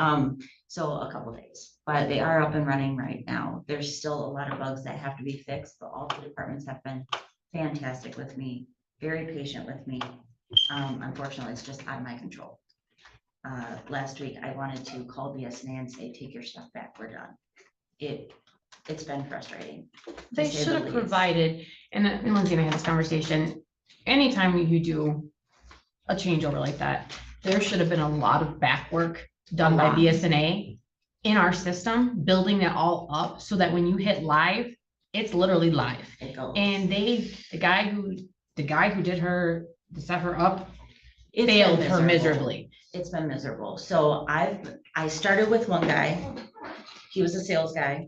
So a couple days, but they are up and running right now. There's still a lot of bugs that have to be fixed, but all the departments have been fantastic with me, very patient with me. Unfortunately, it's just out of my control. Last week, I wanted to call BSNA and say, take your stuff back, we're done. It's been frustrating. to They say should the have least. provided, and Lindsay and I had this conversation, anytime you do a changeover like that, there should have been a lot of back work done by lot. BSNA in our system, building that all up so that when you hit live, it's literally live. It goes. And the guy who did her, to set her up, It's been failed her miserable. miserably. It's been miserable. So I started with one guy. He was a sales guy,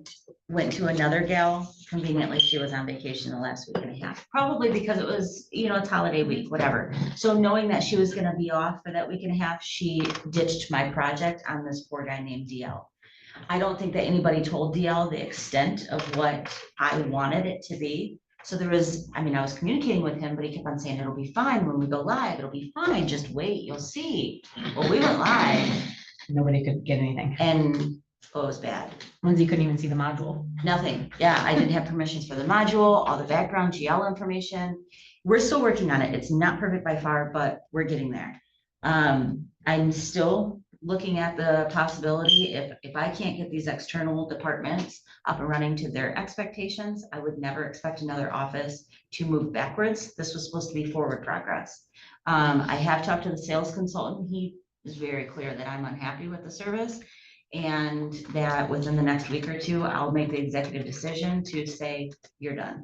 went to another gal. Conveniently, she was on vacation the last week and a half, probably because it was, it's holiday week, whatever. So knowing that she was gonna be off for that week and a half, she ditched my project on this poor guy named DL. I don't think that anybody told DL the extent of what I wanted it to be. So there was, I was communicating with him, but he kept on saying, it'll be fine when we go live. It'll be fine. Just wait, you'll see. Well, we went live Nobody could get anything. and it was bad. Lindsay couldn't even see the module. Nothing. Yeah, I didn't have permissions for the module, all the background GL information. We're still working on it. It's not perfect by far, but we're getting there. I'm still looking at the possibility, if I can't get these external departments up and running to their expectations, I would never expect another office to move backwards. This was supposed to be forward progress. I have talked to the sales consultant. He is very clear that I'm unhappy with the service, and that within the next week or two, I'll make the executive decision to say, you're done.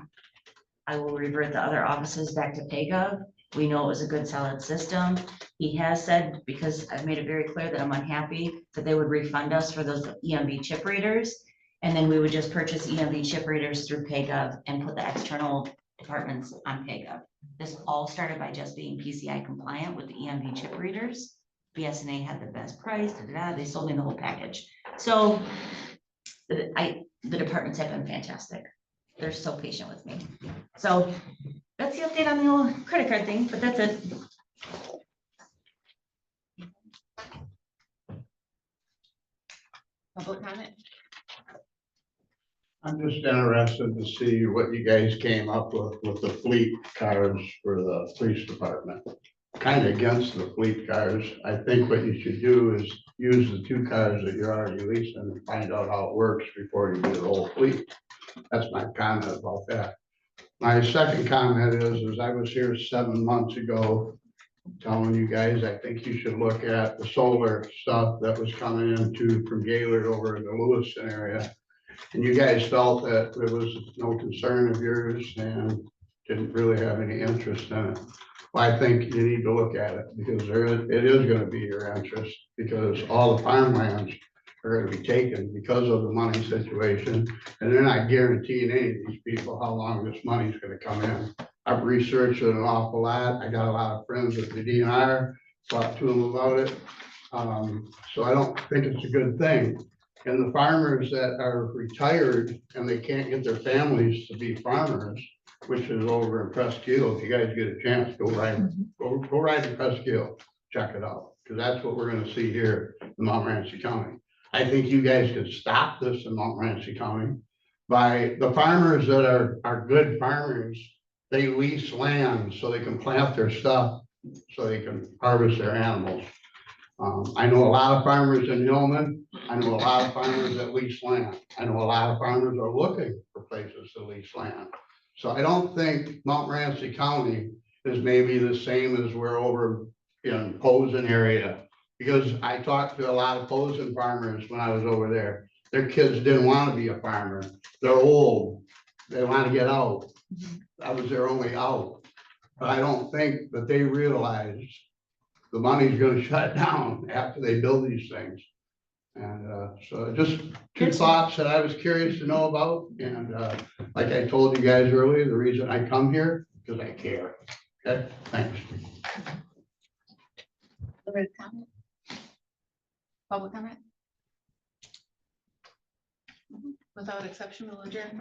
I will revert the other offices back to PayGov. We know it was a good solid system. He has said, because I've made it very clear that I'm unhappy, that they would refund us for those EMV chip readers. And then we would just purchase EMV chip readers through PayGov and put the external departments on PayGov. This all started by just being PCI compliant with the EMV chip readers. BSNA had the best price, they sold me the whole package. So the departments have been fantastic. They're so patient with me. So that's the update on the old credit card thing, but that's it. Public comment? I'm just interested to see what you guys came up with the fleet cars for the police department. Kind of against the fleet cars. I think what you should do is use the 2 cars that you're already leasing and find out how it works before you do the whole fleet. That's my comment about that. My second comment is I was here 7 months ago telling you guys, I think you should look at the solar stuff that was coming into from Gaylord over in the Lewiston area. And you guys felt that it was no concern of yours and didn't really have any interest in it. Well, I think you need to look at it because it is going to be your interest, because all the farmlands are going to be taken because of the money situation. And they're not guaranteeing any of these people how long this money is going to come in. I've researched it an awful lot. I got a lot of friends with the DNR, talked to them about it. So I don't think it's a good thing. And the farmers that are retired and they can't get their families to be farmers, which is over in Presque Isle. If you guys get a chance, go ride to Presque Isle, check it out, because that's what we're gonna see here in Montmorency County. I think you guys could stop this in Montmorency County by the farmers that are good farmers. They lease land so they can plant their stuff, so they can harvest their animals. I know a lot of farmers in Hillman I know a lot of farmers that lease land. I know a lot of farmers are looking for places to lease land. So I don't think Montmorency County is maybe the same as we're over in Posen area. Because I talked to a lot of Posen farmers when I was over there. Their kids didn't want to be a farmer. They're old. They want to get out. That was their only out. But I don't think that they realized the money's gonna shut down after they build these things. And so just two thoughts that I was curious to know about. And like I told you guys earlier, the reason I come here, because I care. Okay, thanks. Other comment? Public comment? Without exception, we'll adjourn.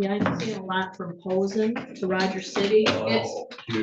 Yeah, I've seen a lot from Posen to Rogers City. It's